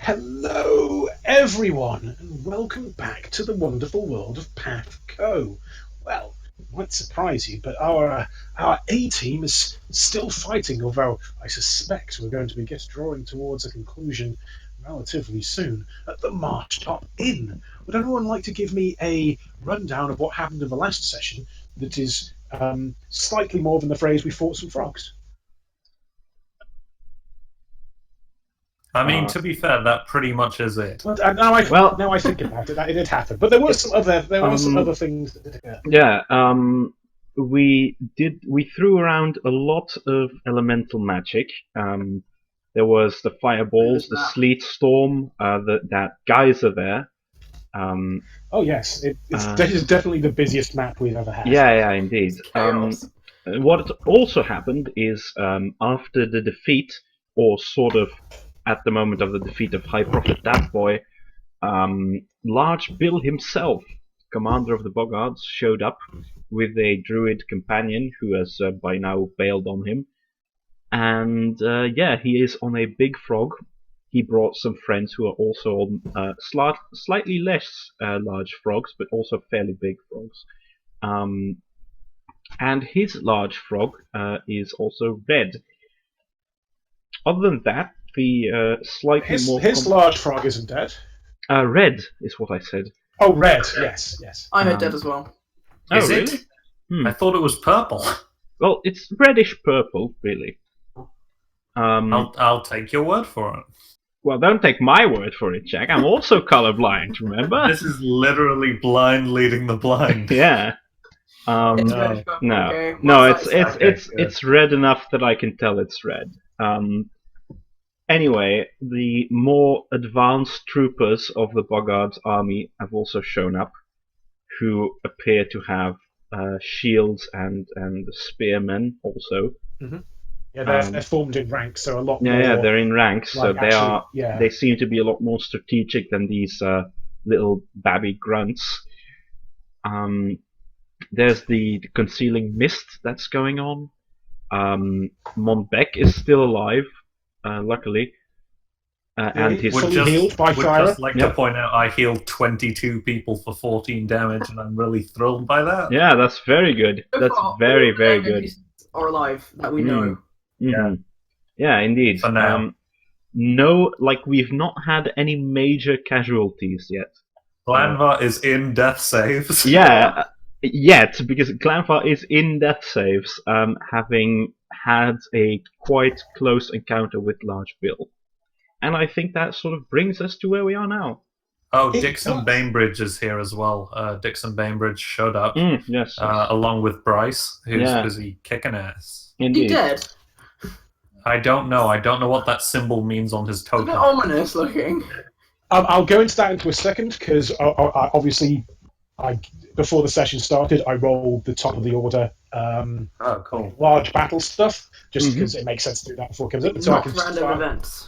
Hello, everyone, and welcome back to the wonderful world of PATHCO. Well, it might surprise you, but our A team is still fighting, although I suspect we're going to be drawing towards a conclusion relatively soon at the March Top Inn. Would anyone like to give me a rundown of what happened in the last session that is slightly more than the phrase "we fought some frogs"? I mean, to be fair, that pretty much is it. Well, now I think about it, it did happen, but there were some other things that did occur. Yeah, we threw around a lot of elemental magic. There was the fireballs, the sleet storm, that geyser there. Oh yes, this is definitely the busiest map we've ever had. Yeah, indeed. What also happened is after the defeat, or sort of at the moment of the defeat of High Prophet Dat Boy, Large Bill himself, commander of the Boggards, showed up with a druid companion who has by now bailed on him. And he is on a big frog. He brought some friends who are also on slightly less large frogs, but also fairly big frogs. And his large frog is also red. Other than that, the slightly more... His large frog isn't dead. Red is what I said. Oh, red, yes. I heard dead as well. Is really? It? I thought it was purple. Well, it's reddish purple, really. I'll take your word for it. Well, don't take my word for it, Jack. I'm also colorblind, remember? This is literally blind leading the blind. Yeah. It's red enough that I can tell it's red. Anyway, the more advanced troopers of the Boggards army have also shown up, who appear to have shields and spearmen also. Mm-hmm. Yeah, they're formed in ranks, so a lot more. Yeah, they're in ranks, so like they seem to be a lot more strategic than these little babby grunts. There's the concealing mist that's going on. Monbeck is still alive, luckily. And he's fully healed by fire. Just like to point out, I healed 22 people for 14 damage, and I'm really thrilled by that. Yeah, that's very good. That's very, very good. Are alive that we know. Mm-hmm. Yeah, indeed. For now. No, we've not had any major casualties yet. Glanvar is in death saves. Yeah, yet, because Glanvar is in death saves, having had a quite close encounter with Large Bill. And I think that sort of brings us to where we are now. Oh, Dixon Bainbridge is here as well. Dixon Bainbridge showed up, yes. Along with Bryce, who's busy kicking ass. Indeed. He dead? I don't know. I don't know what that symbol means on his token. It's a bit ominous looking. I'll go into that into a second, because obviously, before the session started, I rolled the top of the order cool. large battle stuff, just because it makes sense to do that before it comes up. So not random events.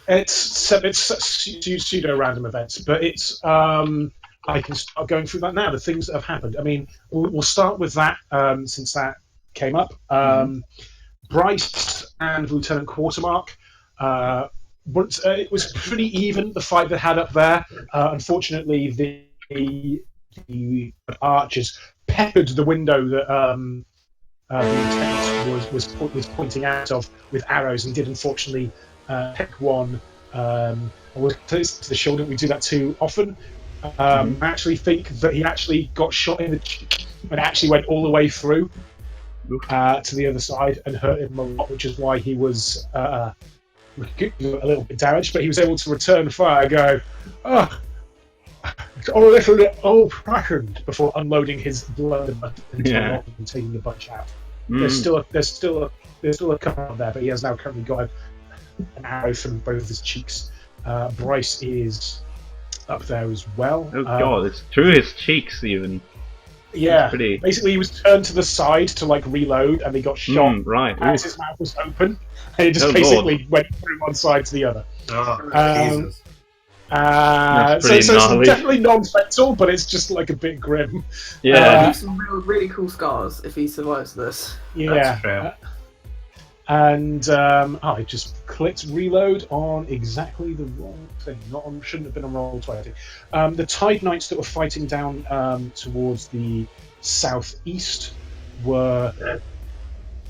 It's pseudo random events, but it's I can start going through that now. The things that have happened. I mean, we'll start with that since that came up. Bryce and Lieutenant Quartermark. It was pretty even, the fight they had up there. Unfortunately, the archers peppered the window that the lieutenant was pointing out of with arrows, and did unfortunately pick one. I was close to the shoulder. We do that too often. I actually think that he actually got shot in the cheek and actually went all the way through to the other side and hurt him a lot, which is why he was a little bit damaged. But he was able to return fire and go, it's all a little bit old-fashioned, before unloading his blood into the lot and taking the bunch out. There's still a couple there, but he has now currently got an arrow through both of his cheeks. Bryce is up there as well. Oh god, it's through his cheeks even. Yeah, basically he was turned to the side to reload, and he got shot as his mouth was open, and it just basically went through one side to the other. Jesus. So it's definitely non-fatal, but it's just a bit grim. Yeah, some really cool scars if he survives this. Yeah. And I just clicked reload on exactly the wrong thing. Shouldn't have been on roll 20. The Tide Knights that were fighting down towards the southeast were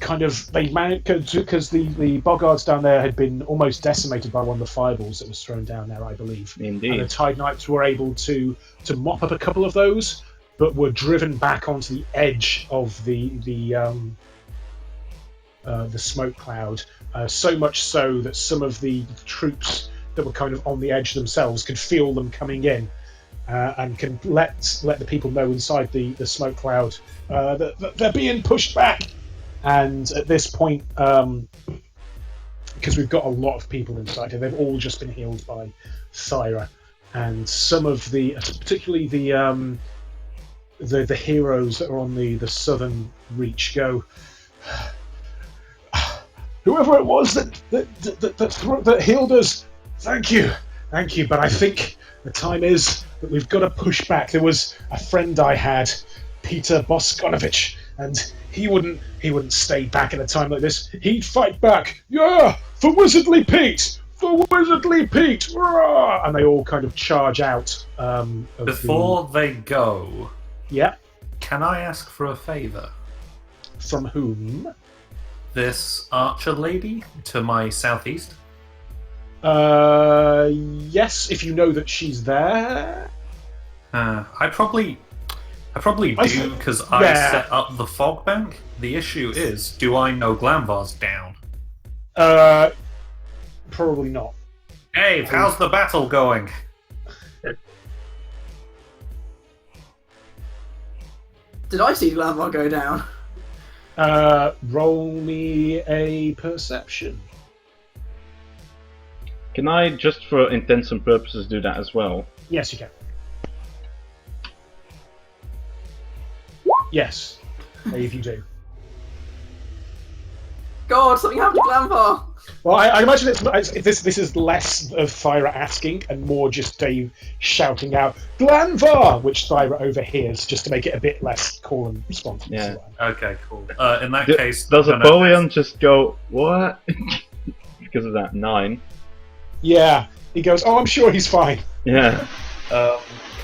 kind of they managed because the boggards down there had been almost decimated by one of the fireballs that was thrown down there, I believe. Indeed. And the Tide Knights were able to mop up a couple of those, but were driven back onto the edge of the smoke cloud, so much so that some of the troops that were kind of on the edge themselves could feel them coming in, and can let the people know inside the smoke cloud that they're being pushed back. And at this point, because we've got a lot of people inside here, they've all just been healed by Thyra, and some of the, particularly the heroes that are on the southern reach go. Whoever it was that healed us, thank you, but I think the time is that we've got to push back. There was a friend I had, Peter Boskonovich, and he wouldn't stay back at a time like this. He'd fight back. Yeah, for Wizardly Pete! For Wizardly Pete! Rah! And they all kind of charge out. Before they go, yeah. Can I ask for a favour? From whom? This archer lady to my southeast. Yes, if you know that she's there. I probably do, because I set up the fog bank. The issue is, do I know Glamvar's down? Probably not. Hey, how's the battle going? Did I see Glamvar go down? Roll me a perception. Can I, just for intents and purposes, do that as well? Yes, you can. Yes, if you do. God, something happened to Glamvar! Well, I imagine this is less of Thyra asking and more just Dave shouting out Glanvar, which Thyra overhears just to make it a bit less call and response. Yeah. Okay, cool. In that case, does a Boyan just go what? Because of that 9. Yeah, he goes, "Oh, I'm sure he's fine." Yeah.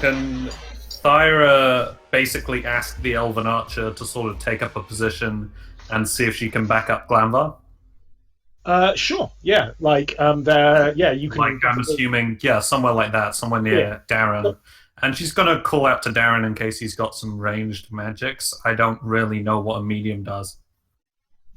Can Thyra basically ask the Elven Archer to sort of take up a position and see if she can back up Glanvar? Sure. Yeah, like there. Yeah, you can. Like I'm assuming, yeah, somewhere like that, somewhere near Darren. And she's gonna call out to Darren in case he's got some ranged magics. I don't really know what a medium does.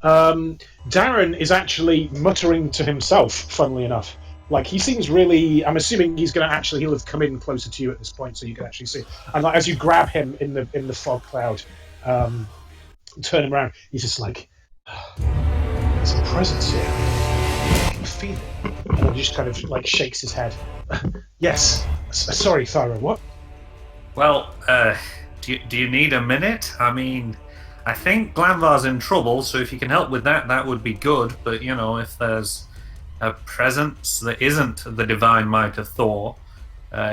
Darren is actually muttering to himself. Funnily enough, like he seems really. I'm assuming he'll have come in closer to you at this point, so you can actually see. And like, as you grab him in the fog cloud, turn him around, he's just like. There's a presence here. I can feel it. And then he just kind of like shakes his head. Yes. Sorry, Thyra, what? Well, do you need a minute? I mean, I think Glanvar's in trouble, so if you can help with that, that would be good. But, you know, if there's a presence that isn't the divine might of Thor,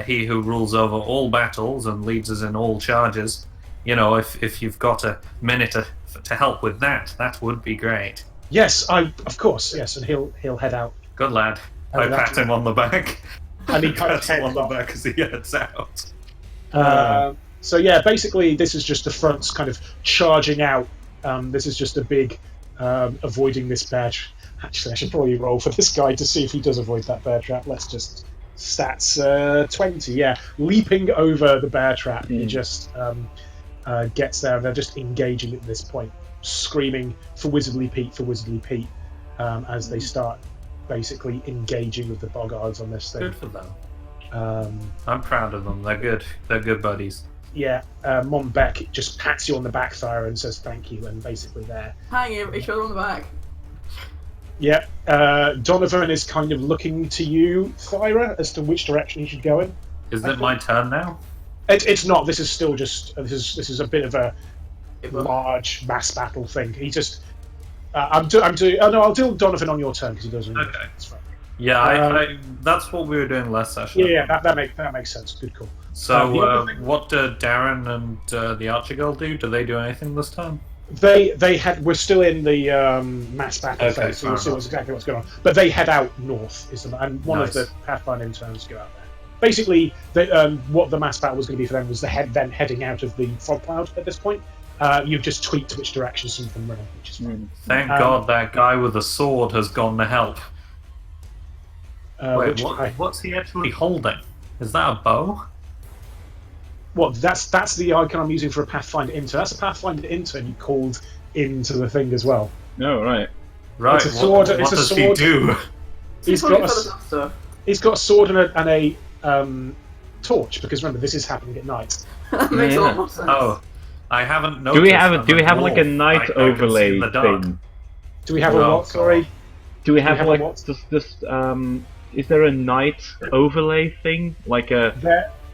he who rules over all battles and leads us in all charges, you know, if you've got a minute to help with that, that would be great. Yes, of course, yes, and he'll head out. Good lad. I pat him on the back. And he kind of pat him on the back as he heads out. So yeah, basically this is just the fronts kind of charging out. This is just a big avoiding this bear trap. Actually, I should probably roll for this guy to see if he does avoid that bear trap. Let's just stats 20. Yeah, leaping over the bear trap. He just gets there, and they're just engaging at this point. Screaming for Wizardly Pete, as they start basically engaging with the boggards on this thing. Good for them. I'm proud of them. They're good buddies. Yeah, Mom Beck just pats you on the back, Thyra, and says thank you, and basically there. Hanging each other on the back. Yeah, Donovan is kind of looking to you, Thyra, as to which direction he should go in. Is it my turn now? It's not. This is still just. This is a bit of a large mass battle thing. He just I'll do Donovan on your turn because he doesn't. Okay, that's fine. Yeah, that's what we were doing last session. Yeah, that makes sense. Good call. So, what do Darren and the Archer Girl do? Do they do anything this time? We're still in the mass battle Okay, phase, so we'll see enough. exactly what's going on. But they head out north, and one of Nice. the Pathfinder interns go out there. Basically, what the mass battle was going to be for them was them heading out of the fog cloud at this point. You've just tweaked which direction some of them running, which is fine. Thank God that guy with the sword has gone to help. Wait, Which guy? what's he actually holding? Is that a bow? What? That's the icon I'm using for a Pathfinder intern. That's a Pathfinder intern you called into the thing as well. No, right. Right. It's a sword. What It's a does sword. he do? He's got a sword and a torch, because remember this is happening at night. That makes a lot more sense. Oh, I haven't noticed. Do we have I'm like a dwarf. night I can see overlay in the dark. thing? Do we have Oh, a what? Sorry. Do we have a like what? this is there a night overlay thing? Like a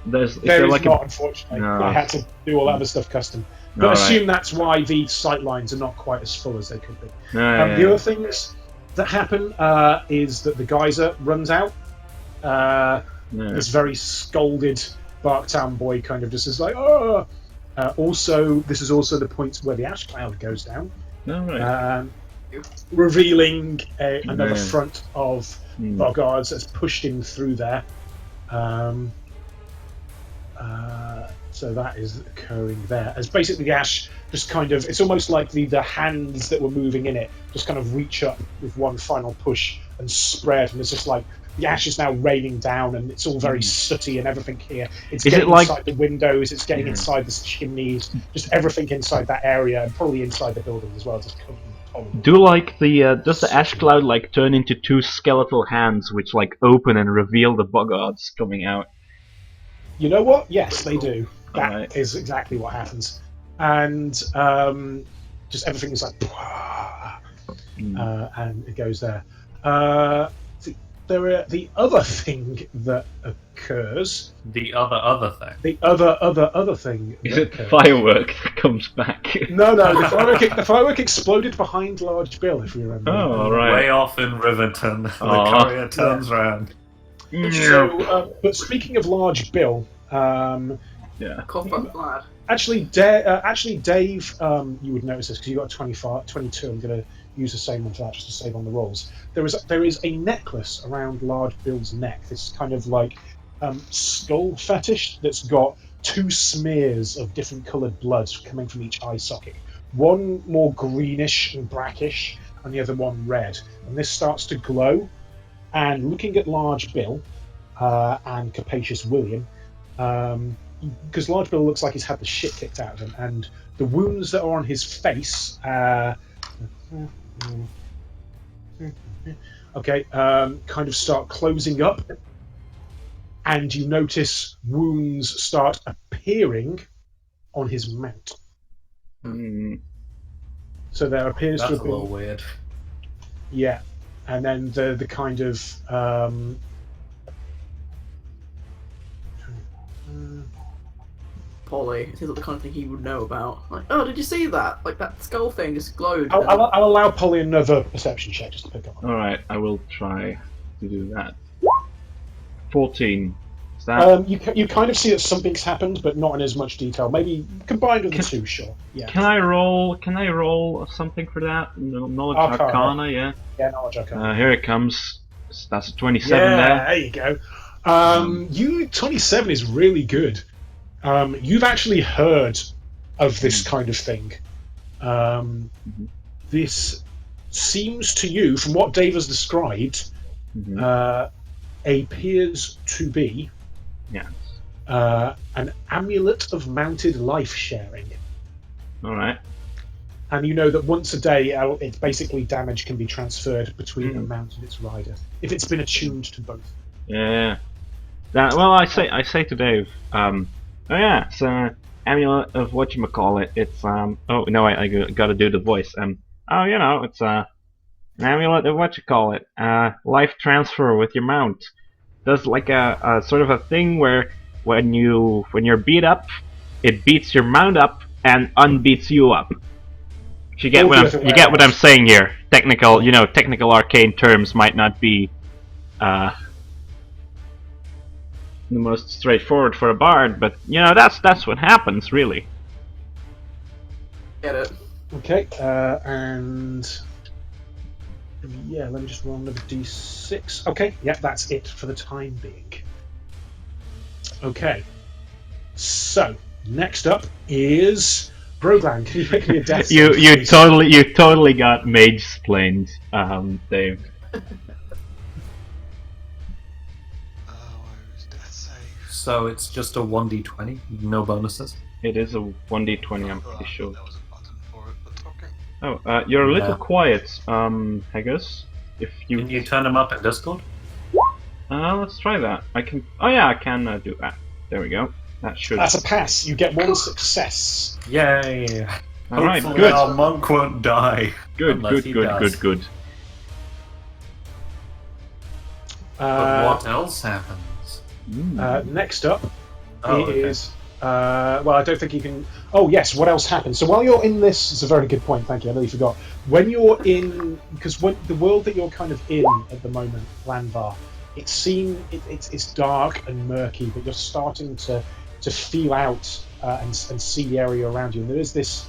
There is is there like not, a unfortunately. No. I had to do all that other stuff custom. But Alright. assume that's why the sight lines are not quite as full as they could be. No, The other things that happen is that the geyser runs out. This very scolded Barktown boy kind of just is like, oh. Also, this is also the point where the ash cloud goes down, revealing another front of Boggards that's pushed in through there. So that is occurring there. As basically the ash just kind of, it's almost like the hands that were moving in it just kind of reach up with one final push and spread, and it's just like the ash is now raining down, and it's all very sooty and everything here. It's getting inside the windows, it's getting inside the chimneys, just everything inside that area, and probably inside the building as well. Just does the ash cloud like turn into two skeletal hands which like open and reveal the boggards coming out? You know what? Yes, they do. That is Right. exactly what happens, and just everything is like, and it goes there. The other thing that occurs. The other thing. The other thing. Is that it occurs. firework that comes back? No, the firework exploded behind Large Bill, if you remember. Oh, right. Way off in Riverton, the courier turns round. So, but speaking of Large Bill, Cough up blood. actually, Dave, you would notice this because you got a 22. I'm going to use the same one for that just to save on the rolls. There is a necklace around Large Bill's neck. This kind of like skull fetish that's got two smears of different coloured blood coming from each eye socket. One more greenish and brackish, and the other one red. And this starts to glow. And looking at Large Bill and Capacious William, because Large Bill looks like he's had the shit kicked out of him, and the wounds that are on his face, kind of start closing up, and you notice wounds start appearing on his mount. So there appears That's to a have been little weird. Yeah, and then the kind of Polly, it seems like the kind of thing he would know about. Like, oh, did you see that? Like that skull thing just glowed. I'll allow Polly another perception check just to pick up on. Alright, I will try to do that. 14. Is that... You kind of see that something's happened, but not in as much detail. Maybe combined with the two, sure. Yeah. Can I roll something for that? Knowledge Arcana, yeah? Yeah, knowledge arcana. Here it comes. That's a 27 Yeah, there. there you go. 27 is really good. You've actually heard of this kind of thing. This seems to you, from what Dave has described, appears to be an amulet of mounted life sharing. Alright. And you know that once a day, it's basically damage can be transferred between a mount and its rider if it's been attuned to both. Yeah. Well, I say to Dave, oh yeah, it's amulet of whatchamacallit. It's oh no, I gotta do the voice. Oh, you know, it's an amulet of whatchamacallit. Life transfer with your mount. Does like a sort of a thing where when you're beat up, it beats your mount up and unbeats you up. You get what I'm saying here. Technical arcane terms might not be the most straightforward for a bard, but that's what happens, really. Get it? Okay, and yeah, let me just roll another d6. Okay, yeah, that's it for the time being. Okay, so next up is Broglan. Can you make me a death save, please? you totally got mage splained, Dave. Where is death save? So it's just a 1d20, no bonuses. It is a 1d20, I'm Oh, pretty I sure. thought there was a button for it, but okay. Oh, you're a little Yeah. quiet, Haggis. If you... Can you turn them up in Discord? let's try that. I can... Oh yeah, I can do that. There we go. That should... That's a pass. You get one success. Yay! Alright, Hopefully good. our monk won't die. Good, unless good, he good, does. good, good. But what else happens? Next up Oh, okay. is well, I don't think you can. Oh yes, what else happens? So while you're in this, it's a very good point. Thank you. I nearly forgot. When you're in, because when the world that you're kind of in at the moment, Landvar, it's dark and murky, but you're starting to feel out and see the area around you. And there is this.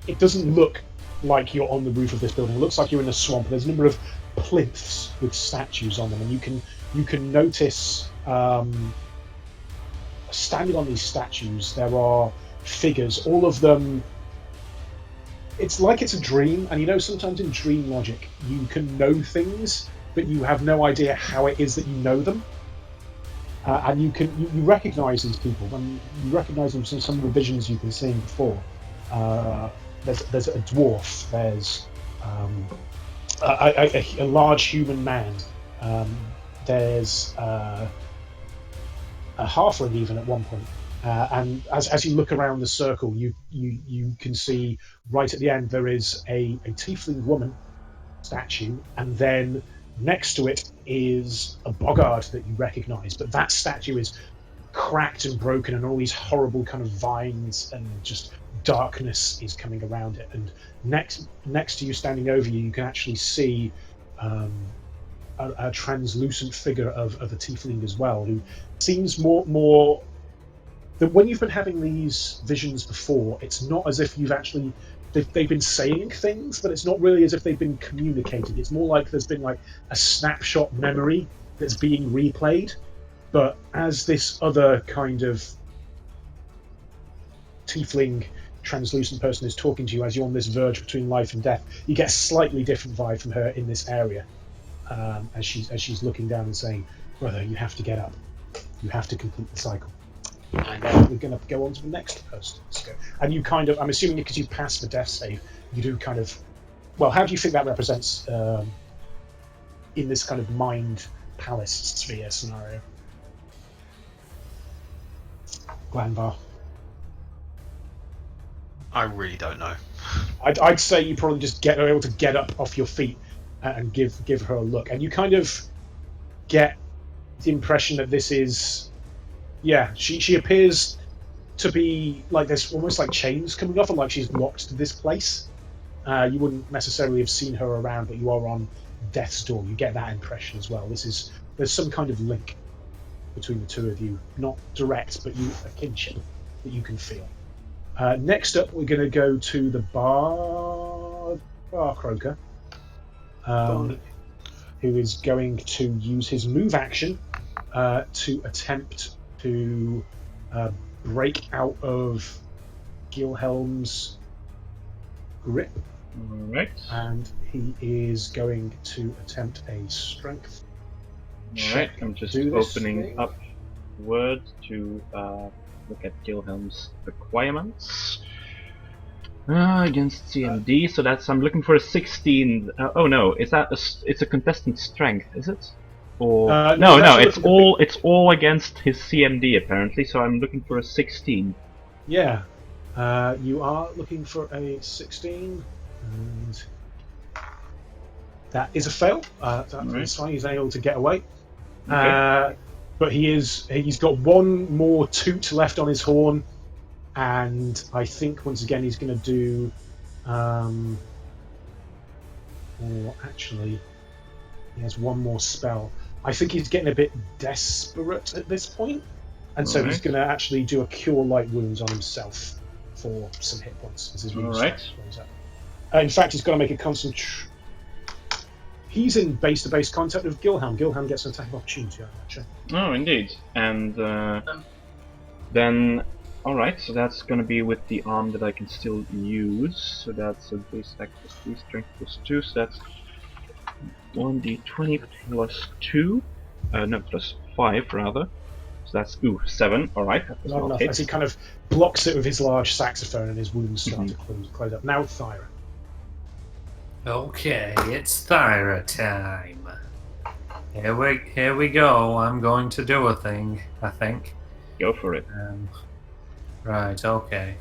It doesn't look like you're on the roof of this building. It looks like you're in a swamp. There's a number of plinths with statues on them, and you can notice standing on these statues there are figures, all of them. It's like it's a dream, and you know sometimes in dream logic you can know things but you have no idea how it is that you know them, and you recognize these people, and you recognize them from some of the visions you've been seeing before. There's a dwarf, there's a large human man, there's a halfling even at one point. And as you look around the circle, you can see right at the end there is a tiefling woman statue, and then next to it is a boggart that you recognize, but that statue is cracked and broken, and all these horrible kind of vines and just darkness is coming around it. And next to you, standing over you, you can actually see a translucent figure of a tiefling as well, who seems more that when you've been having these visions before, it's not as if they've been saying things, but it's not really as if they've been communicating. It's more like there's been like a snapshot memory that's being replayed. But as this other kind of tiefling translucent person is talking to you as you're on this verge between life and death, you get a slightly different vibe from her in this area, as she's looking down and saying, "Brother, you have to get up. You have to complete the cycle." And then we're going to go on to the next person. And you kind of, I'm assuming because you passed the death save, you do kind of, well, how do you think that represents in this kind of mind palace sphere scenario? Glanvar. I really don't know. I'd say you probably just are able to get up off your feet and give her a look, and you kind of get the impression that this is, yeah, she appears to be like there's almost like chains coming off, and like she's locked to this place. You wouldn't necessarily have seen her around, but you are on death's door. You get that impression as well. There's some kind of link between the two of you, not direct, but a kinship that you can feel. Next up, we're going to go to the bar croaker, who is going to use his move action to attempt to break out of Gilhelm's grip. Alright. And he is going to attempt a strength. Alright, I'm just opening up Word to look at Gilhelm's requirements. Against CMD, so I'm looking for a 16. Oh no, it's a contestant strength, is it? Or no, it's all against his CMD apparently. So I'm looking for a 16. Yeah, you are looking for a 16, and that is a fail. That's fine. He's able to get away. Okay. But he's got one more toot left on his horn, and I think once again he's going to do. Or actually, he has one more spell. I think he's getting a bit desperate at this point, and so he's going to actually do a Cure Light Wounds on himself for some hit points as his All wound right. slows up. In fact, he's got to make a He's in base-to-base contact with Gilhelm. Gilhelm gets an attack of opportunity on that check. Oh, indeed. And then, all right. So that's gonna be with the arm that I can still use. So that's a base attack plus 3, strength plus 2. So that's 1d20 plus 2. No, plus 5 rather. So that's 7. All right. That does Not not enough. hit. As he kind of blocks it with his large saxophone, and his wounds start to close up. Now, Thyra. Okay, it's Thyra time. Here we go. I'm going to do a thing, I think. Go for it. Right, okay.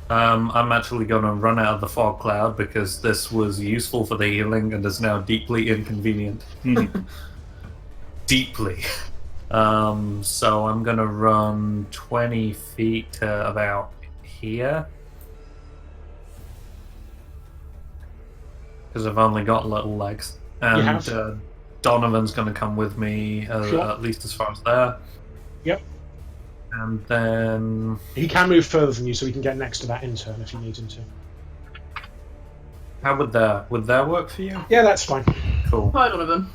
I'm actually going to run out of the fog cloud because this was useful for the healing and is now deeply inconvenient. Deeply. So I'm going to run 20 feet to about here. Because I've only got little legs. And Donovan's going to come with me, at least as far as there. Yep. And then... He can move further than you, so he can get next to that intern if you need him to. How would that work for you? Yeah, that's fine. Cool. Hi, Donovan.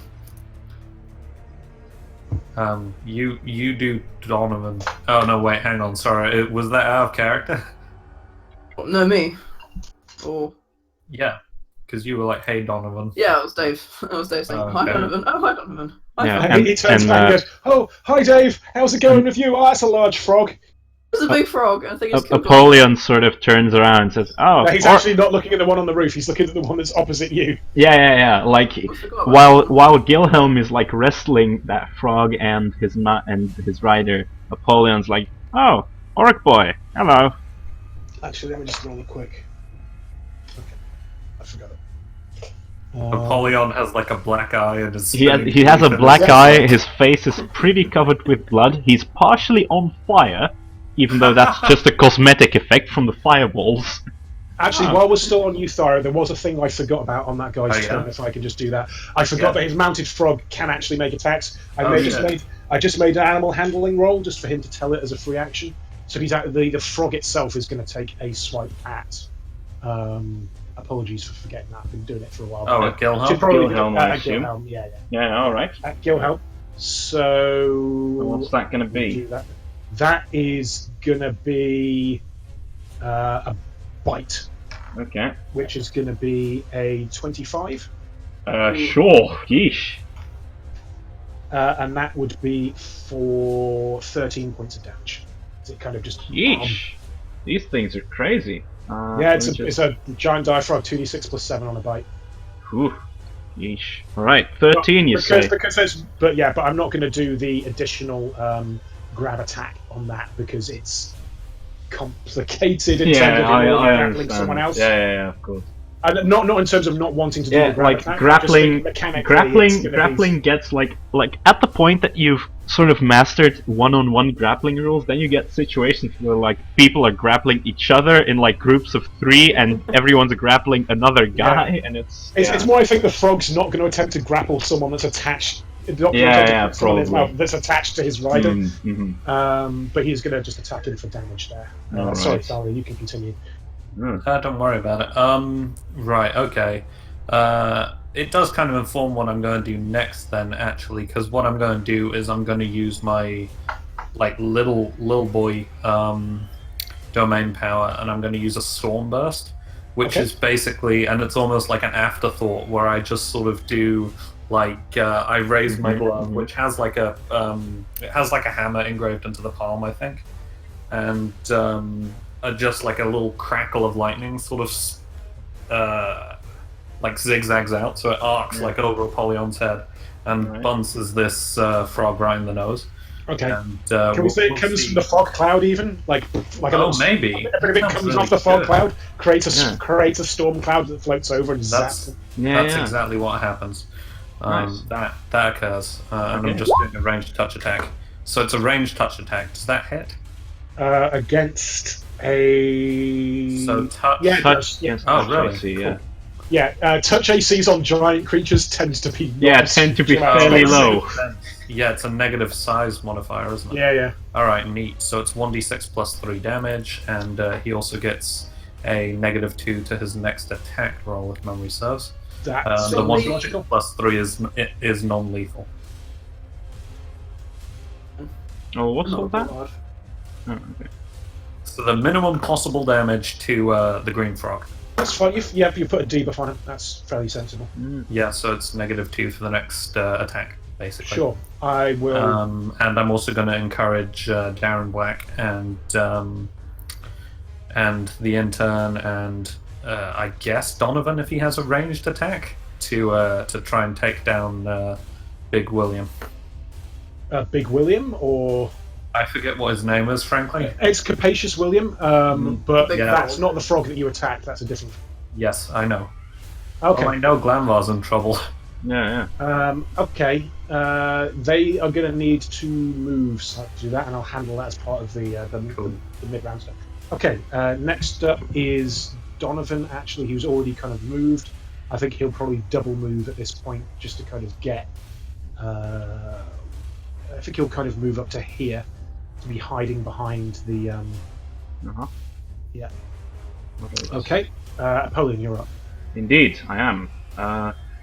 You do Donovan. Oh no, wait, hang on, sorry. Was that out of character? No, me. Or... Yeah. Because you were like, hey, Donovan. Yeah, it was Dave. It was Dave saying, hi, Donovan. Oh, hi, Donovan. Hi, Yeah. Donovan. He turns back and goes, "Oh, hi Dave. How's it going with you? Oh, that's a large frog." There's a big frog. I think it's killed Apollyon sort of turns around and says, "Oh, No, he's actually not looking at the one on the roof. He's looking at the one that's opposite you. yeah." Like while Gilhelm is like wrestling that frog and his rider, Apollyon's like, "Oh, Orc boy, hello." Actually, let me just roll a quick. Okay, I forgot it. Apollyon has like a black eye and is He has a black eye. His face is pretty covered with blood. He's partially on fire, even though that's just a cosmetic effect from the fireballs. Actually, while we're still on you, Thyra, there was a thing I forgot about on that guy's turn. Yeah? If I can just do that, I forgot that his mounted frog can actually make attacks. I just made an animal handling roll just for him to tell it as a free action. So he's the frog itself is going to take a swipe at. Apologies for forgetting that. I've been doing it for a while. Oh, at Gilhelm? Gilhelm, I assume. Gilhelm, yeah. Yeah, all right. At Gilhelm. So What's that going to be? That is going to be a bite. Okay. Which is going to be a 25. Sure. Yeesh. And that would be for 13 points of damage. It kind of just... Yeesh. These things are crazy. Yeah, it's a giant diaphragm, 2d6 plus 7 on a bite. Whew. Yeesh. Alright, 13 you say. But I'm not going to do the additional grab attack on that because it's complicated in terms of grappling someone else. Yeah, of course. Not in terms of not wanting to do a grab attack. Grappling gets like at the point that you've sort of mastered one-on-one grappling rules, then you get situations where like people are grappling each other in like groups of 3 and everyone's grappling another guy, and it's more I think the frog's not going to attempt to grapple someone that's attached. Probably. That's attached to his rider. Mm-hmm. But he's going to just attack him for damage there. Right. Sorry, Sally, you can continue. Don't worry about it. Right, okay. It does kind of inform what I'm going to do next then, actually, because what I'm going to do is I'm going to use my like little boy domain power, and I'm going to use a storm burst, which is basically, and it's almost like an afterthought where I just sort of do like I raise my glove, which has like a hammer engraved into the palm, I think, and just like a little crackle of lightning sort of like zigzags out, so it arcs like over Apollyon's head and bunces this frog right in the nose. Okay. And, can we say it comes from the fog cloud even? Like maybe. A bit of it comes really off the fog cloud, creates a storm cloud that floats over and zaps. That's exactly what happens. That occurs. And I'm just doing a ranged touch attack. So it's a ranged touch attack. Does that hit? Against a... So touch... touch. Yes. Oh, really? Cool. touch ACs on giant creatures tends to be tend to be fairly expensive. low. Yeah, it's a negative size modifier, isn't it? Yeah. Alright, neat. So it's 1d6 plus 3 damage, and he also gets a -2 to his next attack roll, if memory serves. That's The one logical. plus 3 is non-lethal. Oh, what's all that? God. Oh, okay. So the minimum possible damage to the green frog. That's fine. You put a debuff on it. That's fairly sensible. Yeah, so it's -2 for the next attack, basically. Sure, I will. And I'm also going to encourage Darren Black and the intern and I guess Donovan, if he has a ranged attack, to try and take down Big William. Big William, or I forget what his name is, frankly. it's Capacious William, but Big that's frog. not the frog that you attacked. That's a different. Yes, I know. Okay. Oh, I know Glanvar's in trouble. Yeah. Okay. They are going to need to move to do that, and I'll handle that as part of the mid-round stuff. Okay. Next up is Donovan. Actually, he was already kind of moved. I think he'll probably double move at this point just to kind of get. I think he'll kind of move up to here to be hiding behind the. Yeah. Okay. Apollyon, you're up. Indeed, I am.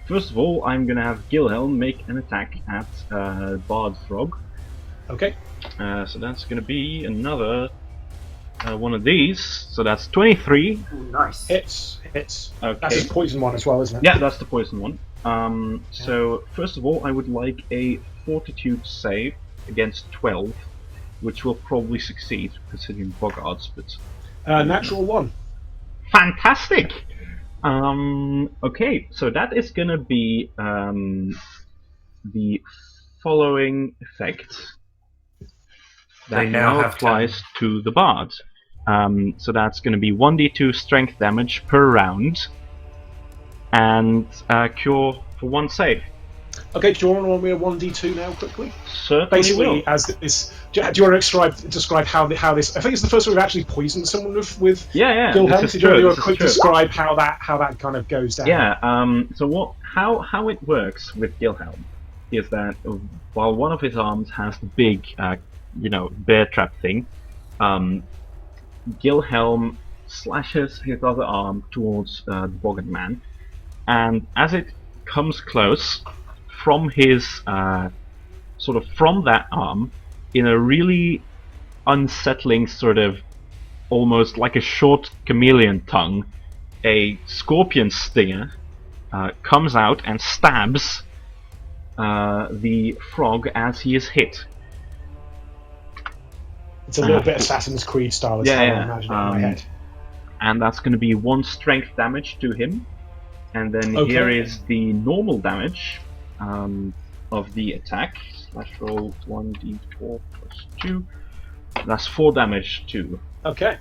First of all, I'm gonna have Gilhelm make an attack at Bard Frog. Okay. So that's gonna be another one of these. So that's 23. Ooh, nice. Hits. Okay. That's his poison one as well, isn't it? Yeah, that's the poison one. So first of all, I would like a Fortitude save against 12, which will probably succeed considering Boggards, but Natural one. fantastic. Okay, so that is gonna be the following effect that They now have applies to the bard. So that's gonna be 1d2 strength damage per round, and cure for 1 save. Okay, do you want to run me a 1d2 now, quickly? Certainly Basically, will. as this, do you want to describe how this? I think it's the first time we've actually poisoned someone with Yeah, Gilhelm. this So is do you true. want This to is quick true. describe how that kind of goes down? Yeah. So how it works with Gilhelm is that while one of his arms has the big, bear trap thing, Gilhelm slashes his other arm towards the Boggart Man, and as it comes close, from his from that arm, in a really unsettling sort of, almost like a short chameleon tongue, a scorpion stinger comes out and stabs the frog as he is hit. It's a little bit Assassin's Creed style. Is how I imagine it in my head. And that's going to be 1 strength damage to him. And then Okay. here is the normal damage of the attack. Slash roll 1d4 plus 2. That's 4 damage too. Okay.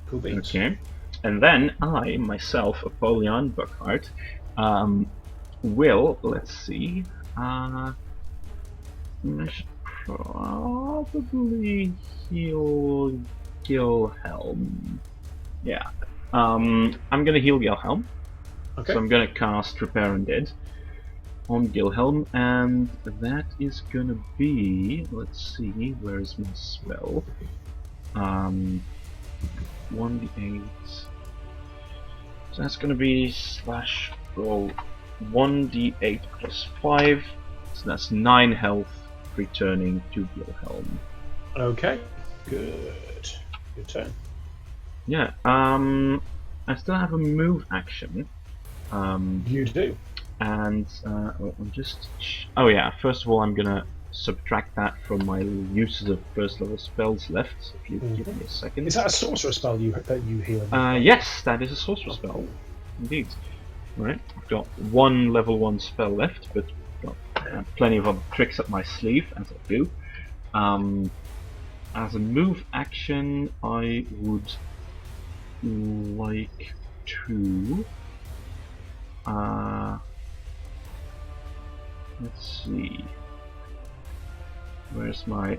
Cool beans. Okay. And then I, myself, Apollyon Buckhart, will, let's see, I should probably heal Gilhelm. Yeah. I'm gonna heal Gilhelm. Okay. So I'm gonna cast Repair Undead on Gilhelm, and that is gonna be, let's see, where's my spell? 1d8. So that's gonna be slash roll 1d8 plus 5. So that's 9 health returning to Gilhelm. Okay. Good. Good turn. Yeah, I still have a move action. You do. And I'm just. Oh, yeah, first of all, I'm gonna subtract that from my uses of first level spells left. So if you give me a second. Is that a sorcerer spell that you heal? Yes, that is a sorcerer spell. Indeed. Right, I've got 1 level 1 spell left, but got plenty of other tricks up my sleeve, as I do. As a move action, I would like to. Let's see. Where's my.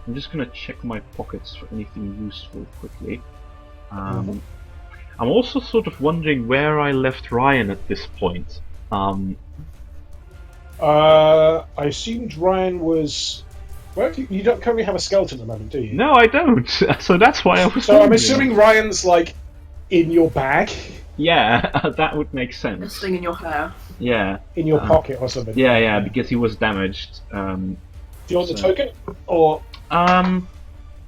I'm just gonna check my pockets for anything useful quickly. I'm also sort of wondering where I left Ryan at this point. I assumed Ryan was. Well, you don't currently have a skeleton at the moment, do you? No, I don't. So that's why I was. So I'm wondering. assuming Ryan's like in your bag, Yeah, that would make sense. Nesting in your hair. Yeah. in your pocket or something. Yeah, because he was damaged. Do you want the so- token? Or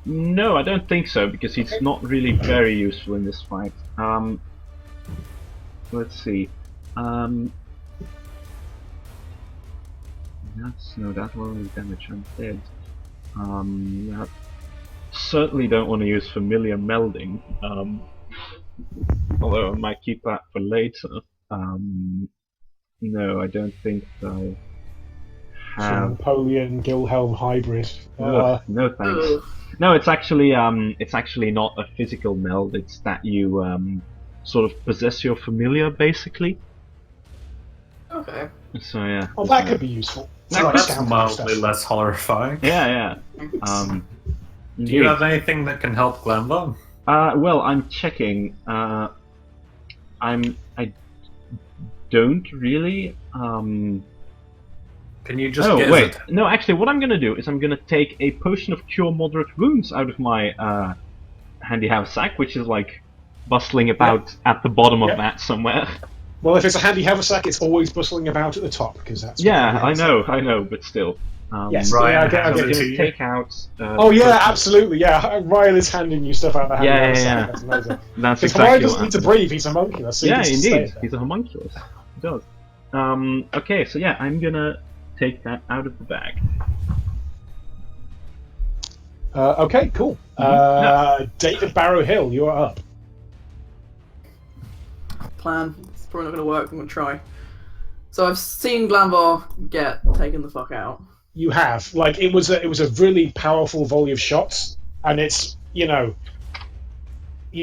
No, I don't think so, because he's not really very useful in this fight. Let's see. That will only damage. I'm dead. I certainly don't want to use familiar melding. Although I might keep that for later. No, I don't think I some have. Napoleon Gilhelm hybrid. No, thanks. Ugh. No, it's actually not a physical meld. It's that you sort of possess your familiar, basically. Okay. So yeah. Oh, that could be useful. That Like could- That's scouting mildly stuff. less horrifying. Yeah. Do you Indeed. have anything that can help Glenvar? Well, I'm checking. I don't really. Can you just Oh get wait, no. Actually, what I'm gonna do is I'm gonna take a potion of cure moderate wounds out of my handy haversack, which is like bustling about at the bottom of Yep. that somewhere. Well, if it's a handy haversack, it's always bustling about at the top because that's. what Yeah, handy I haversack- know, but still. Yes, Ryan yeah, I get has it. it. Gonna take out. Oh yeah, absolutely. Yeah, Ryan is handing you stuff out of the handy Yeah, haversack. yeah. That's amazing. That's Because Ryan exactly doesn't what need to happened. breathe. He's homunculus. So he Yeah, gets to stay indeed. there. He's a homunculus. He does. Okay, so yeah, I'm gonna take that out of the bag. Okay, cool. David Barrow Hill, you're up. Plan. It's probably not going to work. I'm going to try. So I've seen Glanvar get taken the fuck out. You have it was a really powerful volley of shots, and it's he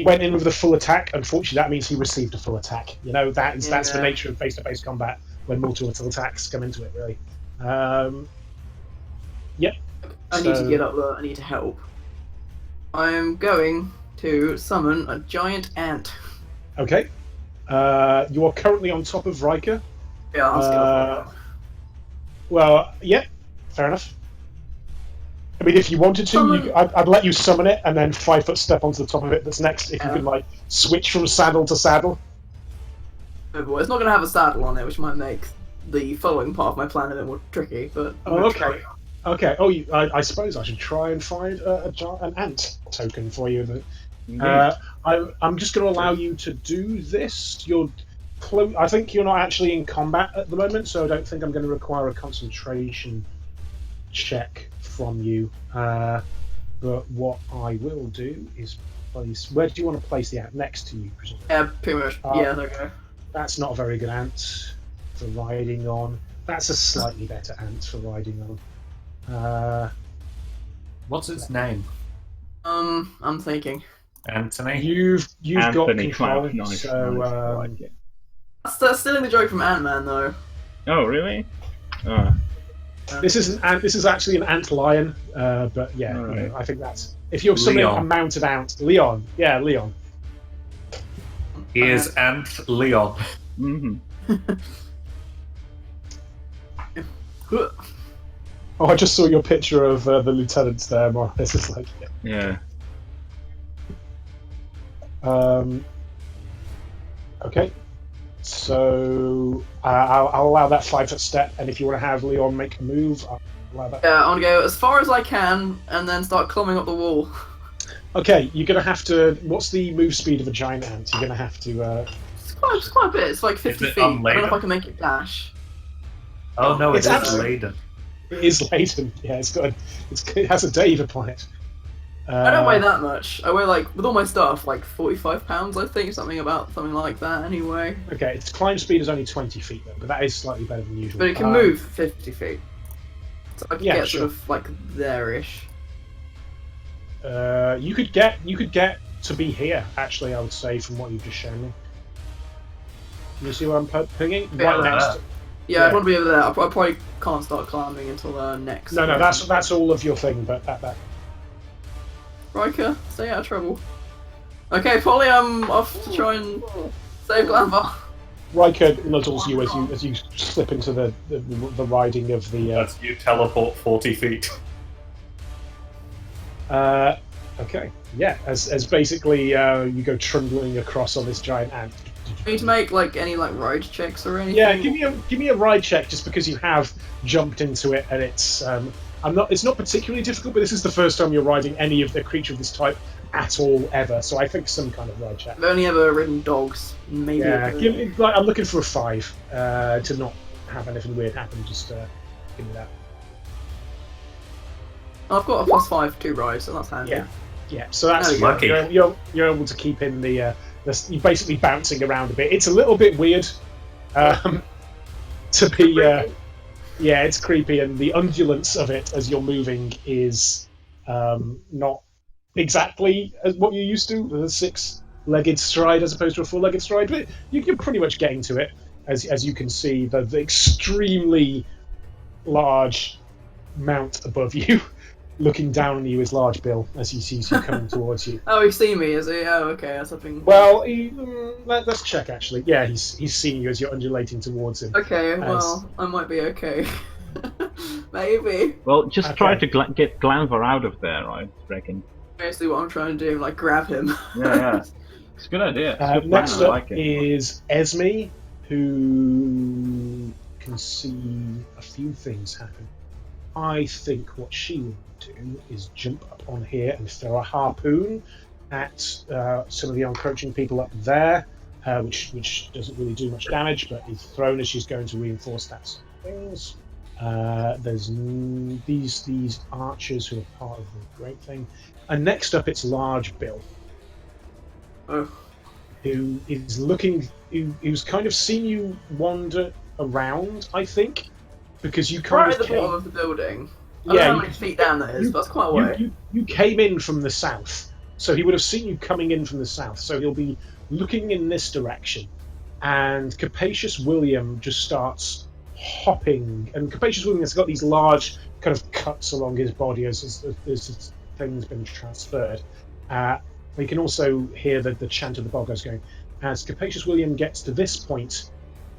went in with the full attack. Unfortunately, that means he received a full attack. That's the Yeah. nature of face-to-face combat when multiple attacks come into it. Really. Yep. I need So- to get up there. I need to help. I'm going to summon a giant ant. Okay. You are currently on top of Riker. Yeah, I'll scale for that. Well, yeah, fair enough. I mean, if you wanted to, I'd let you summon it and then 5 foot step onto the top of it. That's next. If you Yeah. could switch from saddle to saddle. It's not going to have a saddle on it, which might make the following part of my plan a bit more tricky. But I'm Oh, gonna okay. try. Okay. Oh, I suppose I should try and find an ant token for you. I'm just going to allow you to do this. I think you're not actually in combat at the moment, so I don't think I'm going to require a concentration check from you. But what I will do is place. Where do you want to place the ant? Next to you, presumably. Yeah, pretty much. Yeah, there we go. That's not a very good ant for riding on. That's a slightly better ant for riding on. What's its name? I'm thinking. Anthony? You've got Anthony control, Cloud, nice. so I like it. That's stealing the joke from Ant-Man, though. Oh, really? this is actually an ant lion, but yeah, Alright. I think that's if you're summoning Leon. a mounted ant, Leon. Yeah, Leon. He is Ant Leon. Mm-hmm. Oh, I just saw your picture of the lieutenants there, more. This is Yeah. Okay. So I'll allow that 5 foot step, and if you want to have Leon make a move, I'll allow that. Yeah, I want to go as far as I can and then start climbing up the wall. Okay, you're gonna have to. What's the move speed of a giant ant? You're gonna have to. It's quite a bit. It's like 50 it feet. I don't know if unladen? I can make it dash. Oh no, it It's is absolute- laden. It is laden. Yeah, it has a Dave upon it. I don't weigh that much. I weigh with all my stuff 45 pounds. I think something like that. Anyway, Okay, its climb speed is only 20 feet though, but that is slightly better than usual. but it can move 50 feet. So I can Yeah, get sure. sort of there-ish. You could get to be here. Actually, I would say from what you've just shown me. You see where I'm pinging? Yeah, Right next. that. Yeah, I'd Yeah. want to be over there. I probably can't start climbing until next. No, that's all of your thing, but that. Riker, stay out of trouble. Okay, Polly, I'm off to try and save Glanvar. Riker nuzzles you as you slip into the riding of the. That's you teleport 40 feet. Okay, yeah. As basically you go trundling across on this giant ant. Do you need to make like any like ride checks or anything? Yeah, give me a ride check just because you have jumped into it and it's it's not particularly difficult, but this is the first time you're riding any of the creature of this type at all ever. So I think some kind of ride check. I've only ever ridden dogs. Maybe. Yeah, I'm looking for a 5 to not have anything weird happen. Just give me that. I've got a +5 to ride, so that's handy. Yeah. So that's Lucky. you're able to keep in the. You're basically bouncing around a bit. It's a little bit weird to be. Yeah, it's creepy, and the undulance of it as you're moving is not exactly as what you're used to, the 6-legged stride as opposed to a 4-legged stride, but you're pretty much getting to it, as you can see, the extremely large mount above you, looking down on you is Large Bill, as he sees you coming towards you. Oh, he's seen me, is he? Oh, okay, that's something. Well, let's check, actually. Yeah, he's seeing you as you're undulating towards him. Okay, well, I might be okay. Maybe. Well, just Okay. try to get Glanvar out of there, I reckon. Basically what I'm trying to do, like grab him. Yeah. It's a good idea. It's a good plan, Next I up like it. is Esme, who can see a few things happen. I think what she will do is jump up on here and throw a harpoon at some of the encroaching people up there, which doesn't really do much damage, but is thrown as she's going to reinforce that sort of things. There's these archers who are part of the great thing. And next up, it's Large Bill, Oh. who is looking, who's kind of seen you wander around, I think, because you kind Right at of the bottom of the building. I Yeah, don't know you- how many feet down that is, but that's quite a way. you came in from the south, so he would have seen you coming in from the south. So he'll be looking in this direction, and Capacious William just starts hopping. And Capacious William has got these large kind of cuts along his body as his thing's been transferred. We can also hear the chant of the boggers going as Capacious William gets to this point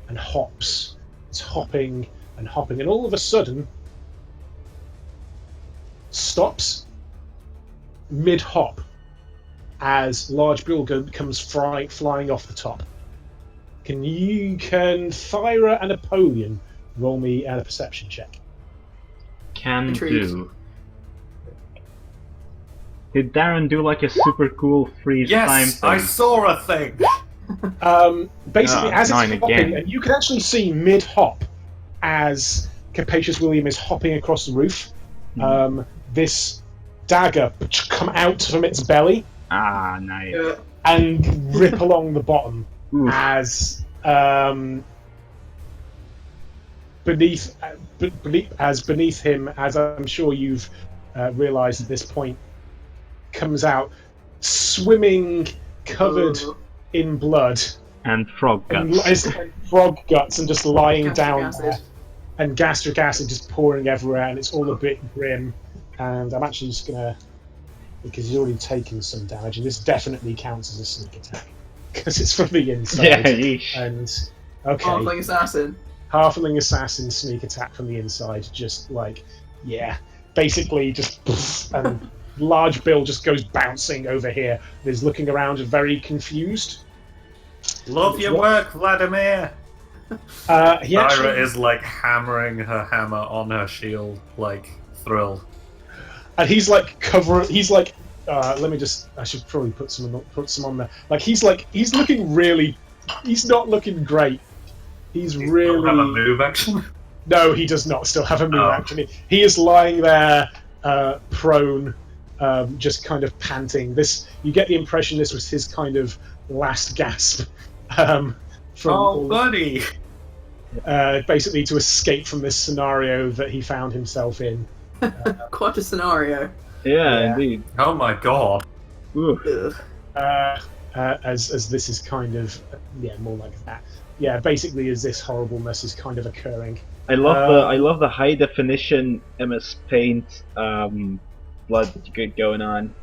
and hops. It's hopping and hopping, and all of a sudden stops mid-hop as Large Bill comes flying off the top. Can Thyra and Apollyon roll me a perception check? Can Intrigued. do. Did Darren do like a super cool freeze time Yes, thing? I saw a thing. Basically, as it's 9 hopping, again. and you can actually see mid-hop as Capacious William is hopping across the roof. This dagger come out from its belly Ah, nice. Yeah. and rip along the bottom Oof. as beneath him, as I'm sure you've realised at this point, comes out swimming, covered Oh. in blood, And frog and guts. frog guts, and just lying Gastric down acid. there, and gastric acid just pouring everywhere, and it's all a bit grim. And I'm actually just gonna, because he's already taken some damage, and this definitely counts as a sneak attack because it's from the inside. Yeah, yeesh. And okay, Halfling assassin. Halfling assassin sneak attack from the inside, just like, yeah, basically just poof, and Large Bill just goes bouncing over here. And is looking around and very confused. Love your work, Vladimir. He Thyra actually, is like hammering her hammer on her shield, like thrilled. and he's like he's like, let me just, I should probably put some on there. Like he's looking really, he's not looking great. He's Does really, not have a move action. no, he does not still have a move Oh. actually. He is lying there, prone, just kind of panting. You get the impression this was his kind of last gasp, from Oh, buddy. basically to escape from this scenario that he found himself in. Quite a scenario. Yeah, indeed. Oh my god. Oof. Ugh. As this is kind of, more like that. Yeah, basically as this horribleness is kind of occurring. I love the high definition MS Paint blood going on.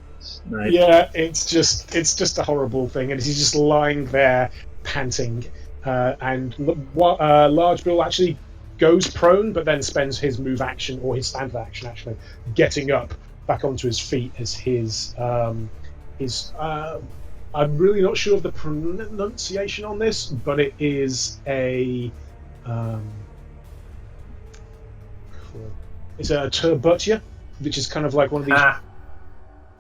Nice. Yeah, it's just a horrible thing, and he's just lying there panting. And Large Bill actually goes prone, but then spends his move action or his standard action actually getting up back onto his feet as his I'm really not sure of the pronunciation on this, but it is a it's a turbotia, which is kind of like one of these.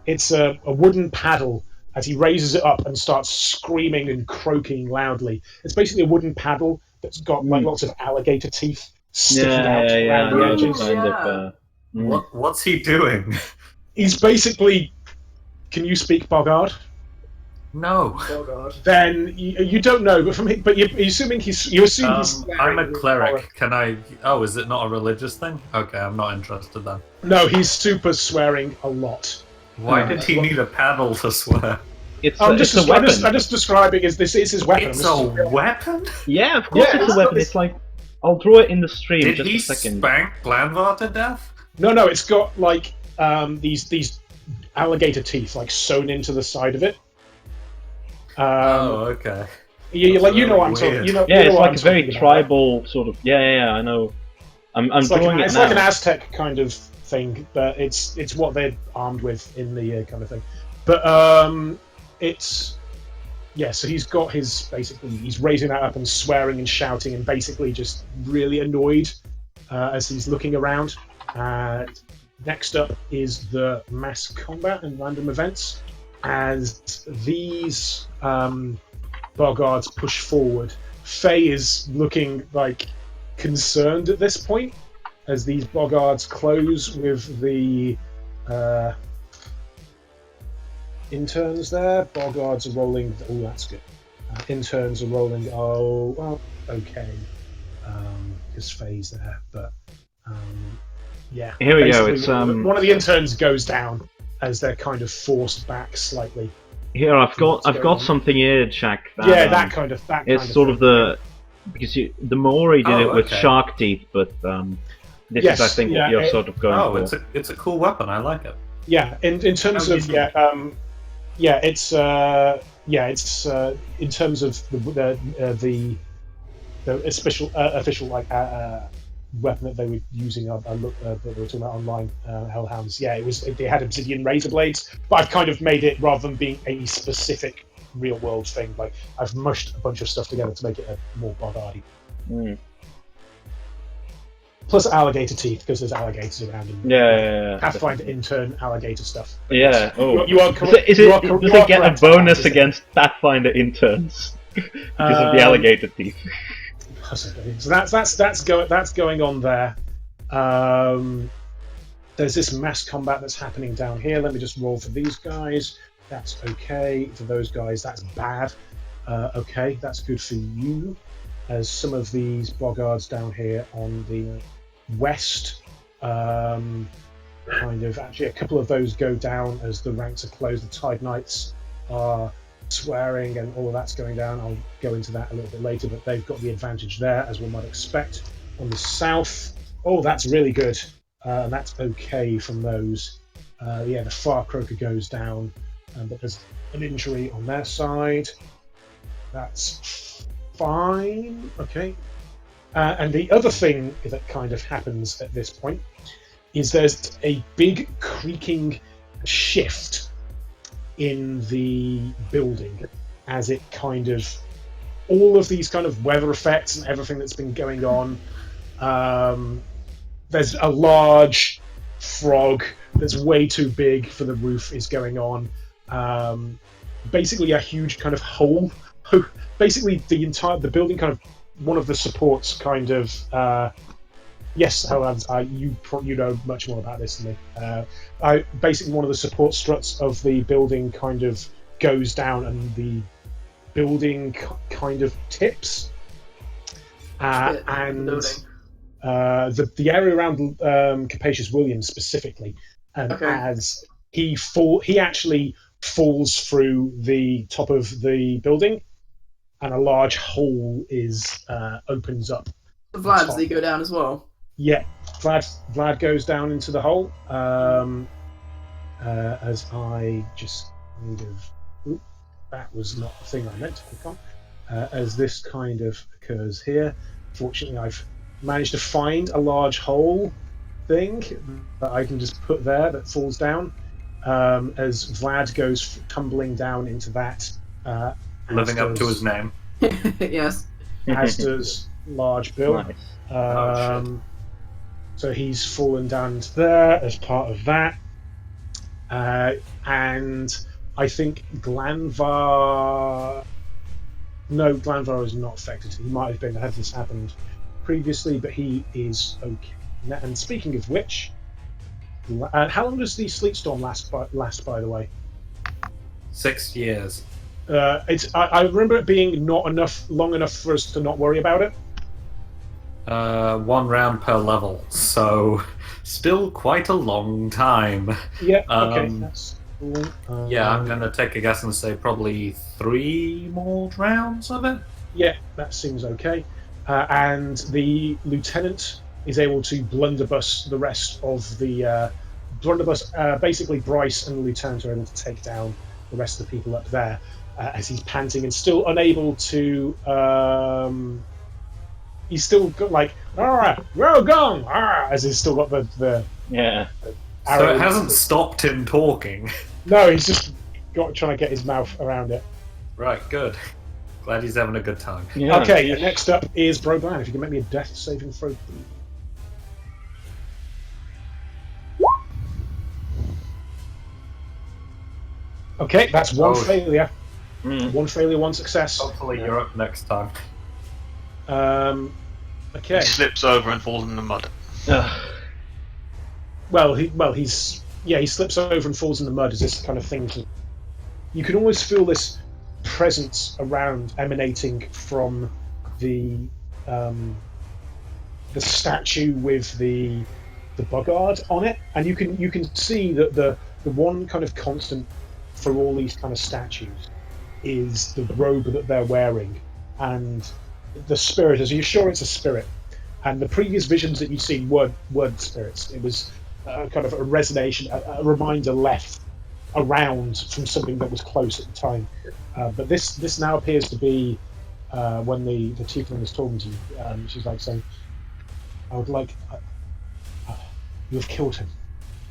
It's a wooden paddle as he raises it up and starts screaming and croaking loudly. It's basically a wooden paddle that's got like lots of alligator teeth sticking out around the edges. What's he doing? He's basically. Can you speak Bogard? No. Oh god. Then you don't know, but you're assuming he's. You assume he's. I'm a cleric. Can I? Oh, is it not a religious thing? Okay, I'm not interested then. No, he's super swearing a lot. Why did he need a paddle to swear? It's a weapon. I'm just describing as this is his weapon. It's a weapon? Yeah, of course it's a weapon. It's like I'll draw it in the stream. Did just he a second. spank Glanvar to death? No, it's got like these alligator teeth like sewn into the side of it. Oh, okay. You That's know what I'm really talking. You know, Yeah, you know it's what like I'm a very talking about. tribal sort of. Yeah, I know. I'm drawing it It's now. like an Aztec kind of thing, but it's what they're armed with in the kind of thing. But it's so he's got his he's raising that up and swearing and shouting and basically just really annoyed as he's looking around. Next up is the mass combat and random events. As these Bogards push forward, Faye is looking like concerned at this point as these Bogards close with the interns there. Bogards are rolling. Oh, that's good. Interns are rolling. Oh, well, okay. Because Faye's there, but yeah. Here we go. Basically, It's one of the interns goes down as they're kind of forced back slightly. Here I've got something here, Jack. That kind of. It's sort of the because the Maori did it with okay. shark teeth, but this is I think what you're sort of going for. It's a cool weapon. I like it. Yeah, in terms of it's in terms of the official like weapon that they were using. That they were talking about online, Hellhounds. Yeah, they had obsidian razor blades, but I've kind of made it rather than being a specific real world thing. Like I've mushed a bunch of stuff together to make it a more Bogardy. Plus alligator teeth because there's alligators around him. Yeah. Pathfinder intern alligator stuff. Yeah. Oh. You are correct. Does it get a bonus against Pathfinder interns because of the alligator teeth? Possibly. So that's going on there. There's this mass combat that's happening down here. Let me just roll for these guys. That's okay. For those guys, that's bad. Okay, that's good for you. As some of these Bogards down here on the west, kind of actually a couple of those go down as the ranks are closed. The Tide Knights are swearing and all of that's going down. I'll go into that a little bit later, but they've got the advantage there, as one might expect. On the south, oh, that's really good. And that's okay from those. The Far Croaker goes down, but there's an injury on their side. That's fine. Okay. And the other thing that kind of happens at this point is there's a big creaking shift in the building as it kind of all of these kind of weather effects and everything that's been going on. There's a large frog that's way too big for the roof is going on. Basically a huge kind of hole. Basically the building kind of one of the supports kind of yes, Hellhounds, you know much more about this than me. Basically one of the support struts of the building kind of goes down and the building kind of tips. And the area around Capacious Williams specifically, as he actually falls through the top of the building, and a large hole opens up. Vlad, does he go down as well? Yeah, Vlad goes down into the hole, as I just kind of... Oop, that was not the thing I meant to click on. As this kind of occurs here. Fortunately, I've managed to find a large hole thing that I can just put there that falls down. As Vlad goes tumbling down into that. Living up to his name. Yes. As does Large Bill. Nice. Oh, So he's fallen down into there as part of that. And I think Glanvar... No, Glanvar is not affected. He might have been had this happened previously, but he is okay. And speaking of which, how long does the sleet storm last? By the way, 6 years. I remember it being not long enough for us to not worry about it. 1 round per level, so still quite a long time. Yeah. Okay. That's cool. Yeah, I'm gonna take a guess and say probably 3 more rounds of it. Yeah, that seems okay. And the lieutenant is able to blunderbuss the rest of the blunderbuss. Basically, Bryce and the lieutenant are able to take down the rest of the people up there as he's panting and still unable to. He's still got like, alright, we're gone, as he's still got the Yeah. So it hasn't stopped him talking. No, he's just trying to get his mouth around it. Right, good. Glad he's having a good time. Yeah. Okay, next up is Broglan. If you can make me a death saving throw, please. Okay, that's one failure. One failure, one success. Hopefully you're up next time. Okay. He slips over and falls in the mud. He slips over and falls in the mud as this kind of thing. You can almost feel this presence around emanating from the statue with the bugard on it, and you can see that the one kind of constant for all these kind of statues is the robe that they're wearing and the spirit. Are you sure it's a spirit? And the previous visions that you've seen were spirits. It was kind of a resonation, a reminder left around from something that was close at the time. But this now appears to be when the tiefling is talking to you. She's like saying, "I would like you have killed him.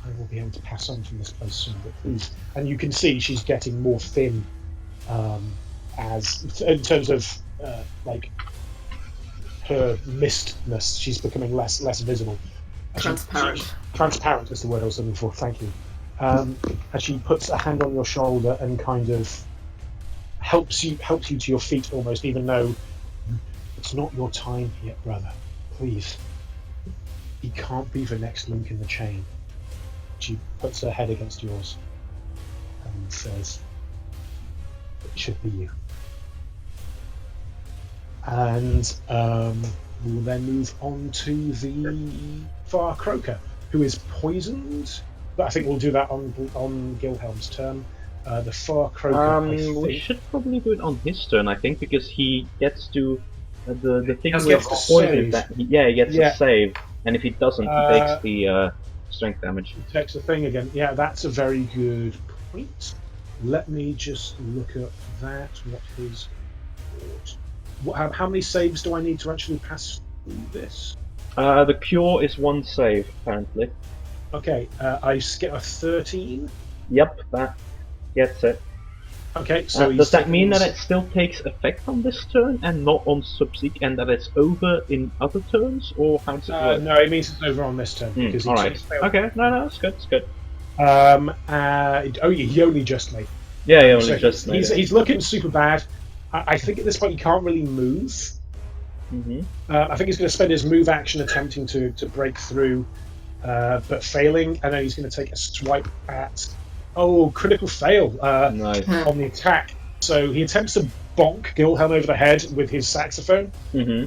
I will be able to pass on from this place soon, but please." And you can see she's getting more thin, as in terms of like her mistness. She's becoming less visible. Transparent. Transparent is the word I was looking for. Thank you. As she puts a hand on your shoulder and kind of helps you to your feet almost, even though it's not your time yet, brother. Please, he can't be the next link in the chain. She puts her head against yours and says, "It should be you." And we'll then move on to the Far Croaker, who is poisoned. But I think we'll do that on Gilhelm's turn. The Far Croaker. We should probably do it on his turn, I think, because he gets to the thing He with gets to poison. save. He gets to save, and if he doesn't, he takes the strength damage. He takes the thing again. Yeah, that's a very good point. Let me just look at that. What is? How many saves do I need to actually pass through this? The cure is 1 save, apparently. Okay, I get a 13. Yep, that gets it. Okay, so does that mean that it still takes effect on this turn and not on subsequent, and that it's over in other turns, or how does it work? No, it means it's over on this turn because all right. Okay, no, it's good. It's good. He only just made. Yeah, he only just made. He's looking super bad. I think at this point he can't really move. Mm-hmm. I think he's going to spend his move action attempting to break through, but failing, and then he's going to take a swipe at. Oh, critical fail Nice. on the attack. So he attempts to bonk Gilhelm over the head with his saxophone, Mm-hmm.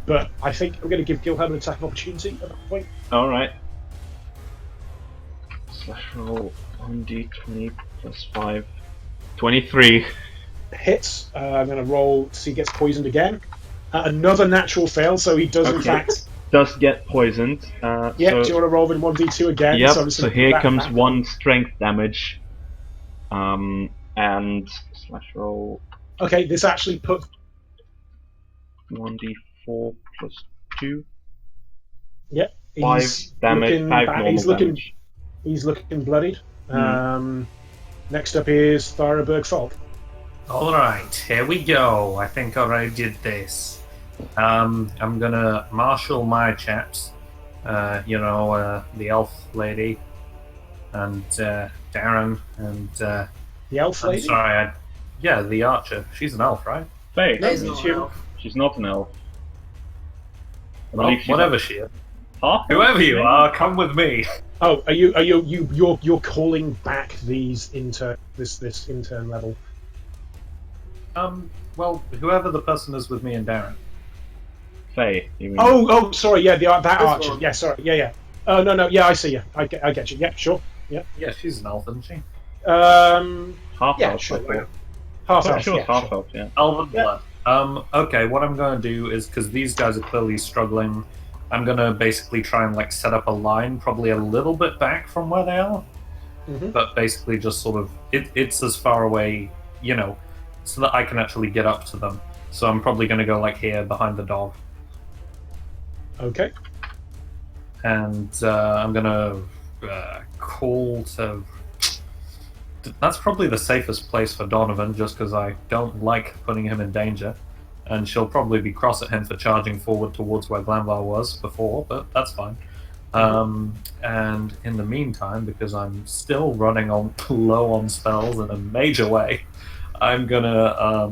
but I think we're going to give Gilhelm an attack of opportunity at that point. All right. Slash roll 1d20 plus 5. 23. Hits. I'm going to roll to see he gets poisoned again. Another natural fail, so he does in fact does get poisoned. Yeah, so, do you want to roll in 1d2 again? yep, I'm just so gonna put here that comes back. 1 strength damage. And slash roll Okay, this actually put 1d4 plus 2. Yep. 5 He's damage, looking 5 bad. normal damage. He's looking bloodied. Next up is Thyroberg Fault. Alright, here we go. I think I already did this. I'm gonna marshal my chaps. The elf lady and Darren and The elf I'm lady? sorry, the archer. She's an elf, right? Faye, No, He's not you- an elf. she's not an elf. I Well, believe she's whatever she is. half. Whoever you are, come with me. Oh, you're calling back these this intern level? Well, whoever the person is with me and Darren. Faye, you mean? Oh, sorry, yeah, that This archer. one. Yeah, sorry, yeah. Oh no, yeah, I see you. I get you. Yeah, sure. Yeah, she's an elf, isn't she? half Yeah, elf. sure. I thought. Half Pretty elf. sure Yeah, it's half sure. elf. Yeah. Elven Yeah. blood. Okay, what I'm going to do is, because these guys are clearly struggling, I'm going to basically try and set up a line, probably a little bit back from where they are, Mhm. but basically just sort of, it's as far away, so that I can actually get up to them. So I'm probably going to go here behind the dog. Okay. And I'm going to call to... That's probably the safest place for Donovan, just because I don't like putting him in danger. And she'll probably be cross at him for charging forward towards where Glanvar was before, but that's fine. And in the meantime, because I'm still running on low on spells in a major way, I'm gonna...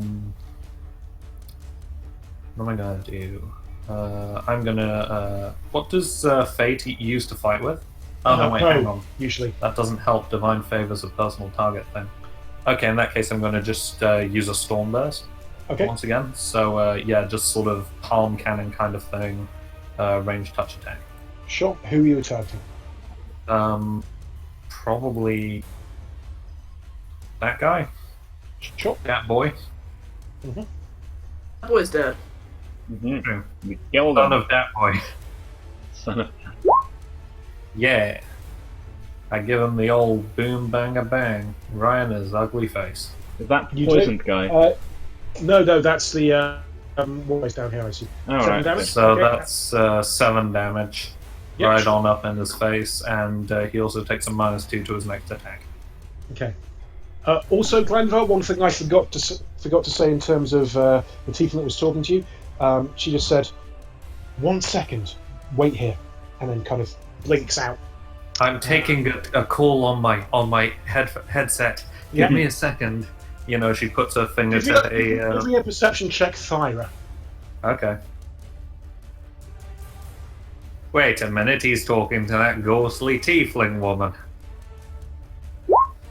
what am I gonna do? I'm gonna... what does Fate use to fight with? Oh, no, wait, hang on. Usually. That doesn't help Divine Favors a personal target thing. Okay, in that case, I'm going to just use a Storm Burst Okay. once again. So, just sort of palm cannon kind of thing, range touch attack. Sure. Who are you targeting? Probably that guy, Sure. that boy, That boy's dead. Mm-hmm. We killed son him. of that boy. Son of. Yeah, I give him the old boom banger bang right in his ugly face. Is that the You poisoned did? guy? No, that's the ways down here. I see. All 7 right. damage. So Okay. that's 7 damage. Yep, Right sure. on up in his face, and he also takes a -2 to his next attack. Okay. Also, Glanvar, one thing I forgot to say in terms of the tiefling that was talking to you, she just said, 1 second, wait here, and then kind of blinks out. I'm taking a call on my headset. Yeah. Give me a second. She puts her finger Give me to give me a perception check, Thyra. Okay. Wait a minute, he's talking to that ghostly tiefling woman.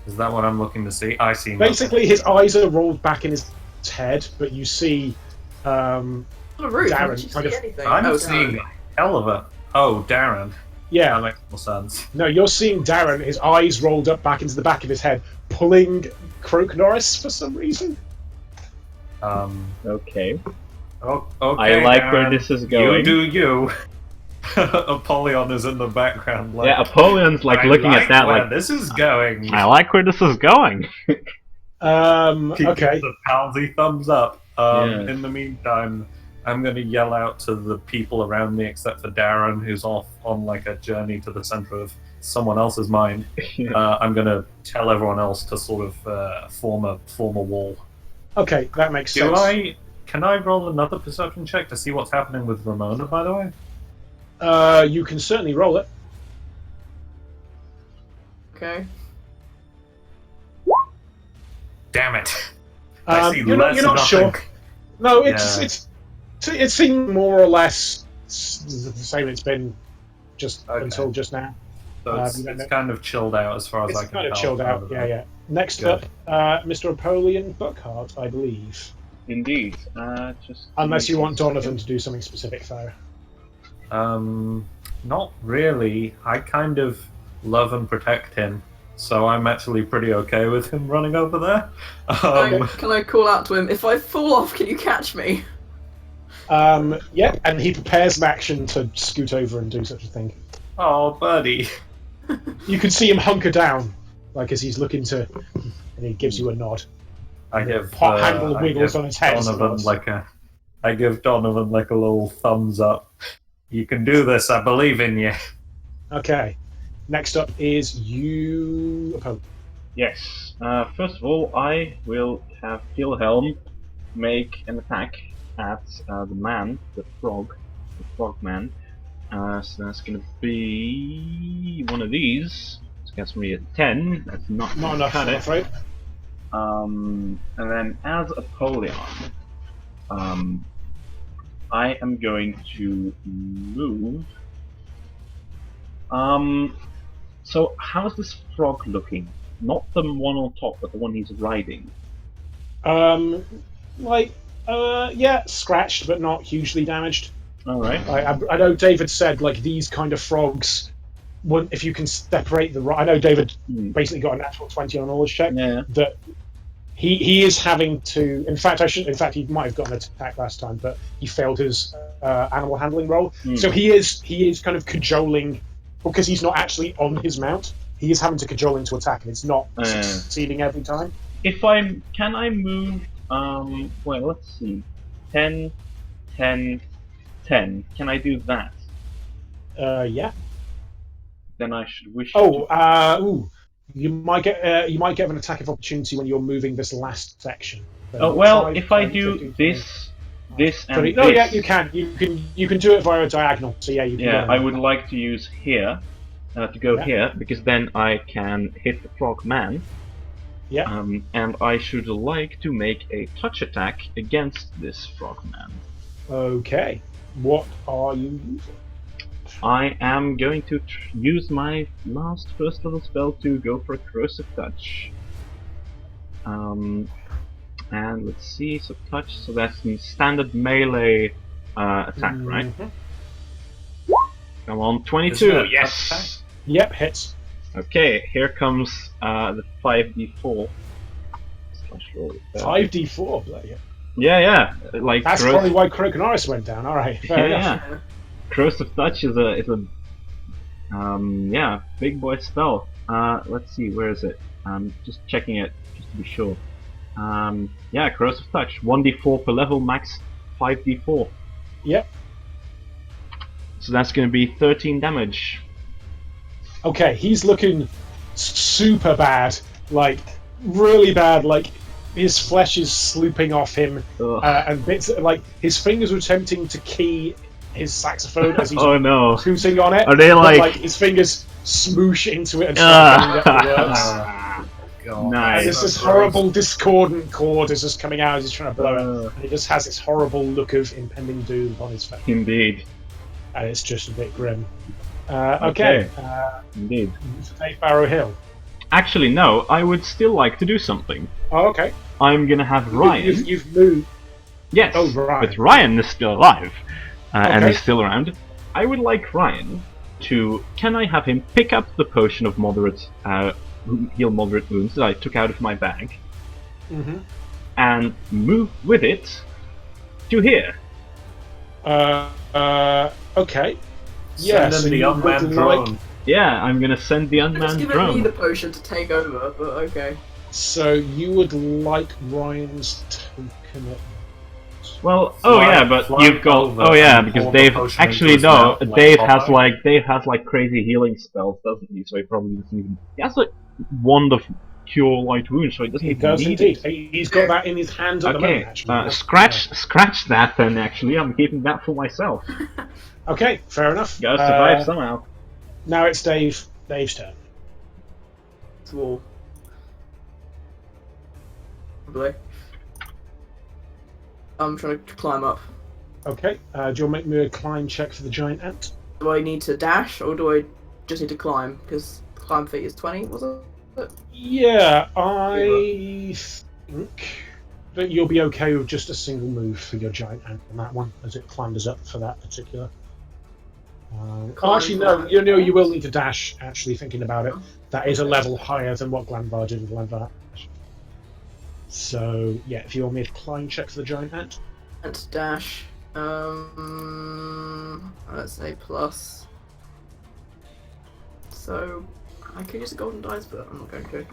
Is that what I'm looking to see? I see nothing. Basically, his eyes are rolled back in his head, but you see What a rude. How Darren, did you kind see of- anything? I'm Oh, seeing Darren. a hell of a... Oh, Darren. yeah. That makes more sense. No, you're seeing Darren, his eyes rolled up back into the back of his head, pulling Croak Norris for some reason. Okay. Oh, okay, I like Darren. where this is going. You do you. Apollyon is in the background. Yeah, Apollyon's I looking at that where like, this is going. I like where this is going. He Okay. gives a palsy thumbs up. Yeah. In the meantime, I'm going to yell out to the people around me, except for Darren, who's off on a journey to the center of someone else's mind. I'm going to tell everyone else to sort of form a wall. Okay, that makes sense. Can I roll another perception check to see what's happening with Ramona, by the way? You can certainly roll it. Okay. Damn it! I see You're not less sure. nothing. No, Yeah. it seemed more or less the same it's been just Okay. until just now. So it's, you don't it's know. kind of chilled out as far as It's I can kind of tell. chilled out. Yeah. Next Good. up, Mr. Apollyon Buckhart, I believe. Indeed. Just Unless you want Donovan to do something specific, Thyra. Not really. I kind of love and protect him, so I'm actually pretty okay with him running over there. Can I call out to him, if I fall off, can you catch me? Yeah, and he prepares an action to scoot over and do such a thing. Oh, buddy. You can see him hunker down, like as he's looking to, and he gives you a nod. I give Pot handle I wiggles give on his head. Donovan I give Donovan like a little thumbs up. You can do this. I believe in you. Okay. Next up is you. Oh, Yes. First of all, I will have Wilhelm make an attack at the frog man. So that's going to be one of these. It's against me at 10. That's not enough, cut I'm it. afraid. And then as Apollyon, I am going to move. So how's this frog looking? Not the one on top, but the one he's riding. Yeah, scratched, but not hugely damaged. All right. I know David said like these kind of frogs. If you can separate the, I know David basically got a natural 20 on a knowledge check. Yeah. That he is having to. In fact, he might have gotten an attack last time, but he failed his animal handling roll. So he is kind of cajoling because he's not actually on his mount. He is having to cajole into attack, and it's not succeeding every time. Can I move? Well, let's see. 10, 10, 10. Can I do that? Yeah. Then I should wish. You might get an attack of opportunity when you're moving this last section. If I do this, and this. No, yeah, you can. You can do it via a diagonal. So yeah, you can. Yeah, I would like to use here to go here because then I can hit the frog man. Yeah. And I should like to make a touch attack against this frog man. Okay. What are you using? I am going to use my last first level spell to go for a corrosive touch. And let's see, so touch, so that's a standard melee attack, right? Come on, 22, yes! Yep, hits. Okay, here comes the 5d4. 5d4, bloody. Yeah, like that's probably why Croconaris went down. All right, fair enough. Yeah. Corrosive touch is a big boy spell. Let's see, where is it? Just checking it just to be sure. Corrosive touch, 1d4 per level, max 5d4. Yep. So that's going to be 13 damage. Okay, he's looking super bad, like really bad. Like his flesh is slooping off him, and bits like his fingers were attempting to key his saxophone as he's tooting on it. Are they like his fingers smoosh into it and start getting the words. God. Nice. And this horrible discordant chord is just coming out as he's trying to blow it. And he just has this horrible look of impending doom on his face. Indeed. And it's just a bit grim. Okay. Indeed. Take Barrow Hill. Actually, no. I would still like to do something. Oh, okay. I'm gonna have Ryan. You've moved. Yes. Oh, Ryan. But Ryan is still alive. And he's still around. I would like Ryan to... Can I have him pick up the potion of moderate... heal moderate wounds that I took out of my bag, and move with it to here. Okay. Send him the unmanned drone. Yeah, I'm gonna send the unmanned It's drone. giving me the potion to take over, but okay. So you would like Ryan's token? Well, but you've got because Dave actually no, Dave has like crazy healing spells, doesn't he? So he probably doesn't even. He has like wand of cure light wounds, so he doesn't. He does indeed. He's got that in his hand at the moment. Actually, scratch that. Then actually, I'm keeping that for myself. Okay, fair enough. Gotta survive somehow. Now it's Dave's turn. Swole. Probably. I'm trying to climb up. Okay. Do you want to make me a climb check for the giant ant? Do I need to dash, or do I just need to climb? Because climb feat is 20, was it? Yeah, I think that you'll be okay with just a single move for your giant ant on that one, as it clambers up for that particular. Actually, no. You will need to dash. Actually, thinking about it, that is a level higher than what Glanvar did with Glanvar. So yeah, if you want me to climb check for the giant ant. And dash. Let's say plus. So I could use a golden dice, but I'm not going to.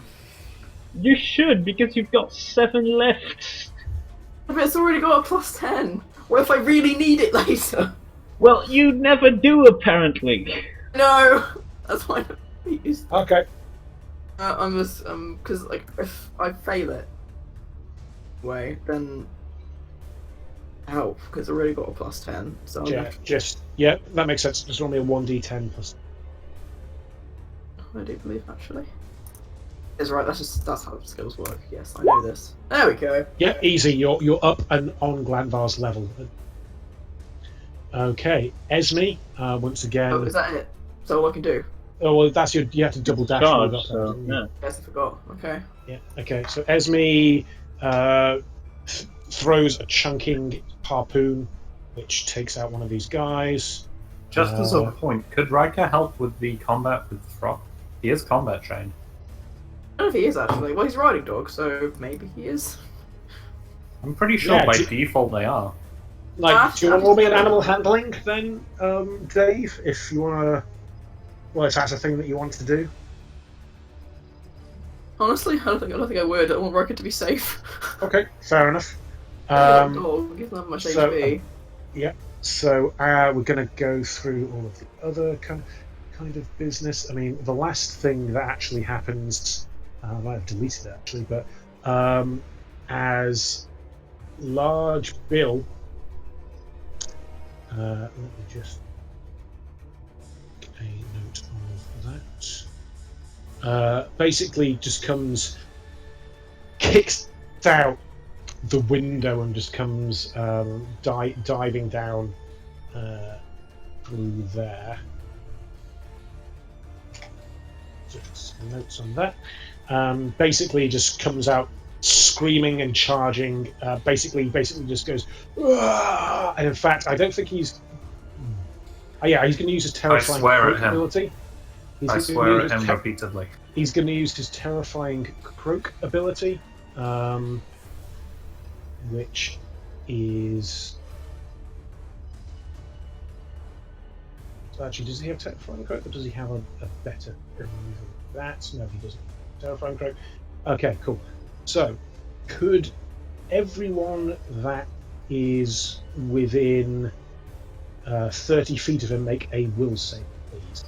You should, because you've got 7 left. But it's already got a plus 10. What if I really need it later? Well, you never do, apparently. No, that's why I don't use. Okay. I'm just because like if I fail it, then help because I already got a plus 10. So Yeah, that makes sense. Just roll me a 1d10 plus. I do believe actually. It's right. That's how skills work. Yes, I know this. There we go. Yeah, easy. You're up and on Glanvar's level. Okay, Esme. Once again. Oh, is that it? Is that all I can do? Oh well, that's you have to double dash. Charge, up, so, yeah. Yes, I forgot. Okay. Yeah. Okay. So Esme throws a chunking harpoon, which takes out one of these guys. Just as a point, could Riker help with the combat with Throp? He is combat trained. I don't know if he is actually. Well, he's riding dog, so maybe he is. I'm pretty sure by default they are. Like, do you want to roll me an animal handling then, Dave? If you want to, well, if that's a thing that you want to do. Honestly, I don't think I would. I want Riker to be safe. Okay, fair enough. Dog, he doesn't have much HP. Yeah. So we're going to go through all of the other kind of business. I mean, the last thing that actually happens, I might have deleted it actually, but as Large Bill, let me just make a note of that. Basically, just kicks out the window and just comes diving down through there. Just some notes on that. Basically, just comes out screaming and charging. Basically just goes. "Aah!" And in fact, I don't think he's. He's going to use his terrifying croak ability. I swear at him repeatedly. He's going to use his terrifying croak ability, which is. Actually, does he have terrifying croak, or does he have a better removal of that? No, he doesn't. Terrifying croak. Okay, cool. So, could everyone that is within 30 feet of him make a will save, please?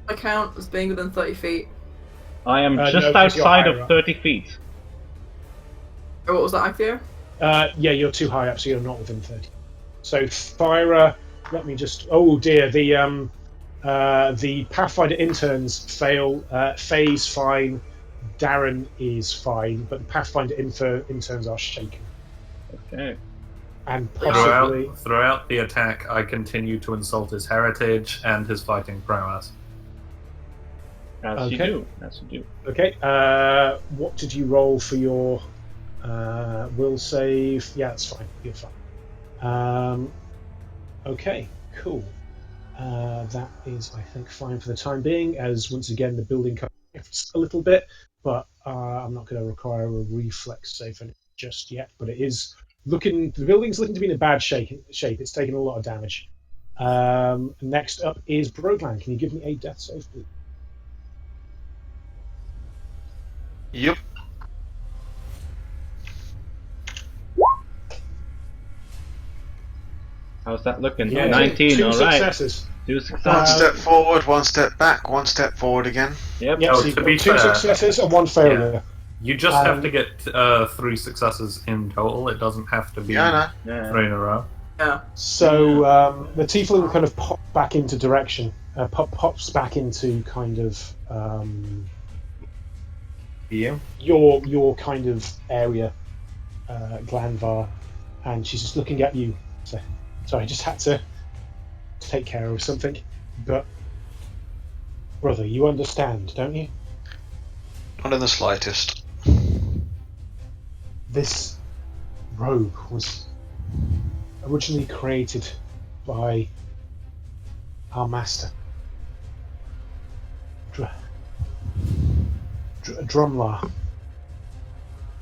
I count as being within 30 feet. I am just outside of 30 feet. Oh, what was that, Actio? Yeah, you're too high up, so you're not within 30. So, Thyra, let me just. Oh dear, the Pathfinder interns fail. Faye's fine. Darren is fine, but the Pathfinder interns are shaken. Okay. And possibly throughout the attack, I continue to insult his heritage and his fighting prowess. As you do. Okay. What did you roll for your will save? Yeah, that's fine. You're fine. Okay. Cool. That is, I think, fine for the time being. As once again, the building shifts a little bit, but I'm not going to require a reflex save just yet. But it is the building's looking to be in a bad shape. It's taken a lot of damage. Next up is Broglan. Can you give me a death save, please? Yep. How's that looking? Yeah, 19, two alright. Successes. 2 successes. One step forward, one step back, one step forward again. Yep. Yeah, Oh, so you've to got be 2 fair, successes and 1 failure. You just have to get 3 successes in total. It doesn't have to be 3 in a row. Yeah. So the tiefling kind of pops back into direction. Pops back into kind of your kind of area, Glanvar, and she's just looking at you. So I just had to take care of something, but brother, you understand, don't you? Not in the slightest. This robe was originally created by our master, Drumlar.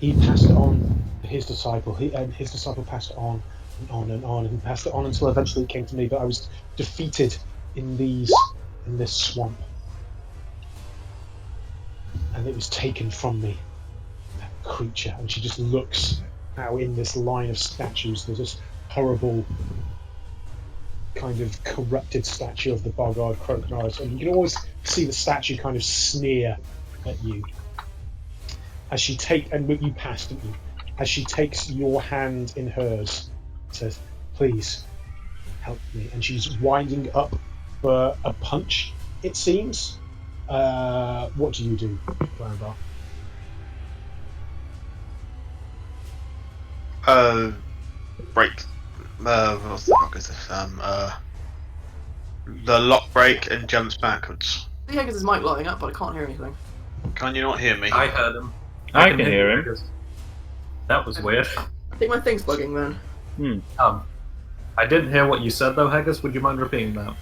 He passed it on to his disciple, and his disciple passed it on, and passed it on until eventually it came to me. But I was defeated in this swamp, and it was taken from me. That creature, and she just looks out in this line of statues. There's this horrible, kind of corrupted statue of the Bogard crocodile, and you can always see the statue kind of sneer at you as she you passed, didn't you? As she takes your hand in hers, says, "Please help me," and she's winding up for a punch. It seems. What do you do, Glanvar? Break. What the fuck is this? The lock break and jumps backwards. Yeah, because his mic lighting up, but I can't hear anything. Can you not hear me? I heard him. I can hear him. Haggis. That was weird. I think my thing's bugging then. I didn't hear what you said though, Haggis. Would you mind repeating that?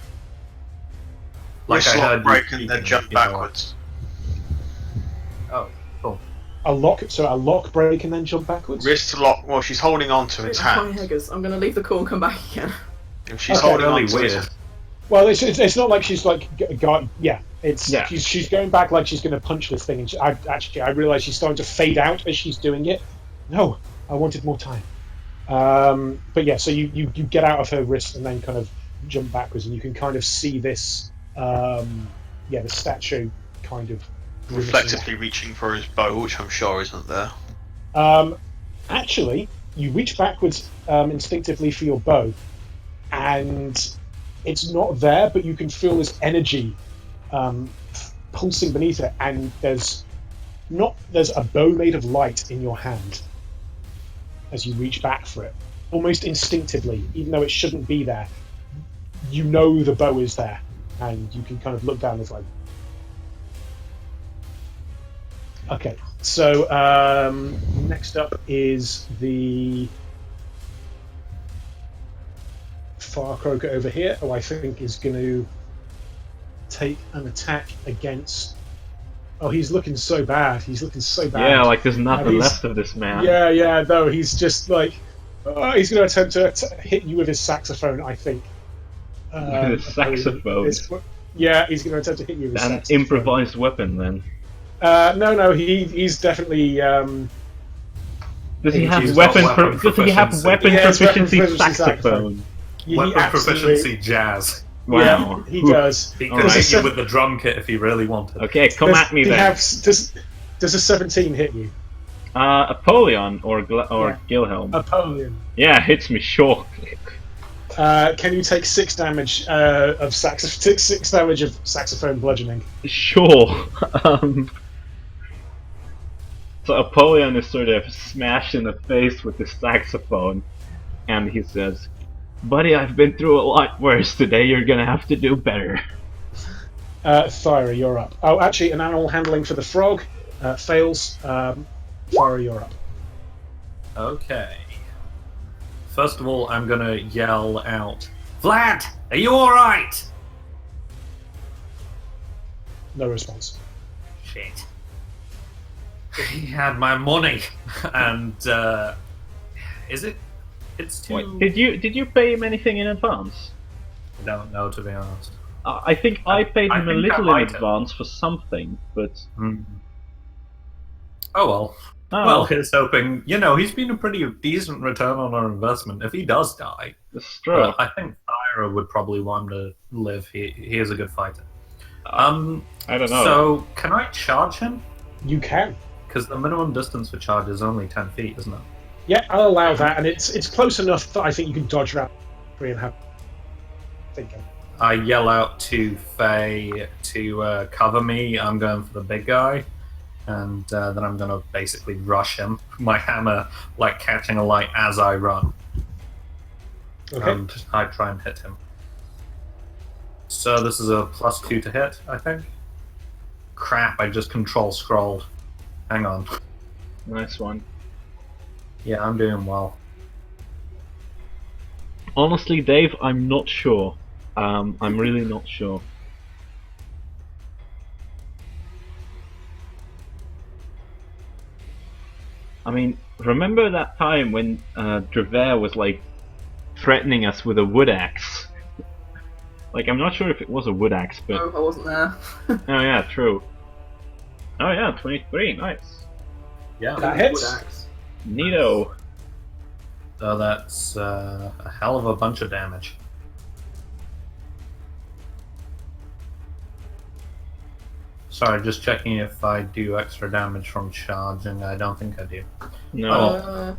Like Wrist I lock heard break you and then speaking, jump you know. backwards. Oh, cool. A lock break and then jump backwards. Wrist lock. Well, she's holding on to its hand. I'm gonna leave the call and come back again. If she's Okay. holding Really on to weird. it. Well, it's not like she's like yeah. Yeah. She's going back like she's going to punch this thing, and I realise she's starting to fade out as she's doing it. No, I wanted more time. But yeah, so you get out of her wrist and then kind of jump backwards, and you can kind of see this the statue kind of Reflexively reaching for his bow, which I'm sure isn't there. Actually, you reach backwards instinctively for your bow, and it's not there, but you can feel this energy pulsing beneath it, and there's a bow made of light in your hand as you reach back for it, almost instinctively, even though it shouldn't be there. You know the bow is there, and you can kind of look down and it's like, okay. So next up is the Fire Croaker over here, who I think is going to take an attack against. Oh, he's looking so bad. He's looking so bad. Yeah, like there's nothing he's- left of this man. Yeah. No, he's just like he's going to attempt to hit you with his saxophone. I think. With his saxophone? Yeah, he's going to attempt to hit you with his An saxophone. improvised weapon, then. No, he's definitely. Does he He's have got weapon? weapon Does he have proficiency. weapon Yeah, it's weapon proficiency proficiency saxophone? He Weapon absolutely- proficiency jazz. Wow. Yeah, he does. He All could right. hit you with the drum kit if he really wanted. Okay, come at me then. Does a 17 hit you? Apollyon or Yeah. Gilhelm. Apollyon. Yeah, hits me sure. Can you take 6 damage of 6 damage of saxophone bludgeoning? Sure. So Apollyon is sort of smashed in the face with the saxophone, and he says, "Buddy, I've been through a lot worse. Today you're gonna have to do better." Thyra, you're up. Oh, actually, an animal handling for the frog fails. Thyra, you're up. Okay. First of all, I'm gonna yell out, "Vlad, are you alright?" No response. Shit. He had my money, and is it? It's too. Wait, did you pay him anything in advance? I don't know, to be honest. I think I paid I him a think I little in might have. advance for something, but Oh well. oh, Well, here's hoping. You know, he's been a pretty decent return on our investment. If he does die, it's true. I think Thyra would probably want him to live. He is a good fighter. I don't know. So can I charge him? You can. Because the minimum distance for charge is only 10 feet, isn't it? Yeah, I'll allow that, and it's close enough that I think you can dodge around 3 and have. Thinking. I yell out to Faye to cover me. I'm going for the big guy, and then I'm going to basically rush him. My hammer, like catching a light as I run, Okay. and I try and hit him. So this is a +2 to hit, I think. Crap! I just control scrolled. Hang on. Nice one. Yeah, I'm doing well. Honestly, Dave, I'm not sure. I'm really not sure. I mean, remember that time when Drever was like threatening us with a wood axe. Like, I'm not sure if it was a wood axe, but... No, I wasn't there. Oh yeah, true. Oh yeah, 23, nice. Yeah. That hits. Wood axe. Neato. So that's a hell of a bunch of damage. Sorry, just checking if I do extra damage from charging. I don't think I do. No.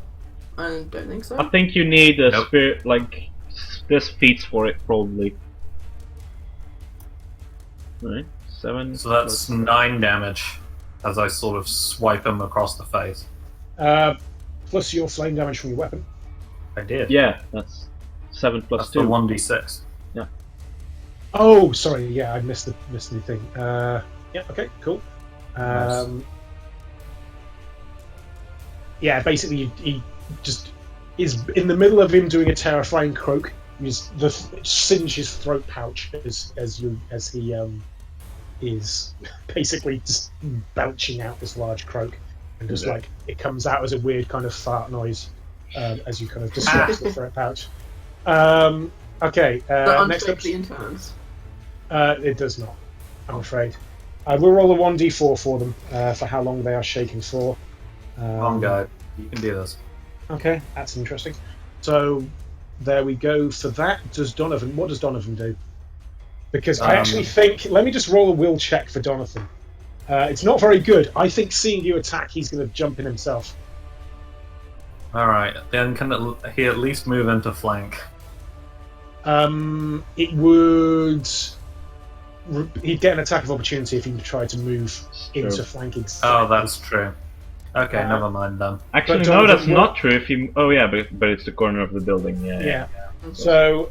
I don't think so. I think you need a Nope. spirit, like, there's feats for it, probably. Right, 7. So that's 9 damage as I sort of swipe him across the face. Plus your flame damage from your weapon. I did. Yeah, that's 7 plus That's 2. the 1d6. Oh, sorry. Yeah, I missed the thing. Yeah. Okay. Cool. Nice. Yeah. Basically, he just is in the middle of him doing a terrifying croak. Singe his throat pouch as he is basically just belching out this large croak, and just like it comes out as a weird kind of fart noise as you kind of disrupt the throat pouch. Okay. That Next up. unshapely in turns. It does not, I'm afraid. We'll roll a 1d4 for them for how long they are shaking for. Come on, guy. You can do this. Okay, that's interesting. So there we go for that. What does Donovan do? Because I actually think, let me just roll a will check for Donovan. It's not very good. I think seeing you attack, he's going to jump in himself. Alright, then can he at least move into flank? It would. He'd get an attack of opportunity if he tried to move into flanking. Oh, that's true. Okay, never mind then. Actually, But no, Donovan that's not true. If you, oh yeah, but it's the corner of the building. Yeah. So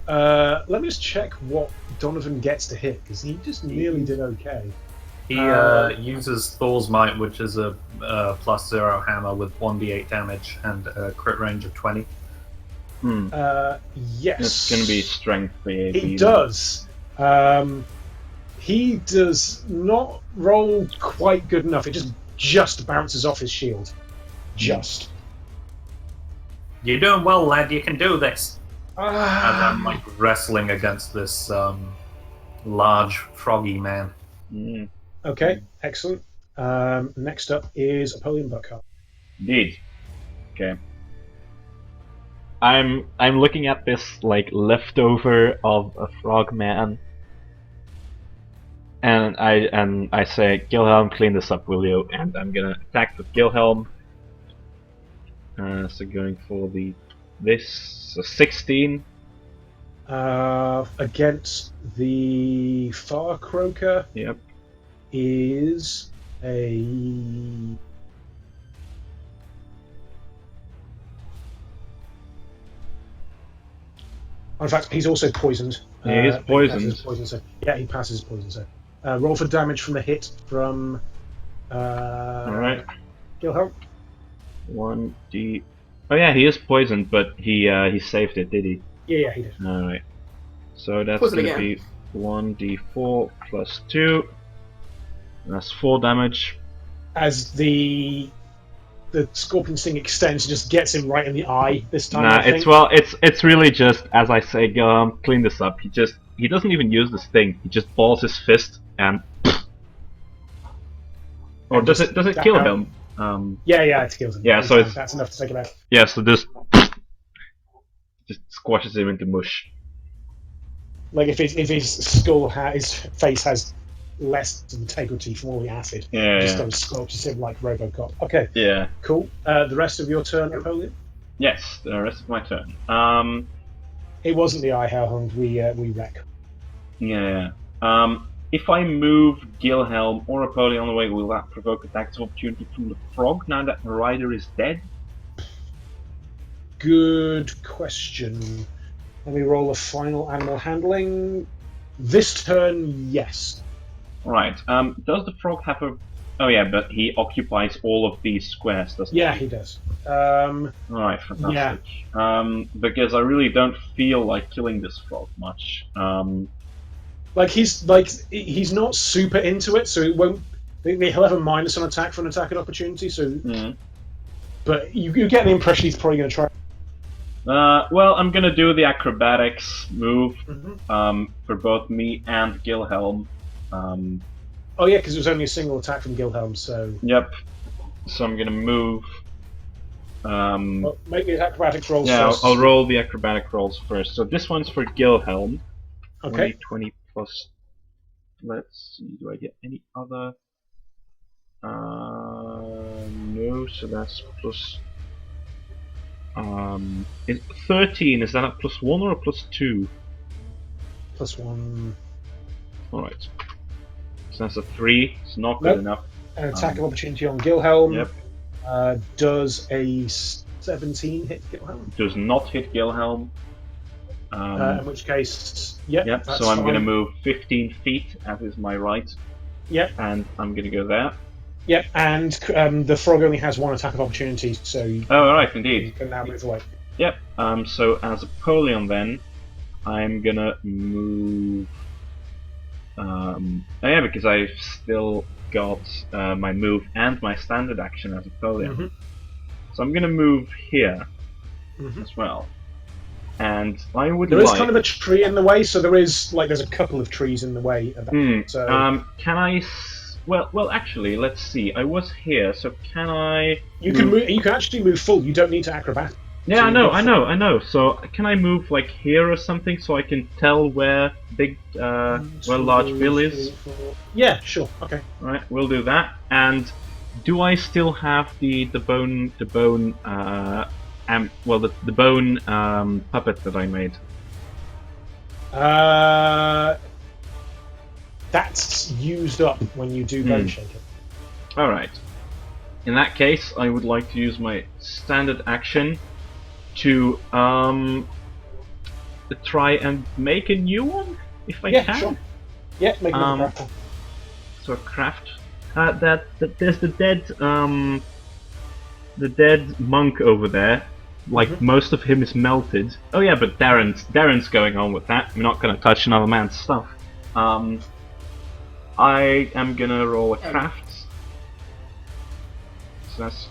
let me just check what Donovan gets to hit, because he just nearly did okay. He uses Thor's Might, which is a +0 hammer with 1d8 damage and a crit range of 20. Yes. It's gonna be strength for you. He does. He does not roll quite good enough. It just bounces off his shield. Just. You're doing well, lad. You can do this. As I'm Um, like wrestling against this large froggy man. okay, excellent. Next up is Apollyon Buckhart. Indeed. Okay. I'm looking at this like leftover of a frog man, and I say, Gilhelm, clean this up, will you? And I'm gonna attack with Gilhelm. So going for this 16. Against the Far Croaker Yep. is a. In fact, he's also poisoned. He is but poisoned. passes poison, so, yeah, he passes poison. So, roll for damage from the hit from. All right. Gilhelm. 1d. Oh yeah, he is poisoned, but he saved it, did he? Yeah, he did. All right. So that's Poison gonna again. be 1d4 plus 2. That's 4 damage. As the scorpion sting extends, just gets him right in the eye this time. Nah, I think. it's really just as I say, clean this up. He doesn't even use this thing. He just balls his fist and. Or does it kill him? Yeah, it kills him. Yeah, so it's- that's enough to take him out. Yeah, so just squashes him into mush. Like if his skull his face has less integrity from all the acid, Yeah, just yeah. goes sculptures him like RoboCop. Okay, Yeah. cool. The rest of your turn, Napoleon. Yes, the rest of my turn. It wasn't the eye hellhound we wreck. Yeah. If I move Gilhelm or Apolly on the way, will that provoke attacks of opportunity from the frog now that the rider is dead? Good question. Let me roll a final animal handling. This turn, yes. Right. Does the frog have a... Oh yeah, but he occupies all of these squares, doesn't Yeah, he? he does. Alright, fantastic. Because I really don't feel like killing this frog much. He's not super into it, so it won't. He'll have a minus on attack for an attack at opportunity. So, but you get the impression he's probably going to try. Well, I'm gonna do the acrobatics move Mhm. for both me and Gilhelm. Oh yeah, because it was only a single attack from Gilhelm, so Yep. So I'm gonna move. well, make the acrobatics rolls Yeah, first. I'll roll the acrobatic rolls first. So this one's for Gilhelm. Okay. 20 plus. Let's see. Do I get any other? No. So that's plus. 13. Is that a +1 or a +2? +1. All right. So that's a 3. It's not good Nope. enough. An attack of opportunity on Gilhelm. Yep. Does a 17 hit Gilhelm? Does not hit Gilhelm. In which case, yep. Yep. That's So I'm fine. gonna move 15 feet, as is my right. Yep. And I'm gonna go there. Yep. And the frog only has one attack of opportunity, so you Oh, all right, indeed. can now move away. Yep. So as Apollyon, then I'm gonna move. Yeah, because I've still got my move and my standard action as Apollyon. Mhm. So I'm gonna move here Mhm. as well. And I would There like. is kind of a tree in the way, so there's a couple of trees in the way. So Can I? Well, actually, let's see. I was here, so can I? you can move. You can actually move full. You don't need to acrobat. Yeah, So I you know, go I know, I know. So can I move like here or something so I can tell where large Bill is? Yeah, sure. Okay. All right, we'll do that. And do I still have the bone puppet that I made? That's used up when you do bone shaking. All right. In that case, I would like to use my standard action to try and make a new one, if I can. Sure. Yeah, make another craft. So a craft. There's the dead monk over there. Like most of him is melted. Oh yeah, but Darren's going on with that. I'm not gonna touch another man's stuff. I am gonna roll a craft. So that's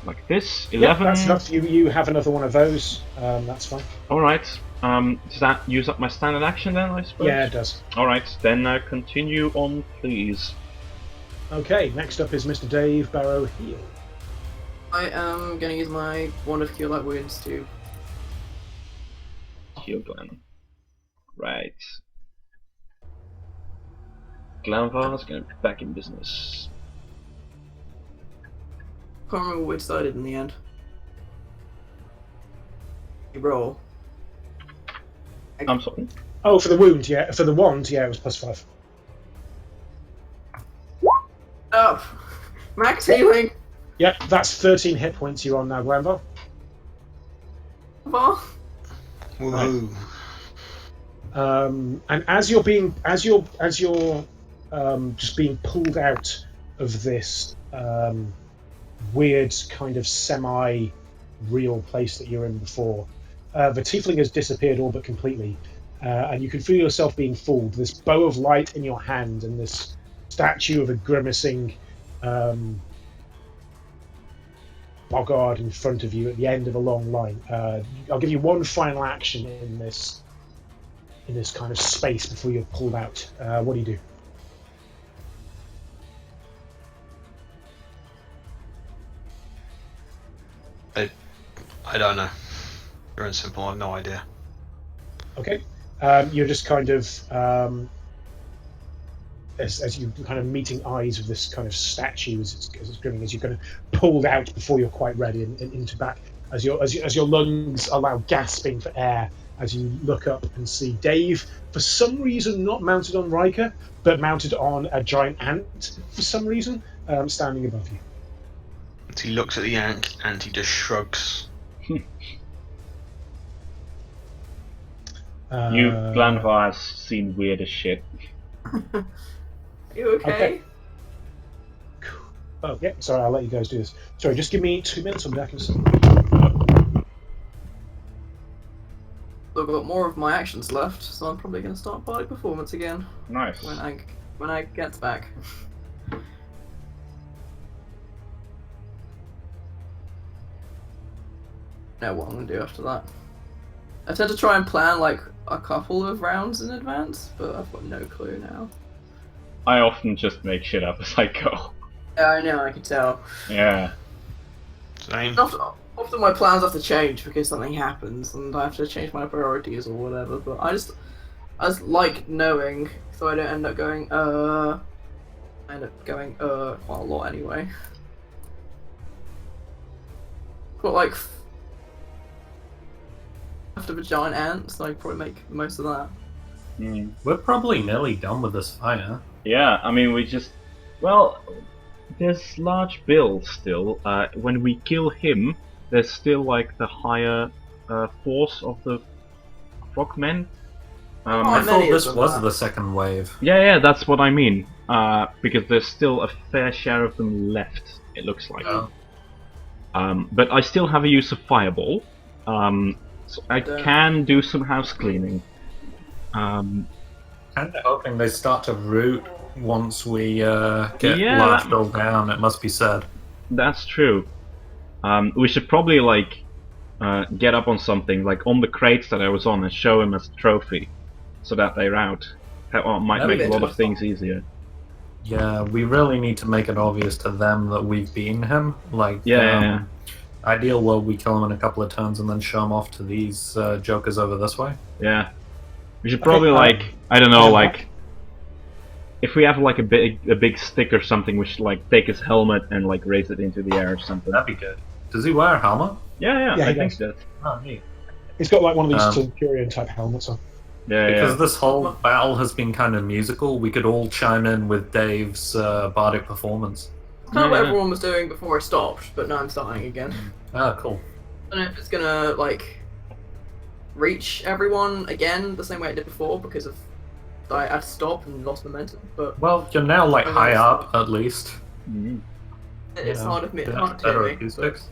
like this. 11. That's enough. You have another one of those. That's fine. Alright. Does that use up my standard action then, I suppose? Yeah, it does. Alright, then continue on, please. Okay, next up is Mr. Dave Barrow Heal. I am going to use my Wand of Cure Light Wounds to Heal Glenn. Right. Glanvar's going to be back in business. Can't remember which side I did in the end. You roll. I'm sorry. Oh, for the wound, yeah. For the wand, yeah, it was +5. Up! Max healing! Yep, that's 13 hit points you're on now, Glenvar. Well, Woohoo. And as you're just being pulled out of this weird kind of semi-real place that you're in before, the tiefling has disappeared all but completely, and you can feel yourself being fooled. This bow of light in your hand and this statue of a grimacing boggard in front of you at the end of a long line. I'll give you one final action in this kind of space before you're pulled out. What do you do? I don't know. Pure and simple, I have no idea. Okay. You're just kind of as you kind of meeting eyes with this kind of statue as it's grinning, as you're kind of pulled out before you're quite ready and into back as your lungs allow gasping for air as you look up and see Dave, for some reason not mounted on Riker, but mounted on a giant ant for some reason, standing above you. He looks at the ant and he just shrugs. Glanvar has seen weird as shit. you okay? Oh, yeah, sorry, I'll let you guys do this. Sorry, just give me 2 minutes, I'll be back in a second. I've got more of my actions left, so I'm probably going to start Bardic Performance again. Nice. When I get back. know what I'm gonna do after that. I tend to try and plan like a couple of rounds in advance, but I've got no clue now. I often just make shit up as I go. Yeah, I know, I can tell. Yeah. Same. Often my plans have to change because something happens and I have to change my priorities or whatever, but I just like knowing so I don't end up going quite a lot anyway. Got like after the giant ants, so I probably make the most of that. Mm. We're probably nearly done with this fight, huh? Yeah, I mean, well, there's large Bill still. When we kill him, there's still like the higher force of the frogmen. I many thought of this them was are. the second wave. Yeah, that's what I mean. Because there's still a fair share of them left, it looks like. Oh. But I still have a use of Fireball. So I can do some house cleaning. Kind of hoping they start to root once we get Yeah, large Bill down, it must be said. That's true. We should probably like get up on something, like on the crates that I was on, and show him as a trophy, so that they're out. That might That'd make be a lot of interesting. things easier. Yeah, we really need to make it obvious to them that we've beaten him. Like, Yeah. Ideal world, we kill him in a couple of turns and then show him off to these jokers over this way. Yeah. We should probably like, I don't know, like if we have like a big stick or something, we should like take his helmet and like raise it into the air or something. That'd be good. Does he wear a helmet? Yeah, Yeah, I he think does. so. Oh, neat. He's got like one of these Um, Centurion type helmets on. Yeah, Because this whole battle has been kind of musical, we could all chime in with Dave's bardic performance. Kind of what Yeah. everyone was doing before I stopped, but now I'm starting again. Ah, cool. I don't know if it's gonna like reach everyone again the same way it did before because of I had to stop and lost momentum. But Well, you're now like I'm high gonna up at least. Mhm. it's You know, hard of me. better- Hard to better hear me. acoustics.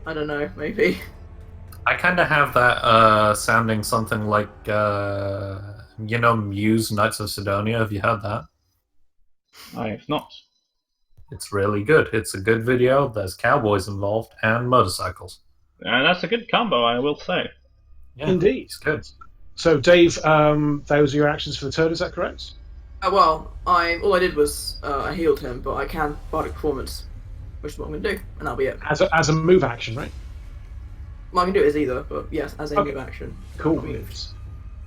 I don't know. Maybe. I kind of have that sounding something like, Muse Knights of Sidonia. Have you heard that? I have not. It's really good. It's a good video. There's cowboys involved and motorcycles. That's a good combo, I will say. Yeah, Indeed. it's good. So, Dave, those are your actions for the turn. Is that correct? Well, all I did was I healed him, but I can bardic performance, which is what I'm gonna do, and that'll be it. As a move action, right? Well, I can do it as either, but yes, as a Okay. move action. Cool. I mean,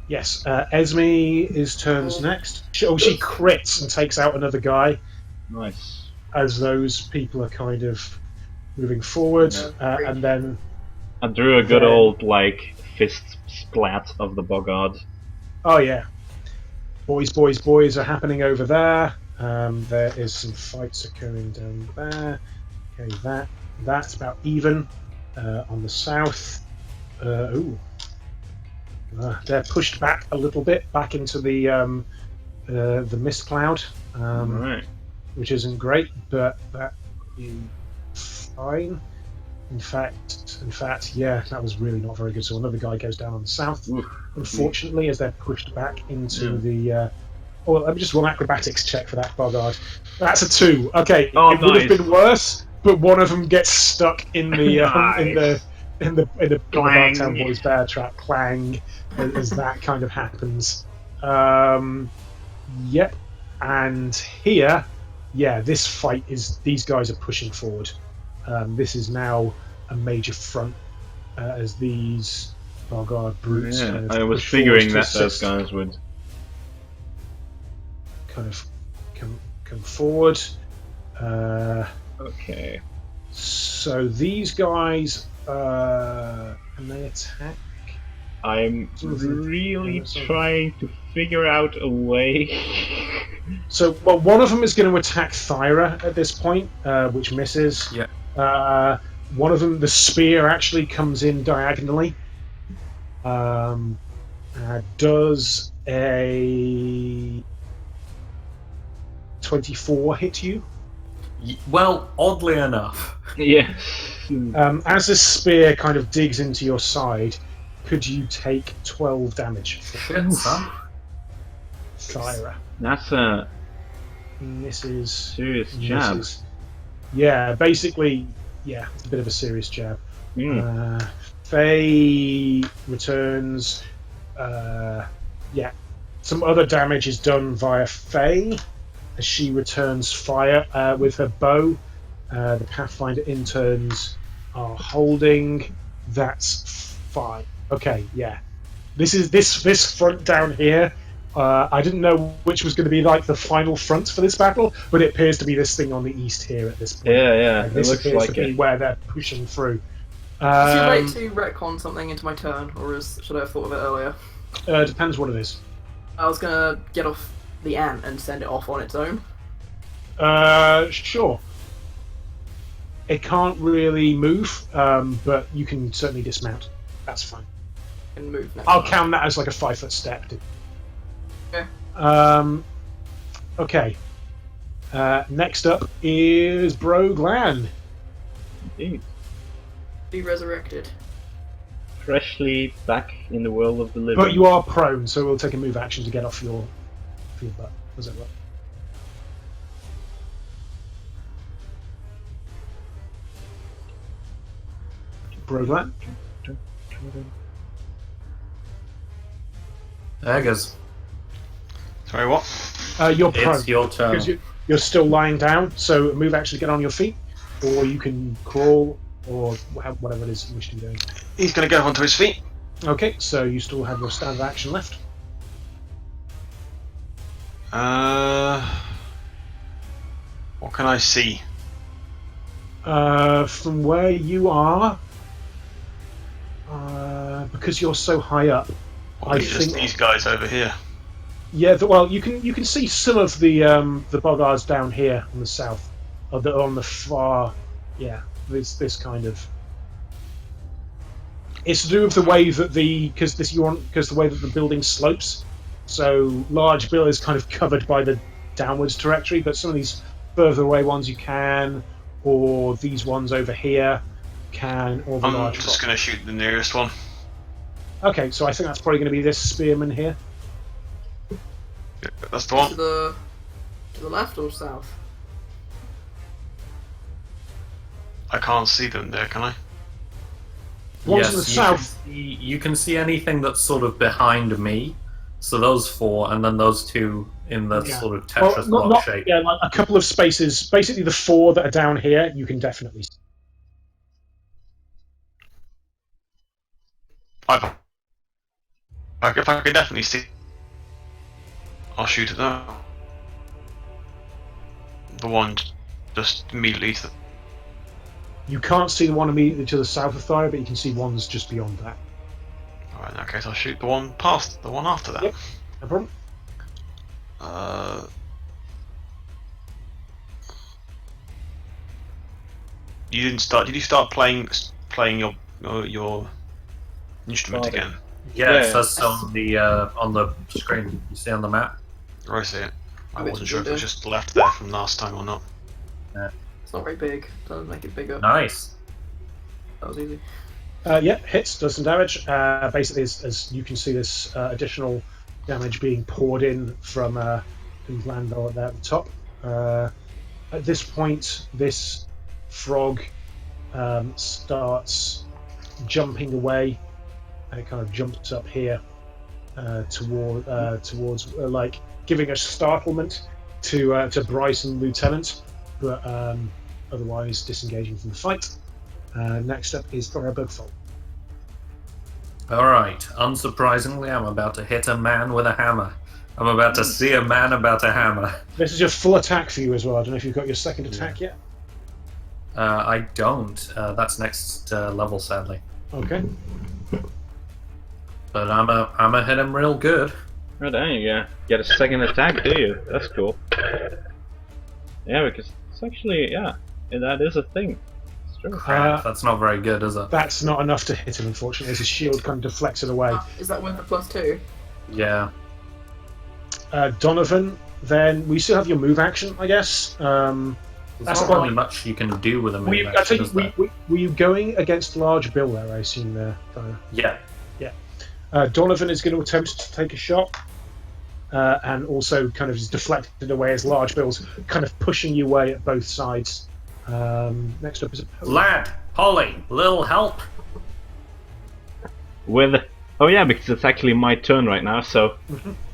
Yes, Esme is turns next. She crits and takes out another guy Nice. as those people are kind of moving forward, and then I drew a good Then- old like fist splat of the Bogard. oh yeah, boys are happening over there. There is some fights occurring down there. Okay, that's about even on the south. They're pushed back a little bit, back into the mist cloud, Right. which isn't great, but that is fine. In fact, yeah, that was really not very good. So another guy goes down on the south. Oof. Unfortunately, as they're pushed back into the. Oh, let me just roll an acrobatics check for that Bogard. That's a 2. Okay, Oh, it would have nice. been worse, but one of them gets stuck in the in the Clang. Darktown Boys bear trap. Clang, as that kind of happens. Yep, and here, yeah, this fight is these guys are pushing forward. This is now a major front as these Bogard brutes. Yeah, kind of I was push forward figuring to that those assist. guys would. Kind of come forward. Okay. So these guys can they attack? I'm really so- trying to figure out a way. So, well, one of them is going to attack Thyra at this point, which misses. Yeah. One of them, the spear actually comes in diagonally. Does a 24 hit you? Well, oddly enough. Yes. As this spear kind of digs into your side, could you take 12 damage? Shit, son. Thyra That's a misses. serious jab. Misses. Yeah, basically, yeah, it's a bit of a serious jab. Mm. Faye returns. Yeah. Some other damage is done via Faye as she returns fire with her bow. The Pathfinder interns are holding. That's fine. Okay, yeah. This is this front down here. I didn't know which was going to be like the final front for this battle, but it appears to be this thing on the east here at this point. Yeah, This it looks appears like to be it. where they're pushing through. Is it too late to retcon something into my turn, or should I have thought of it earlier? Depends what it is. I was gonna get off the ant and send it off on its own. Sure. It can't really move, but you can certainly dismount. That's fine. And move next I'll time. count that as like a 5-foot step. Okay. Okay. Next up is Broglan. Indeed. Be resurrected. Freshly back in the world of the living. But you are prone, so we'll take a move action to get off your butt. Does that work? Broglan? Eggers, Sorry, what? You're prone. it's your turn. Because you're still lying down, so move action to get on your feet, or you can crawl, or whatever it is you wish to be doing. He's going to get onto his feet. Okay, so you still have your standard action left. What can I see? From where you are, because you're so high up, I Just think. these guys over here. Yeah, well, you can see some of the boggards down here on the south, on the far. Yeah, this kind of. It's to do with the way that because the way that the building slopes. So Large Bill is kind of covered by the downwards trajectory, but some of these further away ones you can, or these ones over here can, or the I'm large. just going to shoot the nearest one. Okay, so I think that's probably going to be this spearman here. Yeah, that's the one. To the left or south? I can't see them there, can I? One's in the south. You can see anything that's sort of behind me. So those 4, and then those 2 in the Yeah. sort of Tetris Well, block shape. yeah, like a couple of spaces. Basically, the 4 that are down here, you can definitely see. If I can definitely see, I'll shoot at them. The one just immediately to You can't see the one immediately to the south of Thyra, but you can see ones just beyond that. Alright, in that case I'll shoot the one past, the one after that. Yep. No problem. You didn't start. Did you start playing your instrument Started. again? Yeah, it Yeah. says so on the screen. You see on the map. Or I see it. I Which wasn't sure if it was window? just left there from last time or not. It's not very big. Doesn't make it bigger. Nice. That was easy. Yeah, hits, does some damage. Basically, as you can see, this additional damage being poured in from Landor there at the top. At this point, this frog starts jumping away, and it kind of jumps up here towards like giving a startlement to Bryce and Lieutenant, but otherwise disengaging from the fight. Next up is Thora Bugfall. Alright, unsurprisingly, I'm about to hit a man with a hammer. I'm about to see a man about a hammer. This is your full attack for you as well. I don't know if you've got your second attack yet. I don't. That's next level, sadly. Okay. But I'm a hit him real good. Oh, dang, you get a second attack, do you? That's cool. Yeah, because it's actually, that is a thing. It's true. Crap, that's not very good, is it? That's not enough to hit him, unfortunately, as his shield kind of deflects it away. Is that with the +2? Yeah. Donovan, then we still have your move action, I guess. There's That's not what- really much you can do with a Were you, move I action, think, is there? were you going against Large Bill there, I assume, there? Tyler? Yeah. Donovan is going to attempt to take a shot, and also kind of is deflected away as Large Bill's kind of pushing you away at both sides. Next up is a Polly. Lad, Polly, little help. Oh yeah, because it's actually my turn right now. So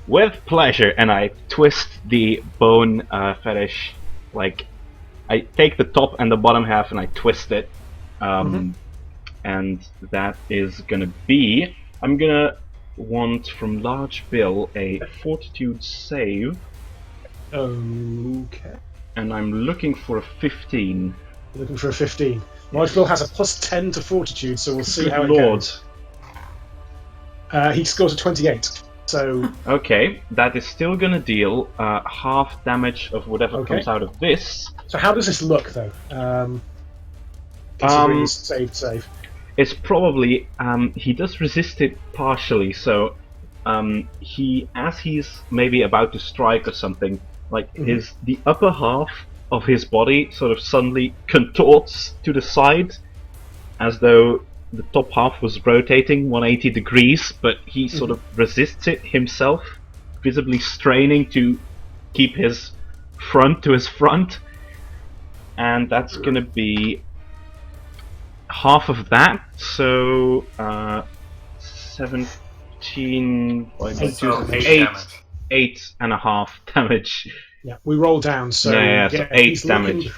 with pleasure, and I twist the bone fetish. Like I take the top and the bottom half and I twist it. And that is gonna be. I'm gonna want from Large Bill a Fortitude save. Okay. And I'm looking for a 15. Looking for a 15. Large Bill has a +10 to Fortitude, so we'll see Good how it Lord. goes. He scores a 28. So Okay, that is still gonna deal half damage of whatever comes out of this. So how does this look, though? Considering he's save. It's probably he does resist it partially. So as he's maybe about to strike or something, like the upper half of his body sort of suddenly contorts to the side, as though the top half was rotating 180 degrees, but he sort of resists it himself, visibly straining to keep his front to his front, and that's gonna be half of that, so 17 by 2, So 8.5 damage. Yeah, we roll down, so so 8 he's damage.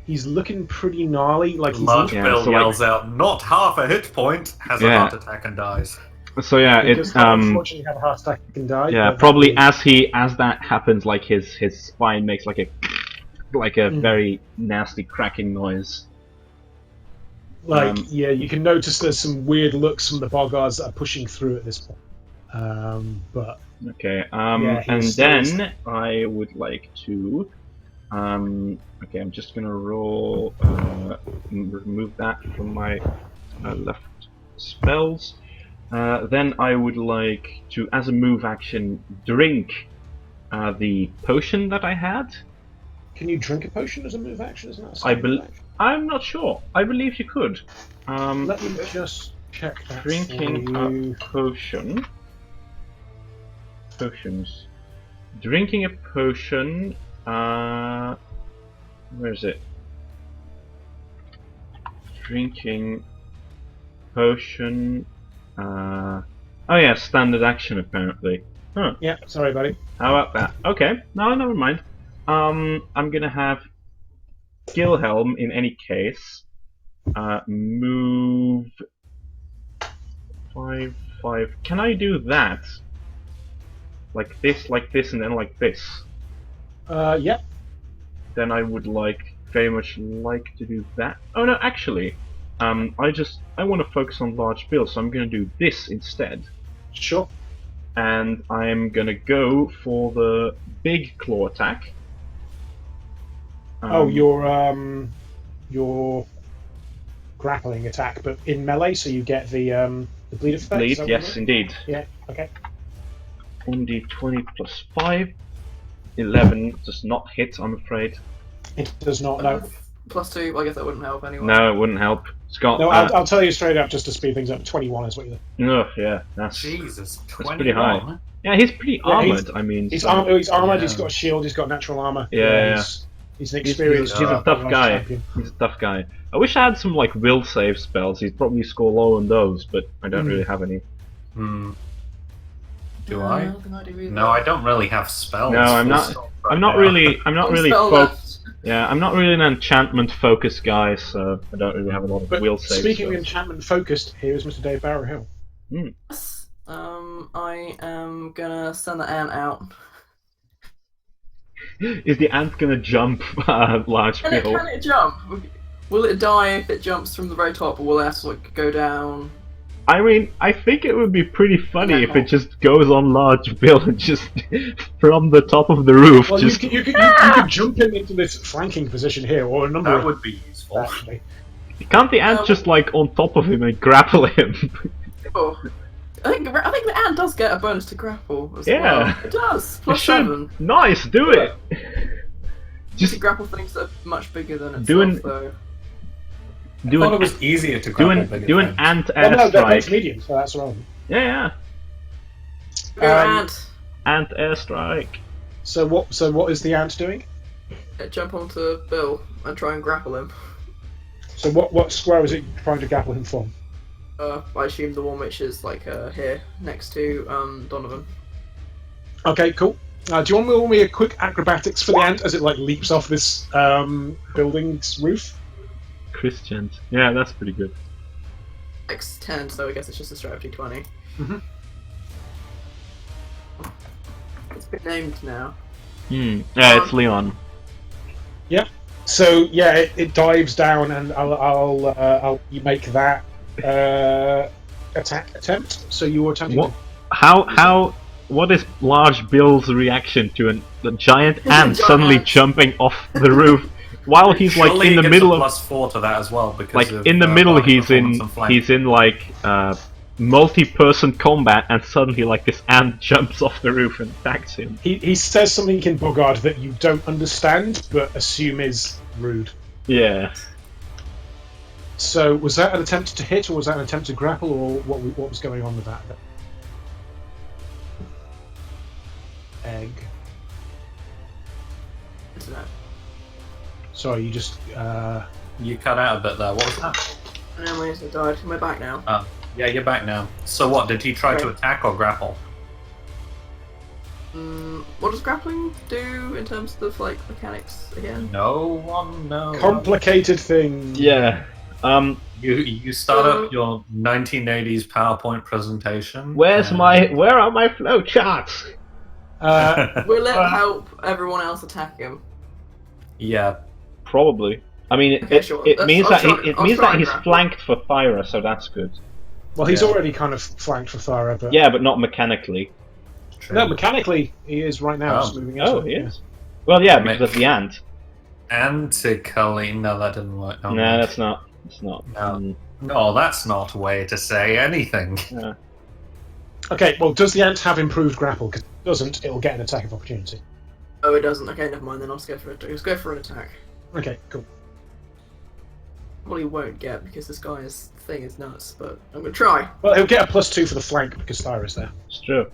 He's looking pretty gnarly, like he's Large Yeah, Bill so yells out, "Not half a hit point!" Has a heart attack and dies. So yeah, he does unfortunately have a heart attack and die. yeah, but probably as that happens, like his spine makes like a very nasty cracking noise. yeah, you can notice there's some weird looks from the Bogards that are pushing through at this point. But Okay, yeah, and he's then I would like to, okay, I'm just gonna roll, remove that from my left spells. Then I would like to, as a move action, drink the potion that I had. can you drink a potion as a move action? Isn't that a move action? I'm not sure. I believe you could. Let me just check that. Drinking for you. a potion. Potions. Drinking a potion. Where is it? Drinking potion. Oh yeah, standard action apparently. Huh. Yeah, sorry, buddy. How about that? Okay. No, never mind. I'm gonna have Gilhelm in any case. Move 5, 5. Can I do that? Like this, and then like this. Yeah. Then I would very much like to do that. Oh no, actually, I want to focus on Large Bill, so I'm gonna do this instead. Sure. And I'm gonna go for the big claw attack. Your grappling attack, but in melee, so you get the bleed effect. Bleed, yes, indeed. Yeah. Okay. 1d20 plus 5. 11 does not hit, I'm afraid. It does not. No. +2. I guess that wouldn't help anyway. No, it wouldn't help. It's got. No, I'll tell you straight up, just to speed things up. 21 is what you. No, yeah, that's Jesus, 21. pretty high. Yeah, he's pretty armored. He's so- armored. He's armored. Yeah. He's got a shield. He's got natural armor. Yeah. He's an experienced. He's a tough guy. champion. He's a tough guy. I wish I had some will save spells. He'd probably score low on those, but I don't really have any. Do I? don't think I do either. No, I don't really have spells. No, I'm full not. stop I'm right not now. really. I'm not One really. spell left. Yeah, I'm not really an enchantment focused guy, so I don't really have a lot of But will save. speaking of spells. enchantment focused, here is Mr. Dave Barrowhill. Yes. I am gonna send the ant out. Is the ant gonna jump Large Can Bill? it jump? Will it die if it jumps from the very top, or will it have to go down? I mean, I think it would be pretty funny if it just goes on Large Bill and just from the top of the roof. Well, just you could jump him into this flanking position here, or a number That of would be useful. actually. can't the ant just on top of him and grapple him? Oh. I think the ant does get a bonus to grapple as Yeah. well. It does. It should. +7. Nice, do it. Just to grapple things that are much bigger than itself, Doing- though. I thought it was easier to grapple bigger do an things. ant Well, no, that's airstrike. medium, so that's wrong. Yeah, Go ant. ant airstrike. So what is the ant doing? Jump onto Bill and try and grapple him. So what square is it trying to grapple him from? I assume the one which is like here next to Donovan. Okay, cool. Do you want me a quick acrobatics for the ant as it like leaps off this building's roof? Christians. Yeah, that's pretty good. X10, so I guess it's just a straight up D20. Mhm. It's been named now. Yeah, it's Leon. Yep. So yeah, it dives down, and I'll you make that attack attempt. So you were attempting. What? What is Large Bill's reaction to the giant ant Giant suddenly ant. jumping off the roof while he's like Surely in he the gets middle a of +4 to that as well because like of, in the middle body he's in performance and flank. he's in like multi-person combat and suddenly like this ant jumps off the roof and attacks him. He says something in Bogard that you don't understand, but assume is rude. Yeah. So was that an attempt to hit, or was that an attempt to grapple, or what was going on with that? Egg. Sorry, you just. You cut out a bit there. What was that? And then I died. Am I back now? Oh, yeah, you're back now. So what? Did he try to Okay. attack or grapple? What does grappling do in terms of like mechanics again? No one knows. Complicated thing. Yeah. You start up your 1980s PowerPoint presentation. Where are my flow charts? Will it help everyone else attack him? Yeah. Probably. I mean, Okay, sure. it means I'll that try- it I'll means try that and he's grapple. flanked for Thyra, so that's good. Well, he's Yeah. already kind of flanked for Thara, but Yeah, but not mechanically. no, mechanically he is right now. Oh. Just moving into Oh, it, he is. Well, yeah, because Ma- of the ant. Antically, no, that didn't work. Oh, No, that's not. It's not. No. No, that's not a way to say anything. Okay, well, does the ant have improved grapple? Because if it doesn't, it'll get an attack of opportunity. Oh, it doesn't. Okay, never mind. Then I'll just go for it. Let's go for an attack. Okay, cool. Well, he won't get because this guy's thing is nuts. But I'm gonna try. Well, he'll get a +2 for the flank because Thyra's there. It's true.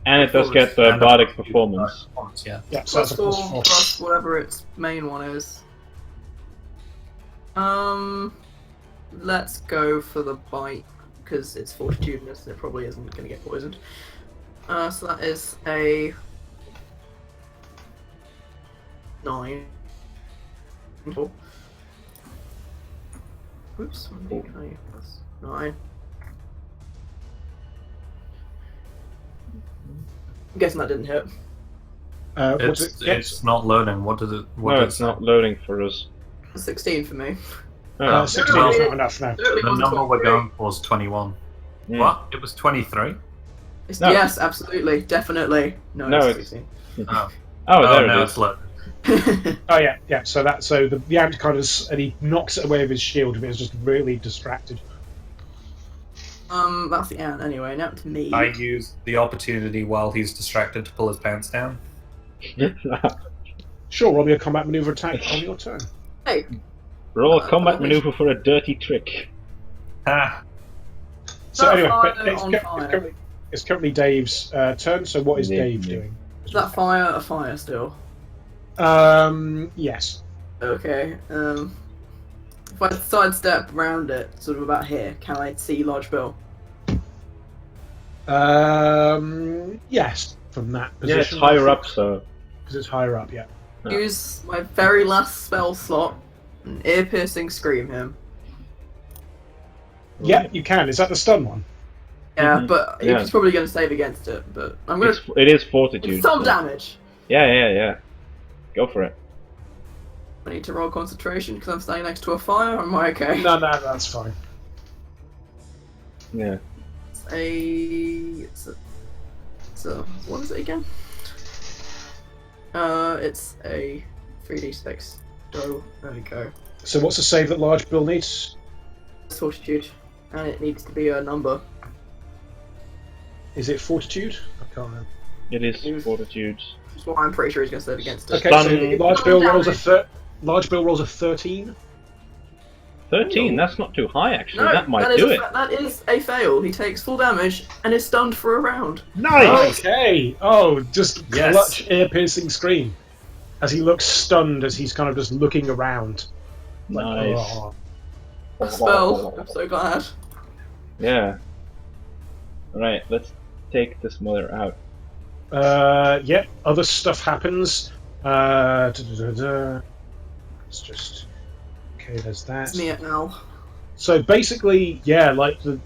And it does get the And bardic performance. Yeah. Yeah, so that's a +4 +4. plus whatever its main one is. Let's go for the bite because it's fortitudinous and it probably isn't going to get poisoned. So that is a 9. Oh. Oops, 1d8 plus 9. I'm guessing that didn't hit. What's It's, it? it's not loading. What does it? What No, does it's not loading for us. 16 for me. Oh. 16 well, is not enough now. Totally The wasn't number we're 23. going for is 21. Mm. What? It was 23. No. Yes, absolutely, definitely. No, No, it's it's- 16. Oh, Oh, there no, it it's is. loaded. Oh yeah. So the ant kind of and he knocks it away with his shield, but it's just really distracted. That's the ant anyway. Now it's me. I used the opportunity while he's distracted to pull his pants down. Sure, roll me a combat maneuver attack on your turn. Hey, Roll a combat maneuver for a dirty trick. Ah, So That anyway, fire but on fire. it's currently Dave's turn. So what is Yeah, Dave yeah. doing? is that fire a fire still? Yes. Okay. If I sidestep round it, sort of about here, can I see Large Bill? Yes. From that Yeah, position. it's higher up, so. Because it's higher up, yeah. Yeah. Use my very last spell slot, and ear-piercing scream him. Yeah, you can. Is that the stun one? Yeah, Mhm. but Yeah. he's probably going to save against it. But I'm going to. It is fortitude. It's some so- damage. Yeah. Go for it. I need to roll concentration because I'm standing next to a fire. Am I okay? No, that's fine. Yeah. It's a what is it again? It's a 3d6. Oh, there we go. So what's the save that Large Bill needs? It's fortitude, and it needs to be a number. Is it Fortitude? I can't remember. It is fortitude. That's what I'm pretty sure he's going to save against it. Okay, Stun- so Large Bill rolls damage. Large Bill rolls a 13. 13, that's not too high actually. No, that might is do a it. that is a fail. He takes full damage and is stunned for a round. Nice! Okay. Oh, just Yes. clutch ear-piercing scream as he looks stunned as he's kind of just looking around. Like, Nice. oh. A spell. I'm so glad. Yeah. Right, let's take this mother out. Yeah, other stuff happens. It's just okay. There's that. It's me at now. So basically, yeah, like the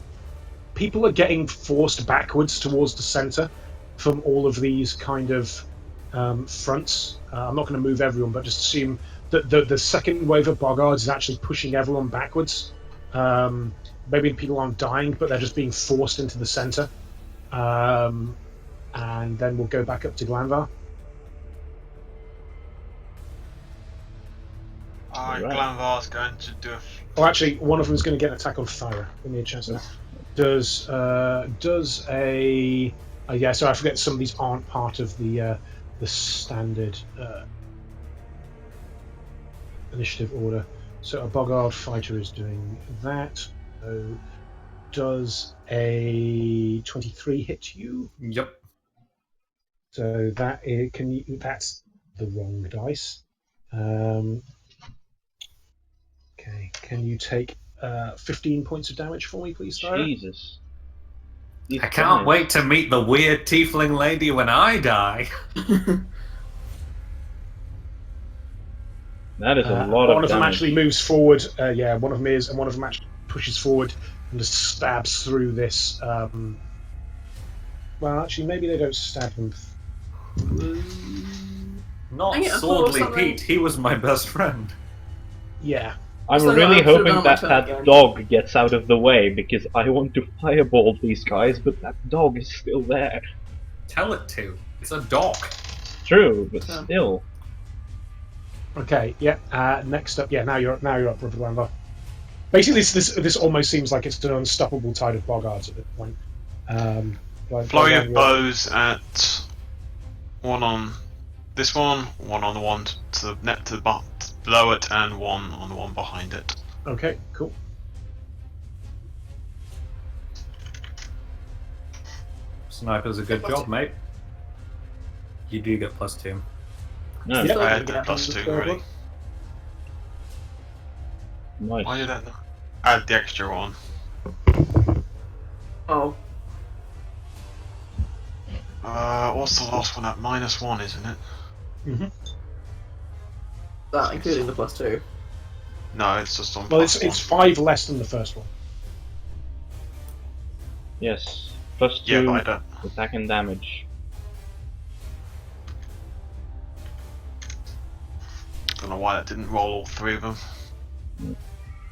people are getting forced backwards towards the center from all of these kind of fronts. I'm not going to move everyone, but just assume that the second wave of boggards is actually pushing everyone backwards. Maybe people aren't dying, but they're just being forced into the center. And then we'll go back up to Glanvar. Alright, Right. Glanvar's going to do a. Oh, actually, one of them is going to get an attack on Thyra. Give me a chance. Does a yeah? So I forget some of these aren't part of the standard initiative order. So a Boggart fighter is doing that. So does a 23 hit you? Yep. So that is, that's the wrong dice. Okay, can you take 15 points of damage for me, please, Thyra? Jesus. These I can't guys. wait to meet the weird tiefling lady when I die. That is a lot one of of them damage. actually moves forward. Yeah, one of them is, and one of them actually pushes forward and just stabs through this. Well, actually, maybe they don't stab them. Not Dang it, I thought it was Swordly something- Pete, he was my best friend. Yeah. I'm So really I could've hoping done my that turn that again. dog gets out of the way, because I want to fireball these guys, but that dog is still there. Tell it to. It's a dog. True, but Yeah. still. Okay. Yeah. Next up. Yeah. Now you're up, Brother Glanvar. Basically, this almost seems like it's an unstoppable tide of boggards at this point. Flurry of bows at one on this one on the one to the net to the below it, and one on the one behind it. Okay. Cool. Sniper's a good job, mate. You do get +2. No, Yeah. I had Yeah. the +2 already. nice. Why did that not add the extra one? Oh, What's the last one at? -1, isn't it? that including the +2. No, it's just on. Well, it's +1. 5 less than the first one. Yes. +2 Yeah, but I don't. attack and damage. Don't know why that didn't roll all three of them.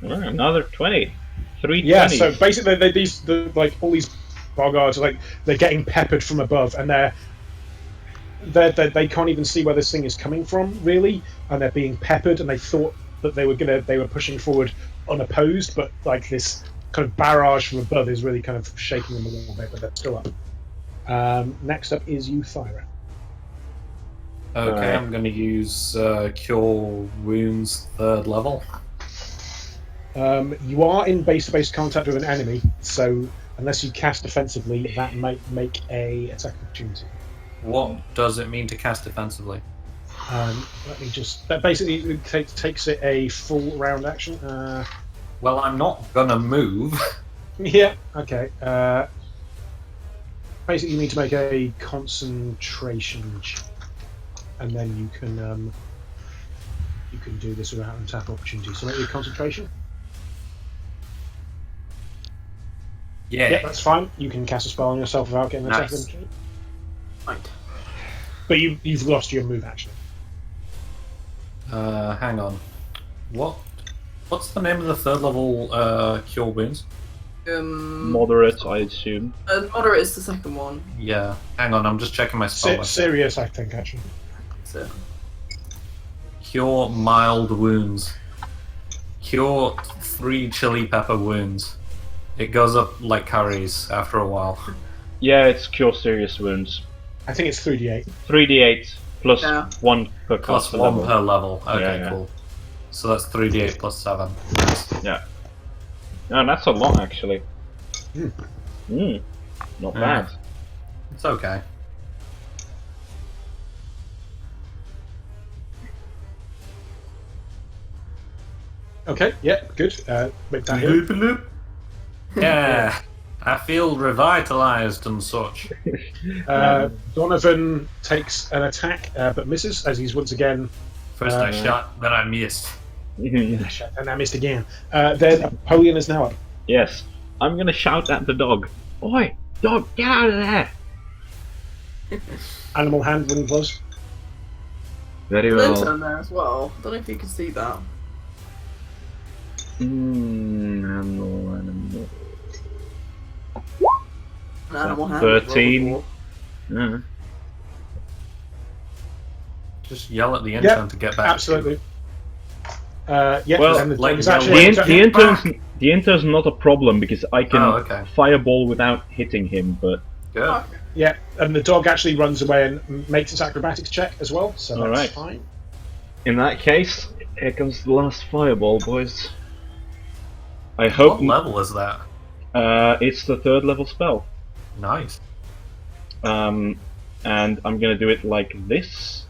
Another 20. 3 Yeah. 20s. So basically, like all these boggards are like they're getting peppered from above, and they can't even see where this thing is coming from really, and they're being peppered, and they thought that they were pushing forward unopposed, but like this kind of barrage from above is really kind of shaking them a little bit, but they're still up. Next up is you, Thyra. Okay, Alright. I'm going to use Cure Wounds 3rd level. You are in base-to-base contact with an enemy, so unless you cast defensively, that might make a attack opportunity. What does it mean to cast defensively? Let me just. That basically it takes it a full round action. Well, I'm not going to move. Yeah. Okay. Basically, you need to make a concentration check, and then you can do this without an attack opportunity. So make your concentration. Yeah. Yeah, that's fine. You can cast a spell on yourself without getting an attack Nice. opportunity. Right. But you've lost your move action. Hang on. What's the name of the 3rd level Cure Wounds? Moderate, I assume. Moderate is the second one. Yeah. Hang on, I'm just checking my spell list. Serious, I think, actually. So Cure Mild Wounds. Cure 3 Chili Pepper Wounds. It goes up like carries after a while. Yeah, it's Cure Serious Wounds. I think it's 3d8. 3d8 plus Yeah. 1 per Plus caster 1 level. per level. Okay, Yeah. cool. So that's 3d8 plus 7. Yeah. No, that's a lot actually. Not Yeah. bad. It's okay. Okay, yeah, good. Make that hit. Yeah, I feel revitalized and such. Donovan takes an attack, but misses as he's once again. First I shot, then I missed. And I missed again. Then Napoleon is now up. Yes, I'm gonna shout at the dog. Oi, dog, get out of there! Animal handling was. Very Flint's well. in there as well. Don't know if you can see that. Animal. An animal hand. 13. Yeah. Just yell at the intern to get back. Absolutely. Yeah, Well, and the like, dog is the actually The intern's not a problem because I can fireball without hitting him, but Good. Yeah, and the dog actually runs away and makes its acrobatics check as well, so that's Alright. fine. in that case, here comes the last fireball, boys. I hope What level is that? It's the 3rd level spell. Nice. And I'm gonna do it like this.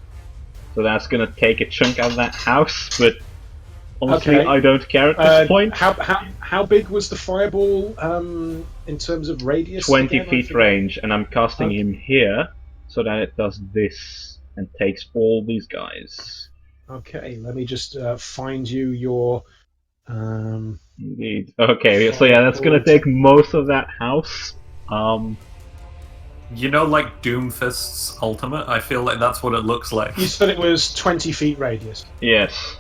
So that's gonna take a chunk out of that house, but honestly, Okay. I don't care at this point. How big was the fireball in terms of radius? 20 again? I feet forget. range, and I'm casting Okay. him here so that it does this and takes all these guys. Okay, let me just find you your. Indeed. Okay, so yeah, that's gonna take most of that house. You know, like Doomfist's ultimate? I feel like that's what it looks like. You said it was 20 feet radius. Yes.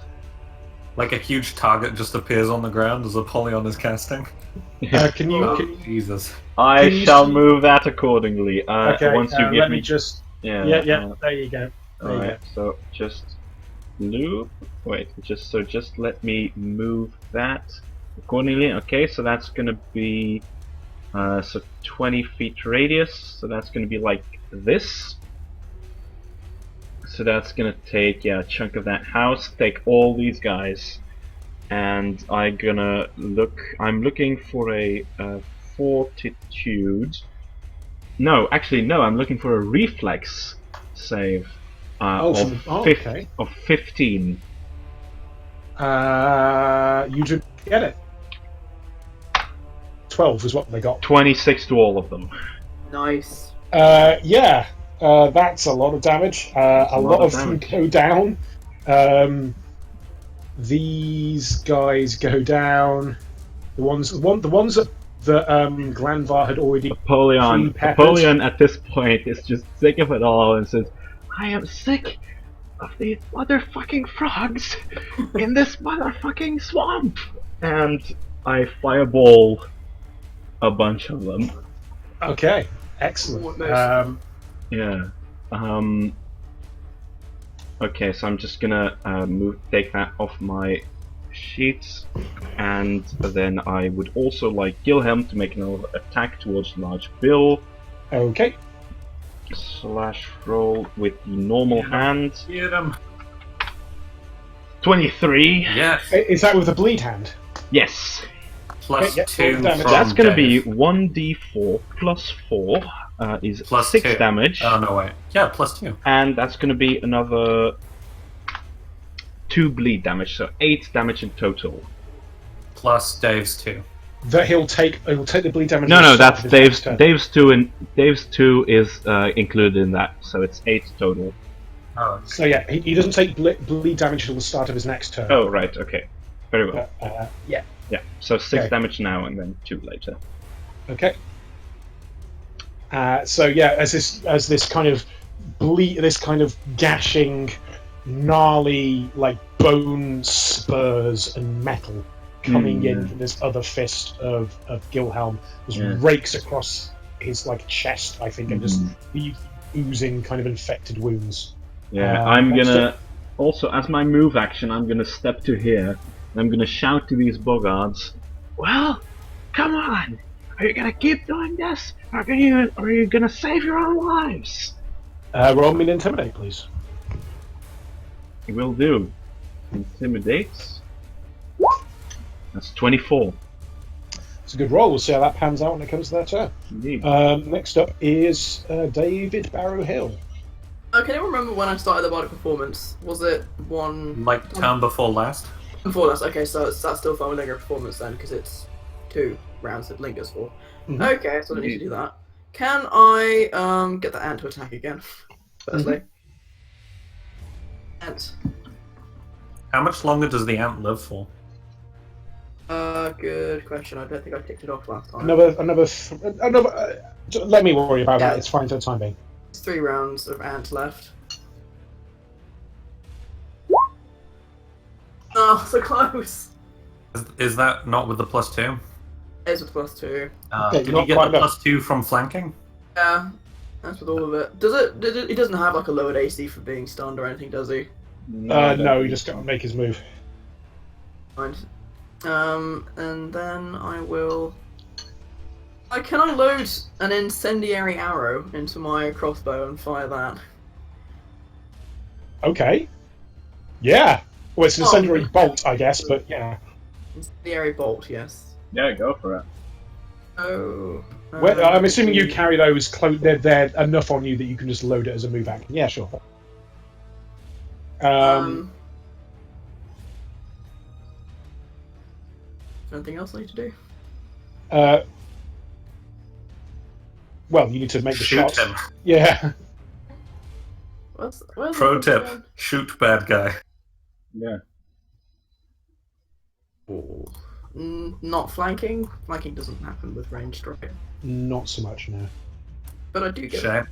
Like a huge target just appears on the ground as Apollyon is casting. Can you? Oh, Can, Jesus. I Can you shall see- move that accordingly. okay, Once you let give me me. just. Yeah. Yeah. There you go. There you Alright, so just loop. Wait, just let me move that accordingly. Okay, so that's gonna be so 20 feet radius. So that's gonna be like this. So that's gonna take a chunk of that house. Take all these guys, and I'm looking for a fortitude. No, actually, no. I'm looking for a reflex save okay. of 15. You did get it. 12 is what they got. 26 to all of them. Nice. Yeah, that's a lot of damage. A lot of them damage. go down. These guys go down. The ones that Glanvar had already. pre-peppered. Napoleon at this point is just sick of it all and says, I am sick of these motherfucking frogs in this motherfucking swamp! And I fireball a bunch of them. Okay, excellent. What most? Yeah. Okay, so I'm just gonna take that off my sheets, and then I would also like Gilhelm to make another attack towards Large Bill. Okay. Slash roll with the normal hand. Get him. 23. Yes. Is that with the bleed hand? Yes. Plus Okay, yeah, 2 damage. from That's gonna be Dave. 1d4 plus 4 is Plus 6 2. damage. Oh, no, wait. Yeah, plus 2. And that's gonna be another 2 bleed damage, so 8 damage in total. Plus Dave's 2. That he'll take the bleed damage. No, at the no, start that's of his next Dave's turn. Dave's 2 is included in that, so it's 8 total. Oh, So yeah, he doesn't take bleed damage until the start of his next turn. Oh, right, okay. Very well. Yeah. Yeah, so 6 Okay. damage now and then 2 later. Okay. So yeah, as this kind of this kind of gashing, gnarly, like bone spurs and metal coming in from this other fist of Gilhelm just rakes across his like chest, I think, and just leaves oozing kind of infected wounds. Yeah, I'm gonna also, as my move action, I'm gonna step to here and I'm gonna shout to these bogards. Well, come on! Are you gonna keep doing this? Or are you gonna save your own lives? Roll me an intimidate, please. Will do. Intimidates. That's 24. It's a good roll. We'll see how that pans out when it comes to that turn. Indeed. Next up is David Barrow Hill. Can you remember when I started the body performance? Was it one like turn before last? before that? Okay, so that's still following a performance then, because it's 2. rounds it lingers for. Mhm. Okay, so I don't need to do that. Can I get the ant to attack again? Firstly. Ant. How much longer does the ant live for? Good question. I don't think I ticked it off last time. Another. Let me worry about Yeah. that. It's fine for the time being. It's 3 rounds of ant left. Oh, so close. Is that not with the +2? It's with +2. Okay, Did not you get quite the enough. +2 from flanking? Yeah, that's with all of it. Does it? He doesn't have like a lowered AC for being stunned or anything, does he? No, he just got to make his move. Mind. And then I will. Can I load an incendiary arrow into my crossbow and fire that? Okay. Yeah. Well, it's an incendiary bolt, I guess, but yeah. Incendiary bolt, yes. Yeah, go for it. Oh. Well, I'm assuming you carry those. They're enough on you that you can just load it as a move action. Yeah, sure. Anything else I need to do? Well, you need to make the Shoot shot. him. Yeah. Where's Pro the tip: gun? shoot bad guy. Yeah. Not flanking. Flanking doesn't happen with ranged, right? Not so much, no. But I do get Shame.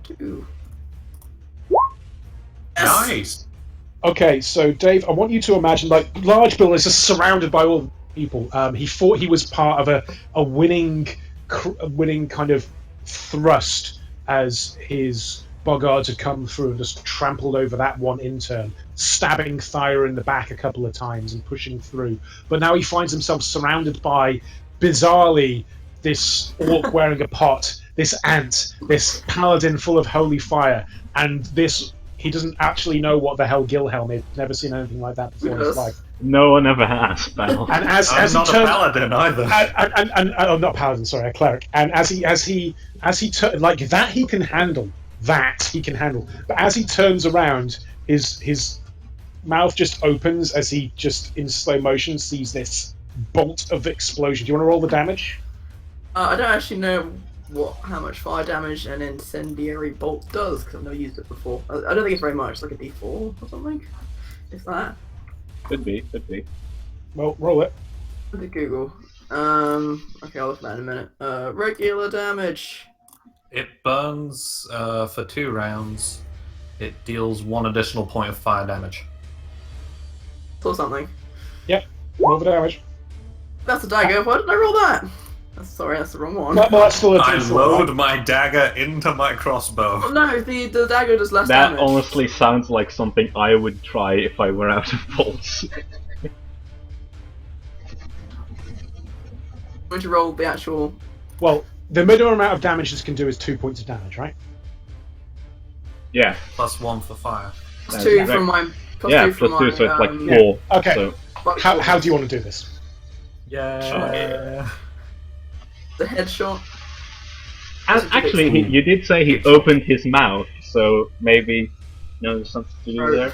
2. Nice. Okay, so Dave, I want you to imagine, like, Large Bill is just surrounded by all the people. He thought he was part of a winning kind of thrust as his bogards had come through and just trampled over that one intern, stabbing Thyra in the back a couple of times and pushing through. But now he finds himself surrounded by, bizarrely, this orc wearing a pot, this ant, this paladin full of holy fire, and this... He doesn't actually know what the hell Gilhelm is. Never seen anything like that before in his life. No one ever has, pal. And as I'm he not turns, a paladin either. I'm not a paladin, sorry, a cleric. And as he like that, he can handle. That he can handle. But as he turns around, his mouth just opens as he just in slow motion sees this bolt of explosion. Do you want to roll the damage? I don't actually know how much fire damage an incendiary bolt does because I've never used it before. I don't think it's very much, like a D4 or something. If that. Could be. Well, roll it. Look at Google. Okay, I'll look at that in a minute. Regular damage. It burns for 2 rounds. It deals 1 additional point of fire damage. Or something. Yep. Roll the damage. That's a dagger. Why did I roll that? Sorry, that's the wrong one. Well, that's still a I D4, load right? my dagger into my crossbow. Oh, no, the dagger does less That damage. honestly sounds like something I would try if I were out of bolts. I'm going to roll the actual. Well, the minimum amount of damage this can do is 2 points of damage, right? Yeah. +1 for fire. Plus That's 2 correct. from my. Yeah, from plus 2, so it's like my, 4. Okay. So, How do you want to do this? Yeah. the headshot. and actually, you did say he opened his mouth, so maybe there's something to do there.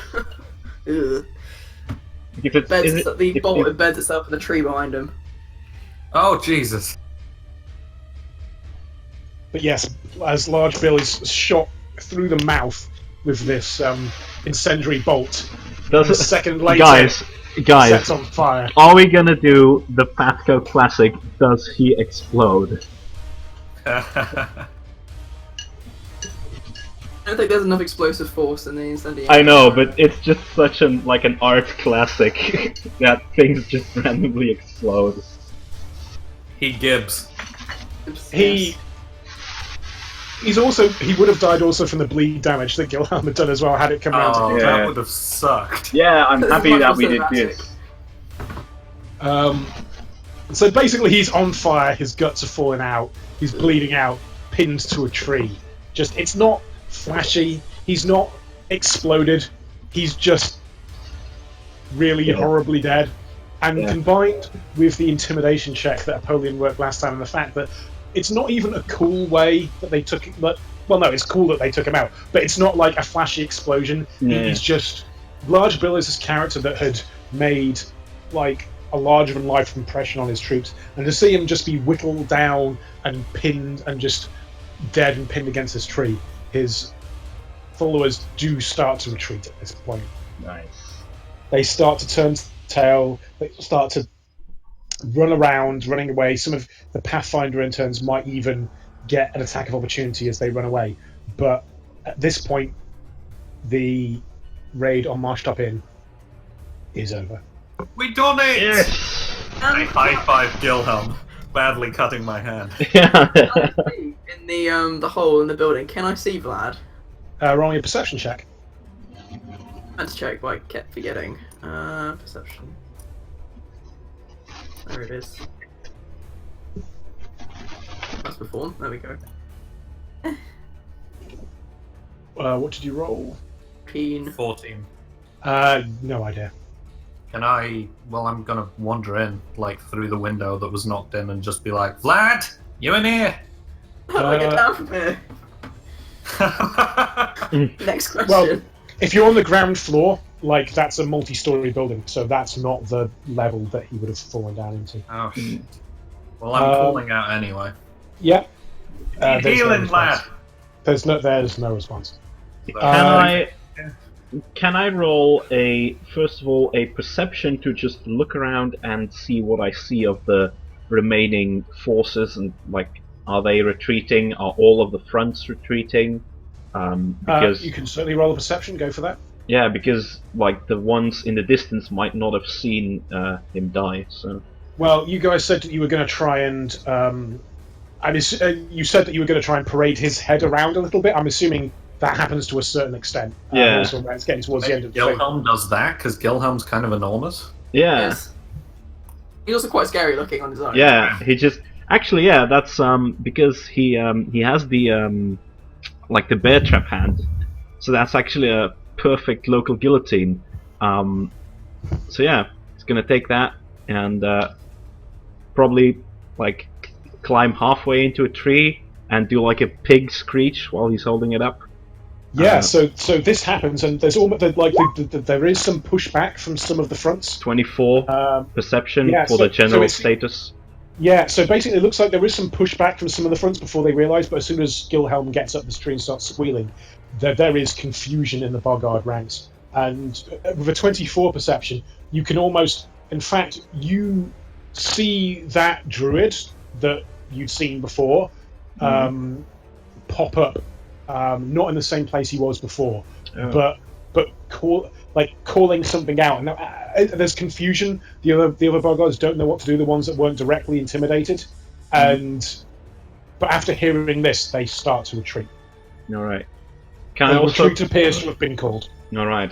Ugh. Because The bolt embeds itself in the tree behind him. Oh, Jesus. But yes, as Large Bill is shot through the mouth with this incendiary bolt, a second later, Guys, sets on fire. are we gonna do the PATHCO classic, does he explode? I don't think there's enough explosive force in the incendiary. I know, but it's just such an art classic that things just randomly explode. He Gibbs. He would have died also from the bleed damage that Gilhelm had done as well had it come around to Oh, him. Yeah. that would have sucked. Yeah, I'm This is happy much that more we did cinematic. this. So basically he's on fire, his guts are falling out, he's bleeding out, pinned to a tree. It's not flashy, he's not exploded, he's just really horribly dead. And combined with the intimidation check that Apollyon worked last time and the fact that it's not even a cool way that they took it, well no, it's cool that they took him out, but it's not like a flashy explosion. Yeah. He's just... Large Bill is this character that had made, like, a larger than life impression on his troops, and to see him just be whittled down and pinned and just dead and pinned against this tree, his followers do start to retreat at this point. Nice. They start to turn tail. They start to run around, running away. Some of the Pathfinder interns might even get an attack of opportunity as they run away. But at this point, the raid on Marshtop Inn is over. We done it! Yes. I high five Gilhelm, badly cutting my hand. Yeah. In the hole in the building, can I see Vlad? Roll me a perception check. Let's check, but I kept forgetting. Perception. There it is. That's before. There we go. What did you roll? 14. No idea. Can I? Well, I'm gonna wander in, like through the window that was knocked in, and just be like, "Vlad, you in here?" How do I get down from here? Next question. Well, if you're on the ground floor, like that's a multi-story building, so that's not the level that he would have fallen down into. Oh shit. Well, I'm calling out anyway. Yeah. Need healing, lad. There's no response. Can I roll first of all a perception to just look around and see what I see of the remaining forces, and like, are they retreating? Are all of the fronts retreating? Because you can certainly roll a perception. Go for that. yeah, because like the ones in the distance might not have seen him die. So Well, you guys said that you were going to try and you said that you were going to try and parade his head around a little bit. I'm assuming that happens to a certain extent. Yeah. Also, when it's getting towards the end of the thing. Gilhelm does that because Gilhelm's kind of enormous. yeah, Yes. He's also quite scary looking on his own. yeah, he just actually that's because he has the like the bear trap hand, so that's actually a perfect local guillotine. So yeah, he's gonna take that and probably like climb halfway into a tree and do like a pig screech while he's holding it up. Yeah, so this happens, and there's almost there is some pushback from some of the fronts. 24 perception yeah, for so- the general so status. Yeah, so basically it looks like there is some pushback from some of the fronts before they realise, but as soon as Gilhelm gets up the tree and starts squealing, there is confusion in the Boggard ranks. And with a 24 perception, you can almost, in fact, you see that druid that you'd seen before pop up, not in the same place he was before, but calling something out. Now, there's confusion. The other Boggards don't know what to do. The ones that weren't directly intimidated, but after hearing this, they start to retreat. All right. Can I The also? retreat appears to have been called. All right.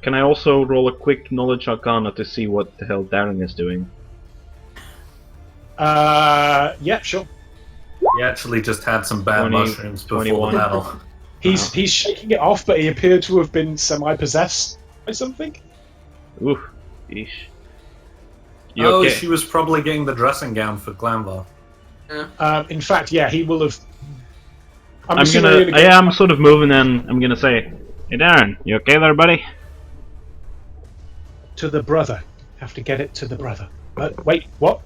Can I also roll a quick knowledge arcana to see what the hell Darren is doing? Yeah, sure. He actually just had some bad 20, mushrooms before 21. the battle. He's shaking it off, but he appeared to have been semi-possessed by something. Ooh, yeesh. You Oh, okay? she was probably getting the dressing gown for Glanvar. In fact, yeah, he will have. I'm sort of moving and I'm gonna say, hey Darren, you okay there, buddy? To the brother. Have to get it to the brother. But wait, what?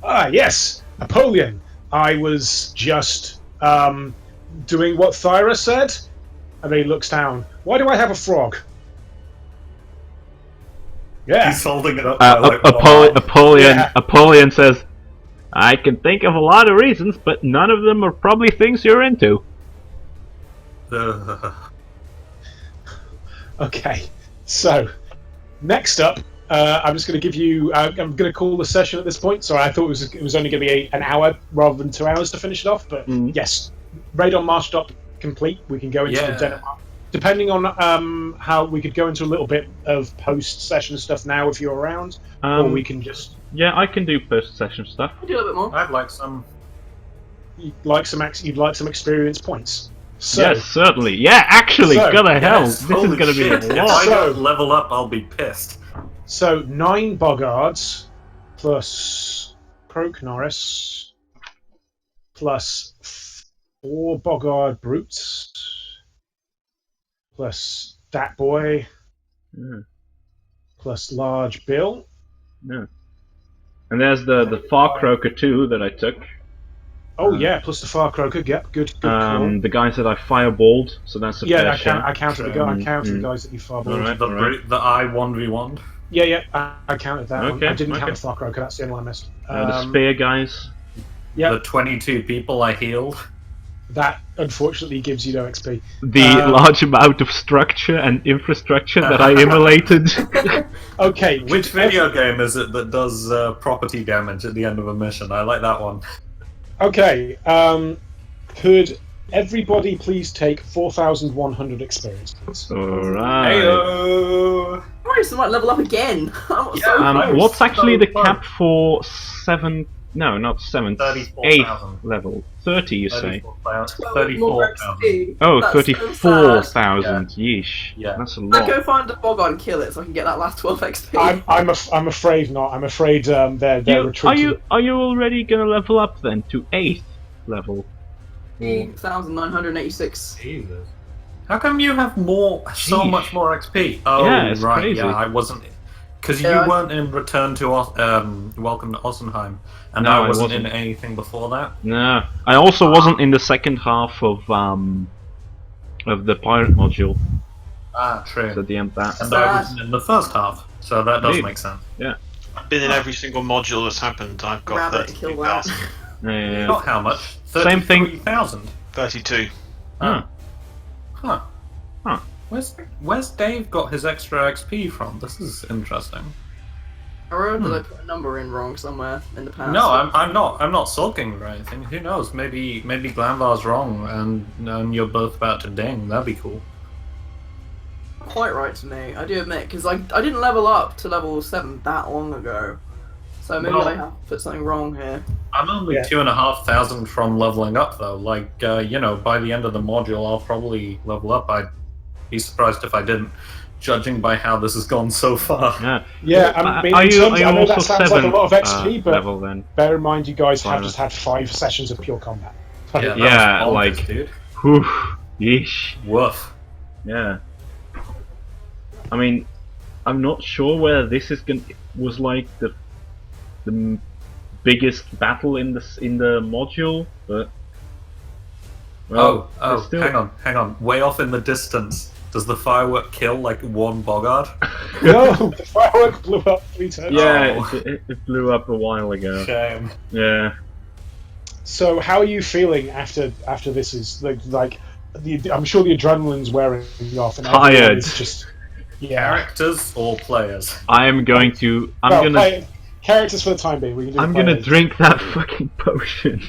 Ah, yes, Apollyon. I was just doing what Thyra said, and then he looks down. Why do I have a frog? Yeah. He's holding it up. by, like, one Apollyon. Yeah. Apollyon says, I can think of a lot of reasons, but none of them are probably things you're into. arm. Okay. So, next up, I'm just going to give you. I'm going to call the session at this point. Sorry, I thought it was only going to be an hour rather than 2 hours to finish it off. But yes, raid on Marshtop complete. We can go into the den. Depending on how we could go into a little bit of post-session stuff now if you're around, or we can just. Yeah, I can do post-session stuff. I'll do a little bit more. I'd like some. You'd like some experience points. So, Yes, certainly. Yeah, actually, So, God hell, Yes, this is holy going to be shit. a If lot. I So- don't level up, I'll be pissed. So 9 Boggards plus Croak Norris plus 4 Boggard Brutes plus Dat Boy Mm, plus Large Bill no. And there's the Far Croaker too that I took. Oh yeah, plus the Far Croaker. Yep, good call. The guys that I fireballed, so that's a fair share. I counted the guys that you fireballed. Alright, The I-1v1. Yeah, I counted that one. Okay, I didn't count okay. the Far Croaker. That's the only one I missed. The spear guys. Yeah, The 22 people I healed. that unfortunately gives you no XP. The large amount of structure and infrastructure that I immolated. Okay, Which video game is it that does property damage at the end of a mission? I like that one. Okay, could everybody please take 4,100 experience points? Alright. Heyo! Christ, I might level up again. I'm so close. What's actually So the close. cap for 7? No, not 7. 34,000. 8th level. 30, you say? 34,000. More 34,000. XP. Oh, That's so 34,000. Yeesh. Yeah. That's a I'd lot. go find a bog and kill it so I can get that last 12 XP. I'm afraid not. I'm afraid they're retreating. Are you already gonna level up then to 8th level? 3,986. Jesus. How come you have so Sheesh. much more XP? Oh, Yeah, it's right. crazy. Yeah, I wasn't. Because Yeah, you weren't in Return to Welcome to Ossenheim, and No, I I wasn't in wasn't. anything before that. No, I also wasn't in the second half of the pirate module. Ah, true. So the end of that. And I wasn't in the first half, so that does Indeed. make sense. I've been in every single module that's happened. I've got Grab it, kill that. 32,000. Yeah. Not how much. Same thing. 33,000. 32. Huh. Huh. Huh. Where's Dave got his extra XP from? This is interesting. Or did I put a number in wrong somewhere in the past? No, I'm not sulking or anything. Who knows? Maybe Glanvar's wrong, and you're both about to ding. That'd be cool. Quite right to me, I do admit, because I didn't level up to level 7 that long ago. So maybe Well- I have put something wrong here. I'm only Yeah. 2,500 from leveling up though. Like by the end of the module, I'll probably level up. I'd be surprised if I didn't, judging by how this has gone so far. Yeah. Yeah, I mean, Are in you, terms, are you I know also that sounds 7 like a lot of XP, but level then? bear in mind you guys have Fine. just had 5 sessions of pure combat. Yeah, that Yeah, was bonkers, like- dude. Whew. Yeesh. Woof. Yeah. I mean, I'm not sure whether this was like the biggest battle in the module, but well, Oh, it's still... hang on. Way off in the distance, does the firework kill like one boggart? No, the firework blew up 3 times. Yeah, Oh. it blew up a while ago. Shame. Yeah. So how are you feeling after this is like I'm sure the adrenaline's wearing off and everyone Tired. is just yeah. Characters or players? I'm going to. Characters for the time being. We can do I'm gonna players. drink that fucking potion.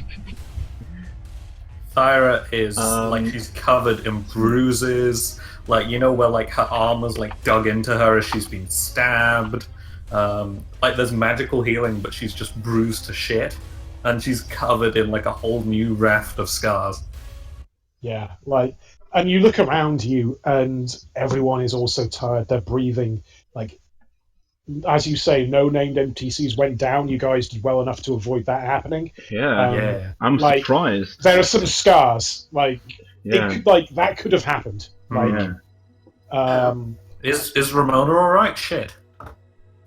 Thyra is Um, she's covered in bruises, where like her armor's like dug into her as she's been stabbed. There's magical healing, but she's just bruised to shit, and she's covered in like a whole new raft of scars. Yeah, and you look around you, and everyone is also tired. They're breathing as you say, no named NPCs went down. You guys did well enough to avoid that happening. Yeah. Yeah. I'm like- surprised. There are some scars. Yeah. It could, that could have happened. Yeah. Is Ramona alright? Shit.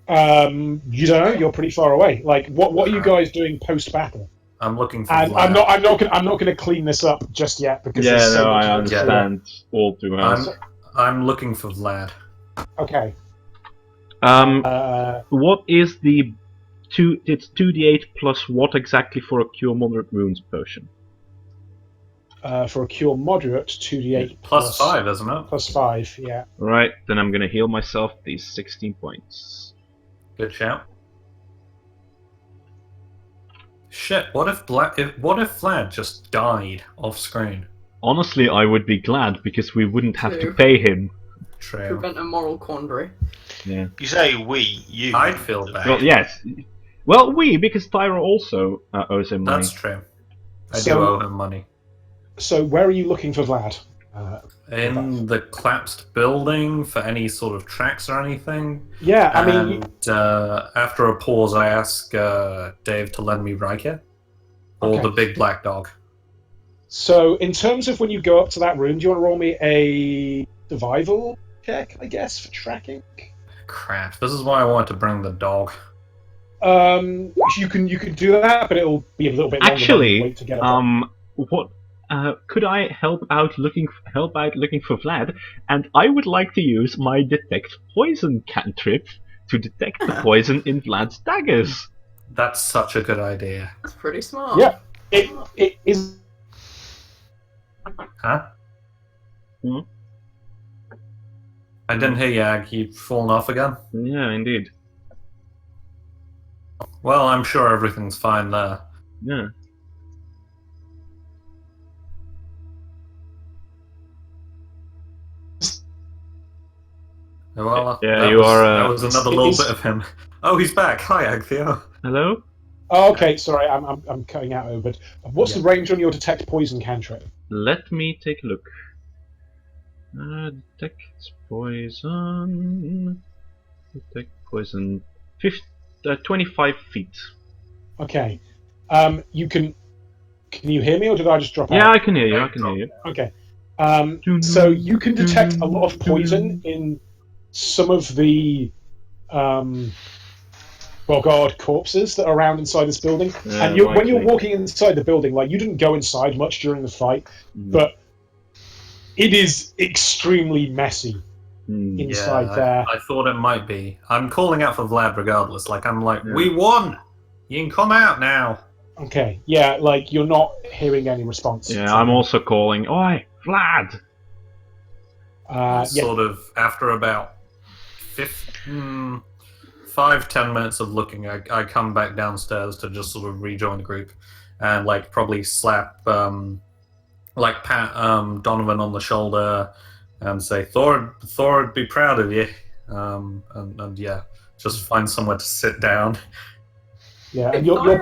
You don't know. You're pretty far away. What are you guys doing post battle? I'm looking for And Vlad. I'm not gonna clean this up just yet because Yeah, there's so no, much I to understand all too well. I'm looking for Vlad. Okay. What is the It's 2d8 plus what exactly for a cure moderate wounds potion? For a cure moderate, 2d8 Plus 5, isn't it? Plus 5, yeah. Right, then I'm gonna heal myself these 16 points. Good shout. Shit, what if Vlad just died off screen? Honestly, I would be glad because we wouldn't have to True. pay him. True. Prevent a moral quandary. Yeah. You say we, you. I'd feel bad. Well, yes. Well, because Tyra also owes him money. That's true. I do So- owe him money. So where are you looking for Vlad? In the collapsed building for any sort of tracks or anything. Yeah, I mean, And after a pause, I ask Dave to lend me Riker. Or Okay. the big black dog. so in terms of when you go up to that room, do you want to roll me a survival check, I guess, for tracking? Crap, this is why I wanted to bring the dog. You can do that, but it'll be a little bit longer. Actually, wait to get up. what could I help out looking for Vlad? And I would like to use my detect poison cantrip to detect the poison in Vlad's daggers. That's such a good idea. That's pretty smart. Yeah, it is. Huh? Hmm? I didn't hear you, Ag. You've fallen off again? Yeah, indeed. Well, I'm sure everything's fine there. Yeah. Well, Yeah, you are. That was another little bit of him. Oh, he's back. Hi, Agtheo. Hello. Oh, okay, sorry, I'm cutting out over. But what's the range on your detect poison cantrip? Let me take a look. Detect poison. Detect poison. 25 feet. Okay. You can. Can you hear me, or did I just drop out? Yeah, I can hear you. I can hear you. Okay. So you can detect a lot of poison in some of the, corpses that are around inside this building. Yeah, And when you're likely. walking inside the building, like you didn't go inside much during the fight, but it is extremely messy inside there. I thought it might be. I'm calling out for Vlad regardless. We won! You can come out now. Okay, yeah, like you're not hearing any response. Yeah, I'm also calling. Oi, Vlad! Sort of after about 5-10 minutes of looking, I come back downstairs to just sort of rejoin the group and probably slap pat Donovan on the shoulder and say Thor would be proud of you, and yeah, just find somewhere to sit down. Yeah, and your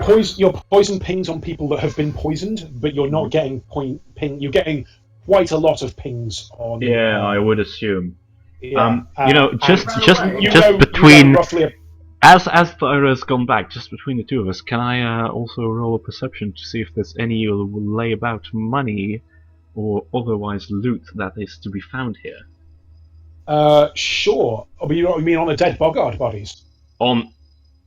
poison pings on people that have been poisoned, but you're not getting ping. You're getting quite a lot of pings on. Yeah, I would assume. Yeah, just You between roughly. as Thyra's gone back, just between the two of us, can I also roll a perception to see if there's any lay about money or otherwise loot that is to be found here? Sure. Oh, you mean on the dead Bogard bodies? On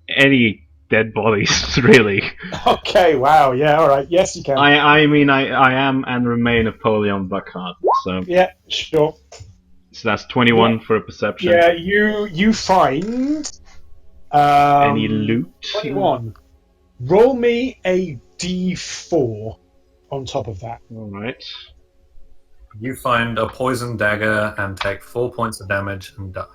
any dead bodies, really. Okay. Wow. Yeah. All right. Yes, you can. I mean, I am and remain Napoleon Buckhart, so Yeah. Sure. so that's 21 for a perception. Yeah. You find. Any loot? 21. Roll me a d4 on top of that. All right. You find a poison dagger and take 4 points of damage and die.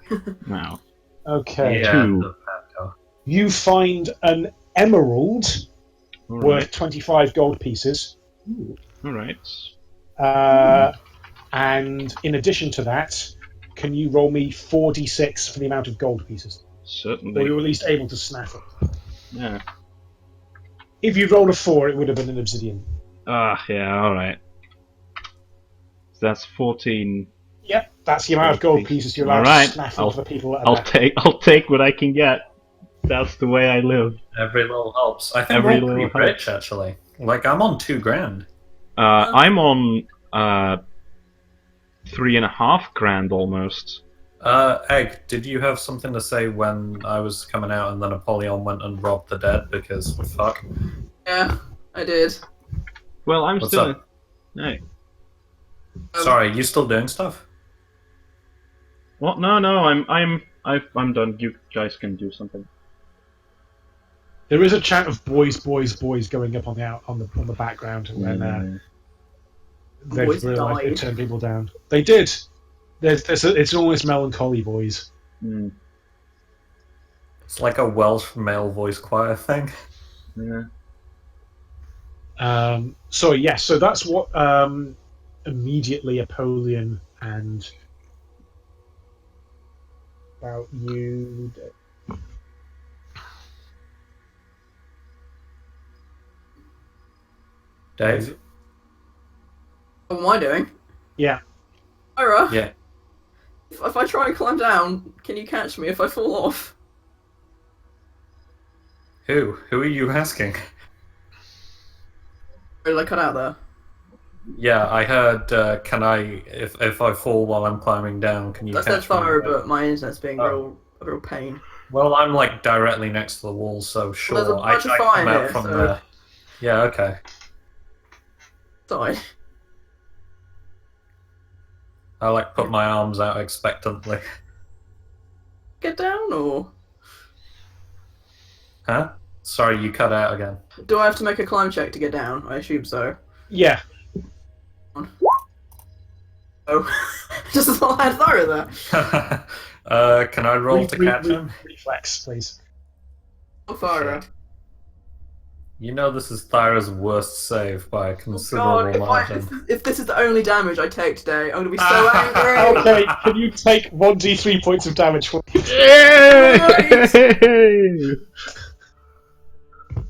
Now. Okay. Yeah, Two. the PATHCO. You find an emerald All worth right. 25 gold pieces. All right. And in addition to that, can you roll me 4d6 for the amount of gold pieces? Or Certainly. you're at least able to snap it. Yeah. If you rolled a 4, it would have been an obsidian. Yeah. All right. So that's 14. Yep, that's the amount of gold pieces you're allowed Alright, to snaffle I'll- for the people that are I'll there. take what I can get. That's the way I live. Every little helps. I think Every we're pretty little rich, actually. I'm on 2 grand. I'm on 3.5 grand almost. Egg, did you have something to say when I was coming out and then Napoleon went and robbed the dead? Because, fuck. Yeah, I did. Well, I'm What's still. up? Hey. Sorry, you still doing stuff? What? No, I'm done. You guys can do something. There is a chant of boys, boys, boys going up on the background when they've Boys realised they died. turned people down. They did. It's almost melancholy, boys. Mm, It's like a Welsh male voice choir thing. yeah. So that's what immediately Apollyon and about you. Dave? What am I doing? Yeah. Ira, Yeah. if I try and climb down, can you catch me if I fall off? Who? Who are you asking? Or did I cut out there? Yeah, I heard, can I, if I fall while I'm climbing down, can you That's catch me? Ira, but my internet's being Oh. a real pain. Well, I'm like directly next to the wall, so sure. There's a bunch of I fire come out here, from so- there. Yeah, okay. Sorry. I like put my arms out expectantly. Get down, or Huh? Sorry, you cut out again. do I have to make a climb check to get down? I assume so. Yeah. Oh, just as well I had Thyra there. Can I roll to catch him? Reflex, please. Oh, Thyra. Shit. You know this is Thyra's worst save by a Oh considerable God, margin. if this is the only damage I take today, I'm gonna be so angry. Okay, can you take 1d3 points of damage for me?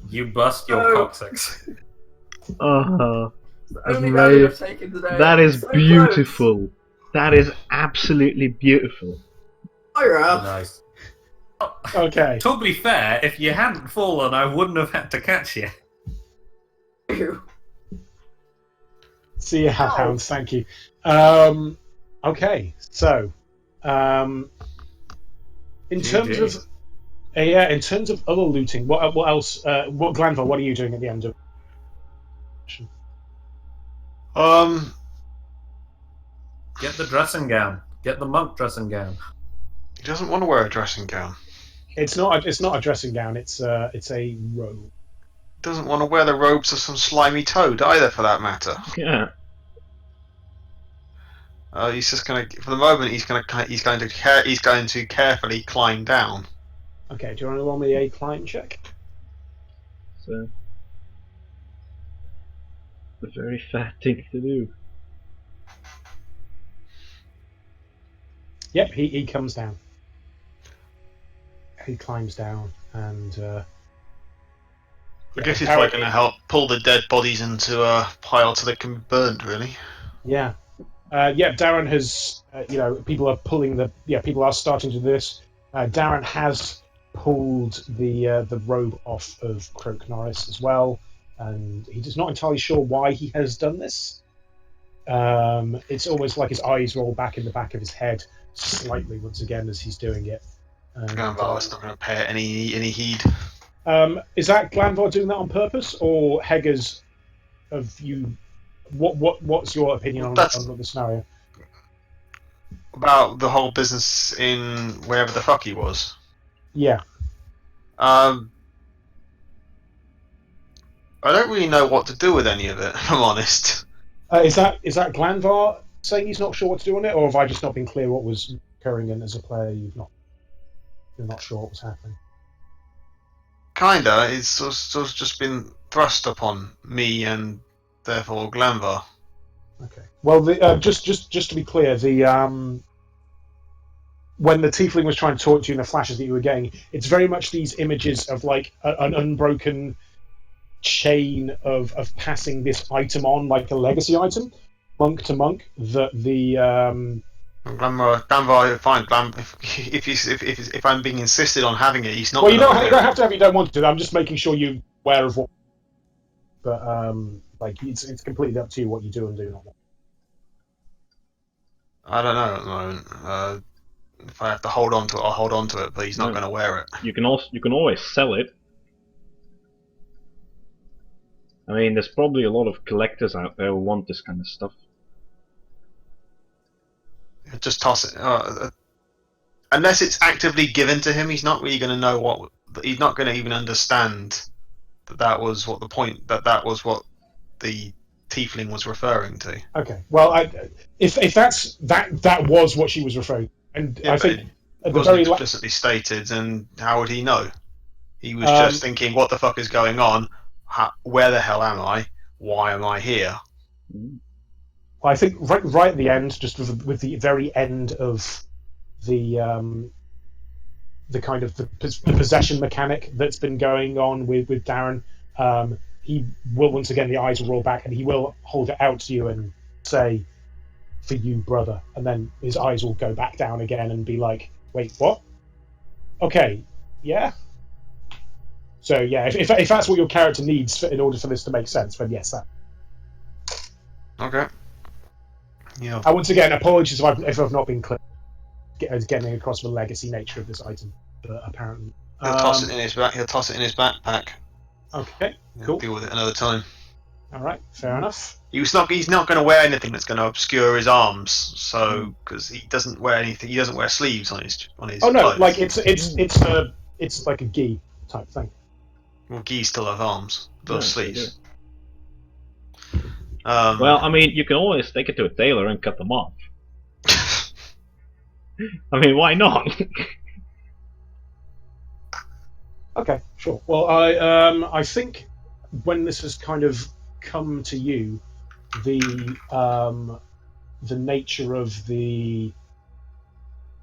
You bust your No. coccyx. Oh, The only damage amazing. I've taken today. That is So beautiful. That is absolutely beautiful. close. Thyra. Nice. Okay. To be fair, if you hadn't fallen, I wouldn't have had to catch you. Ew. See you, Hellhounds. Thank you. Okay, so in terms of in terms of other looting, what else? What Glanville? What are you doing at the end of? Get the dressing gown. Get the monk dressing gown. He doesn't want to wear a dressing gown. It's not a dressing gown. It's a robe. He doesn't want to wear the robes of some slimy toad either, for that matter. Yeah. He's just gonna, for the moment, he's going to carefully climb down. Okay. Do you want to roll me a climb check? So, a very fat thing to do. Yep. He comes down. He climbs down and. I guess he's probably going to help pull the dead bodies into a pile so they can be burnt, really. Yeah. Darren has, people are pulling people are starting to do this. Darren has pulled the robe off of Croak Norris as well, and he's not entirely sure why he has done this. It's almost like his eyes roll back in the back of his head slightly once again as he's doing it. Glanvar's not going to pay it any heed. Is that Glanvar doing that on purpose, or Heggers of you? What's your opinion on the scenario? About the whole business in wherever the fuck he was. Yeah. I don't really know what to do with any of it, if I'm honest. Is that Glanvar saying he's not sure what to do on it, or have I just not been clear what was occurring, and as a player you're not sure what was happening? Kinda. It's sort of just been thrust upon me and therefore Glanvar. Okay. Well, just to be clear, when the tiefling was trying to talk to you in the flashes that you were getting, it's very much these images of like an unbroken chain of passing this item on, like a legacy item, monk to monk. That the Glanvar, fine. If I'm being insisted on having it, he's not. Well, you don't have to have. You don't want to. I'm just making sure you're aware of what. But it's completely up to you what you do and do not. I don't know at the moment. If I have to hold on to it, I'll hold on to it. But he's not going to wear it. You can always sell it. I mean, there's probably a lot of collectors out there who want this kind of stuff. Just toss it. Unless it's actively given to him, he's not really going to know what. He's not going to even understand that was what the point. That was what the tiefling was referring to. Okay. Well, if that was what she was referring, and Yeah, I think it at the wasn't very explicitly stated, and how would he know? He was just thinking, "What the fuck is going on? Where the hell am I? Why am I here?" I think right at the end, just with the very end of the kind of the possession mechanic that's been going on with Darren, he will once again, the eyes will roll back and he will hold it out to you and say, "For you, brother," and then his eyes will go back down again and be like, "Wait, what? Okay, yeah." So yeah, if that's what your character needs in order for this to make sense, then yes, that. Okay. Yeah. And once again, apologies if I've not been clear, getting across the legacy nature of this item. but apparently He'll toss it in his back. He'll toss it in his backpack. Okay, He'll cool. deal with it another time. All right, fair enough. He's not going to wear anything that's going to obscure his arms. So because he doesn't wear anything, he doesn't wear sleeves on his Oh no, clothes. like it's like a gi type thing. Well, geese still have arms, those sleeves. Well, I mean, you can always take it to a tailor and cut them off. I mean, why not? Okay, sure. Well, I think when this has kind of come to you, the nature of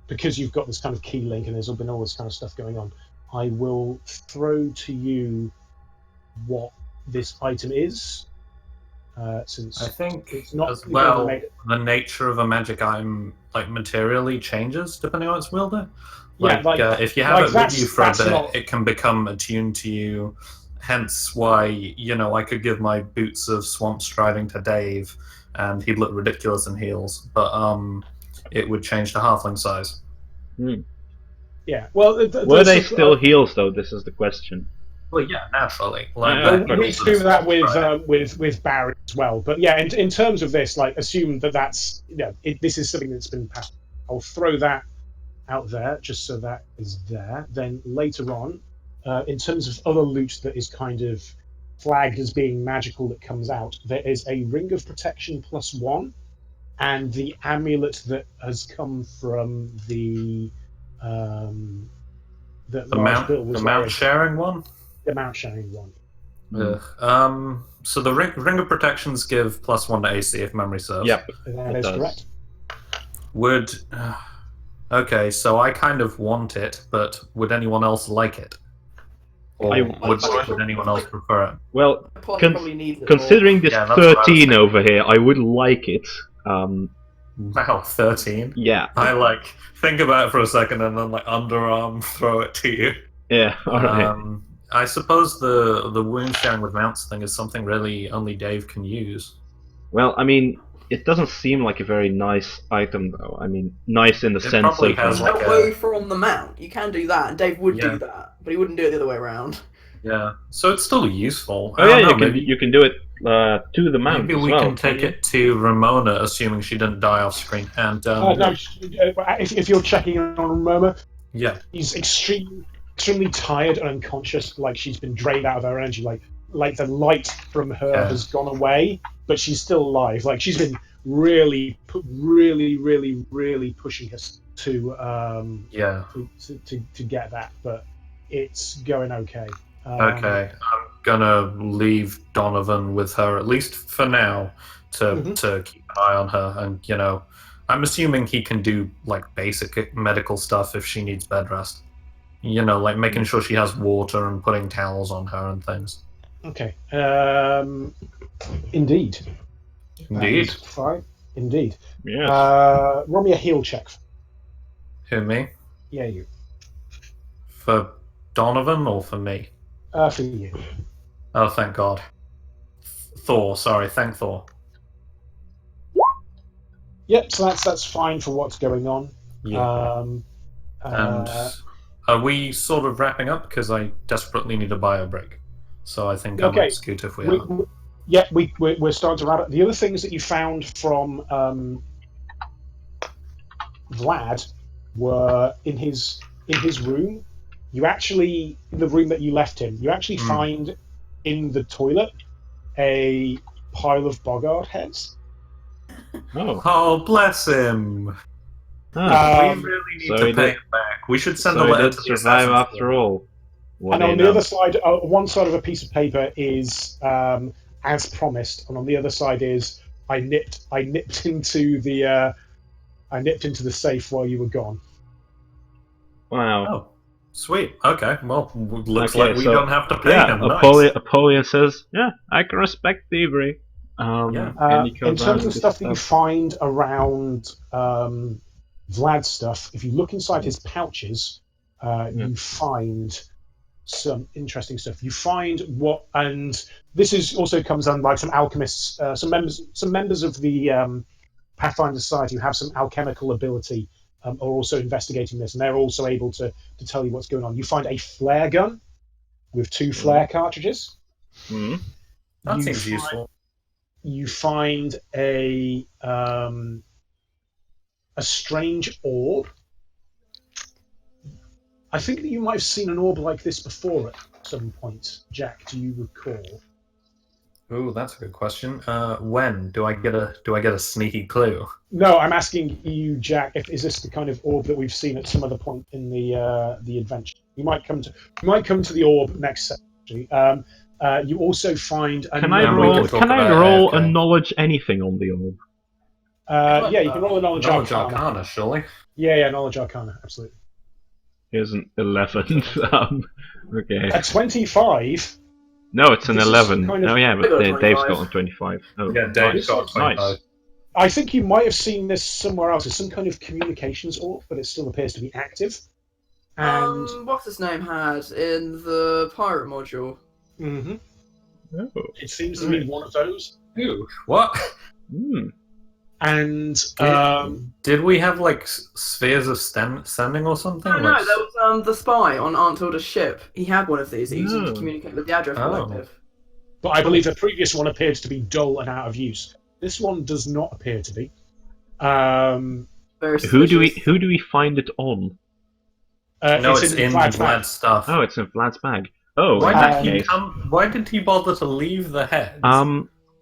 because you've got this kind of key link and there's been all this kind of stuff going on, I will throw to you what this item is. Since I think it's not as well, the nature of a magic item like materially changes depending on its wielder. If you have it with you for a bit, it can become attuned to you. Hence why, I could give my boots of swamp striding to Dave and he'd look ridiculous in heels, but it would change to halfling size. Yeah, well, were they still heels though? This is the question. Well, yeah, naturally. We do that with Barry as well. But yeah, in terms of this, like, assume that's this is something that's been passed. I'll throw that out there just so that is there. Then later on, in terms of other loot that is kind of flagged as being magical that comes out, there is a ring of protection +1, and the amulet that has come from the mount sharing one. The mount sharing one. So the ring of protections give +1 to AC if memory serves. Yep, that is correct. Okay, so I kind of want it, but would anyone else like it? Or would anyone else prefer it? Well, considering this 13 over here, I would like it. Wow, 13? Yeah. I think about it for a second and then underarm throw it to you. Yeah, alright. I suppose the wound sharing with mounts thing is something really only Dave can use. Well, I mean, it doesn't seem like a very nice item, though. I mean, nice in the sense of... There's no way from the mount. You can do that, and Dave would do that, but he wouldn't do it the other way around. Yeah, so it's still useful. Oh yeah, you can do it to the mount. Maybe we can take it to Ramona, assuming she didn't die off screen. And no, if you're checking on Ramona, yeah, he's extremely tired and unconscious. Like she's been drained out of her energy. Like the light from her has gone away, but she's still alive. Like she's been really pushing us to get that, but it's going okay. Okay, I'm gonna leave Donovan with her at least for now to keep an eye on her, and I'm assuming he can do basic medical stuff if she needs bed rest. Making sure she has water and putting towels on her and things. Okay. Indeed. Fine. Indeed. Yeah. Roll me a heal check. Who, me? Yeah, you. For Donovan or for me? For you. Oh, thank God. Thor, sorry, thank Thor. Yep, so that's fine for what's going on. Yeah. And are we sort of wrapping up? Because I desperately need a bio break. So I think I might scoot if we are. Yeah, we're starting to wrap up. The other things that you found from Vlad were in his room. You actually, in the room that you left him, you actually find in the toilet a pile of Bogard heads. Oh, bless him. We really need to pay him back. We should send a letter to the survive after all. And on the other side, one side of a piece of paper is as promised, and on the other side is I nipped into the safe while you were gone. Wow. Oh, sweet. Okay. Well, looks like we don't have to pay him. Apollyon says, "Yeah, I can respect thievery." In terms of stuff that you find around Vlad's stuff, if you look inside his pouches, you find some interesting stuff. You find and this is also comes on some alchemists, some members of the Pathfinder Society who have some alchemical ability. are also investigating this, and they're also able to tell you what's going on. You find a flare gun with 2 flare cartridges. Hmm. That You seems find- useful. You find a strange orb. I think that you might have seen an orb like this before at some point. Jack, do you recall? Ooh, that's a good question. When do I get a sneaky clue? No, I'm asking you, Jack. Is this the kind of orb that we've seen at some other point in the adventure? You might come to the orb next section. You also find Can I And we roll? can talk Can I about roll AFK. a knowledge anything on the orb? Yeah, you can roll a knowledge Knowledge arcana. Arcana, surely. Yeah, knowledge arcana, absolutely. Here's an 11. Okay. At 25, No, it's an this is 11. kind of- Oh yeah, I but got a Dave's 25. got on 25. Oh, Yeah, Dave's nice. got 25. Nice. I think you might have seen this somewhere else. It's some kind of communications orb, but it still appears to be active. And What's his name had in the pirate module? Mhm. Oh. It seems to be one of those. Ooh, what? Hmm. And Did we have like spheres of sending or something? No, Like, there was the spy on Aunt Tilda's ship. He had one of these. He used it to Oh. communicate with the Adra Oh. Collective. but I believe the previous one appeared to be dull and out of use. This one does not appear to be. Very Who do suspicious. we find it on? no, it's in Vlad's Vlad's bag. stuff. Oh, it's in Vlad's bag. Oh, Why in that did he case, come? Why did he bother to leave the heads?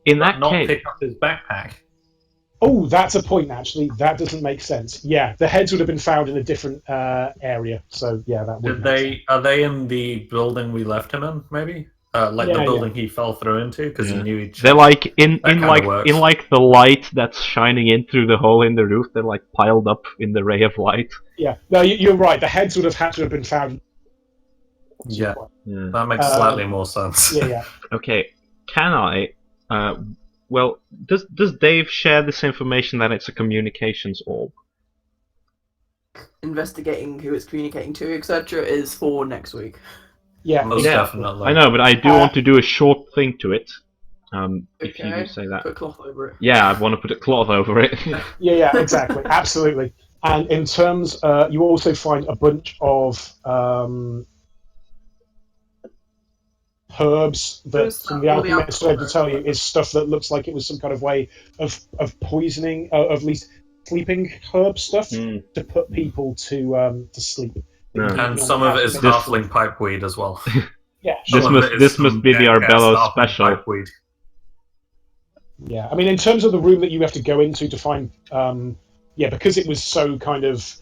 in that not case, pick up his backpack. Oh, that's a point. Actually, that doesn't make sense. Yeah, the heads would have been found in a different area. So yeah, that would. Did they? Are they in the building we left him in? Maybe. Like Yeah, the yeah. building he fell through into because Yeah. he knew he'd. they're like in kinda like works. in like the light that's shining in through the hole in the roof. They're like piled up in the ray of light. Yeah, no, you're right. The heads would have had to have been found. Yeah, Yeah. that makes slightly more sense. Yeah, yeah. Okay, can I? Well, does Dave share this information that it's a communications orb? Investigating who it's communicating to, etc., is for next week. Yeah, Most Yeah, definitely. I know, but I do want to do a short thing to it. If you Okay. do say that. Put cloth over it. Yeah, I want to put a cloth over it. Yeah, exactly, absolutely. And in terms, you also find a bunch of herbs that, Who's from the all the alchemist tried to alcohol tell you, is stuff that looks like it was some kind of way of poisoning, of at least sleeping herb stuff Mm, to put people to sleep. no. And some of it is halfling pipeweed as well. Yeah, This Some of it is this some must be the jackass Arbello halfling special. pipeweed. yeah. I mean, in terms of the room that you have to go into to find, because it was so kind of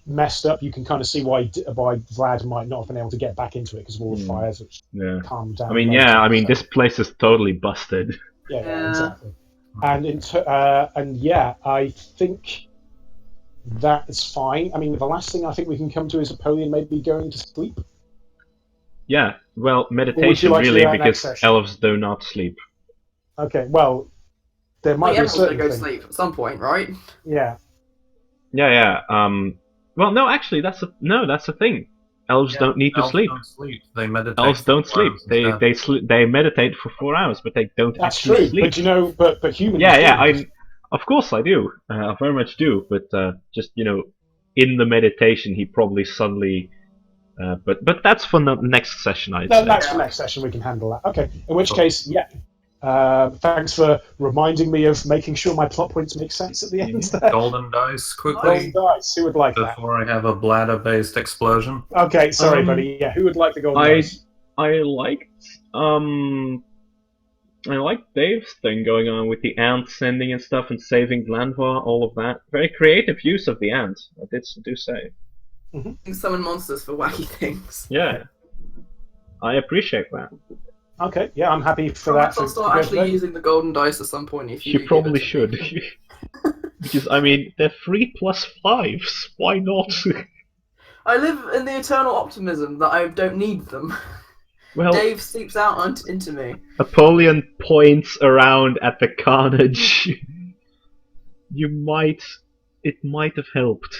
messed up, you can kind of see why Vlad might not have been able to get back into it because of all the fires which Yeah. calmed down. I mean, later. yeah. I mean, So, this place is totally busted. yeah, exactly. And yeah, I think that is fine. I mean, the last thing I think we can come to is Apollyon maybe going to sleep. Yeah. Well, meditation like to do really, that next because session? elves do not sleep. Okay, well, there might Like, be a everyone's gonna certain go thing. sleep at some point, right? Yeah, Yeah. Well, no, actually, that's a thing. Elves Yeah, don't need to elves sleep. Don't sleep. They meditate. Elves for don't 4 sleep. hours instead. They meditate for 4 hours, but they don't that's actually true. sleep. But you know, but humans. Yeah, do. of course I do. I very much do. But just in the meditation, he probably suddenly. But that's for the next session, I'd No, say. that's for next session. We can handle that. Okay. In which case, yeah. Thanks for reminding me of making sure my plot points make sense at the end. There. Golden dice Golden quickly dice. Who would like that? before I have a bladder-based explosion. Okay, sorry, Um, buddy. Yeah, who would like the golden I dice? I liked Dave's thing going on with the ant sending and stuff and saving Glanvar, all of that. Very creative use of the ant, I do say. Summon monsters for wacky things. Yeah. I appreciate that. Okay, yeah, I'm happy for Perhaps that. I'll to start go actually today. using the golden dice at some point if you You do probably give it to should. me. Because, I mean, they're 3 + 5s. Why not? I live in the eternal optimism that I don't need them. Well, Dave sleeps out into me. Apollyon points around at the carnage. It might have helped.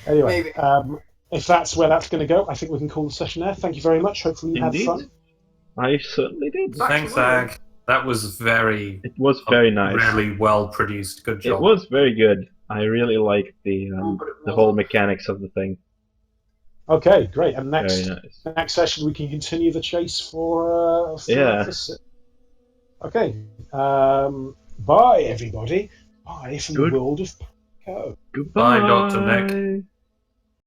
Anyway, Maybe. if that's where that's going to go, I think we can call the session there. Thank you very much. Hopefully you Indeed. had fun. I certainly did. Back Thanks, tomorrow. Ag. That was very, It was very nice. really well produced. Good job. It was very good. I really like the but it the whole wasn't. mechanics of the thing. Okay, great. And Very nice. next session we can continue the chase for Yeah. this. Okay. Bye, everybody. Bye from the Good. world of PATHCO. Goodbye. Bye, Dr. Nick.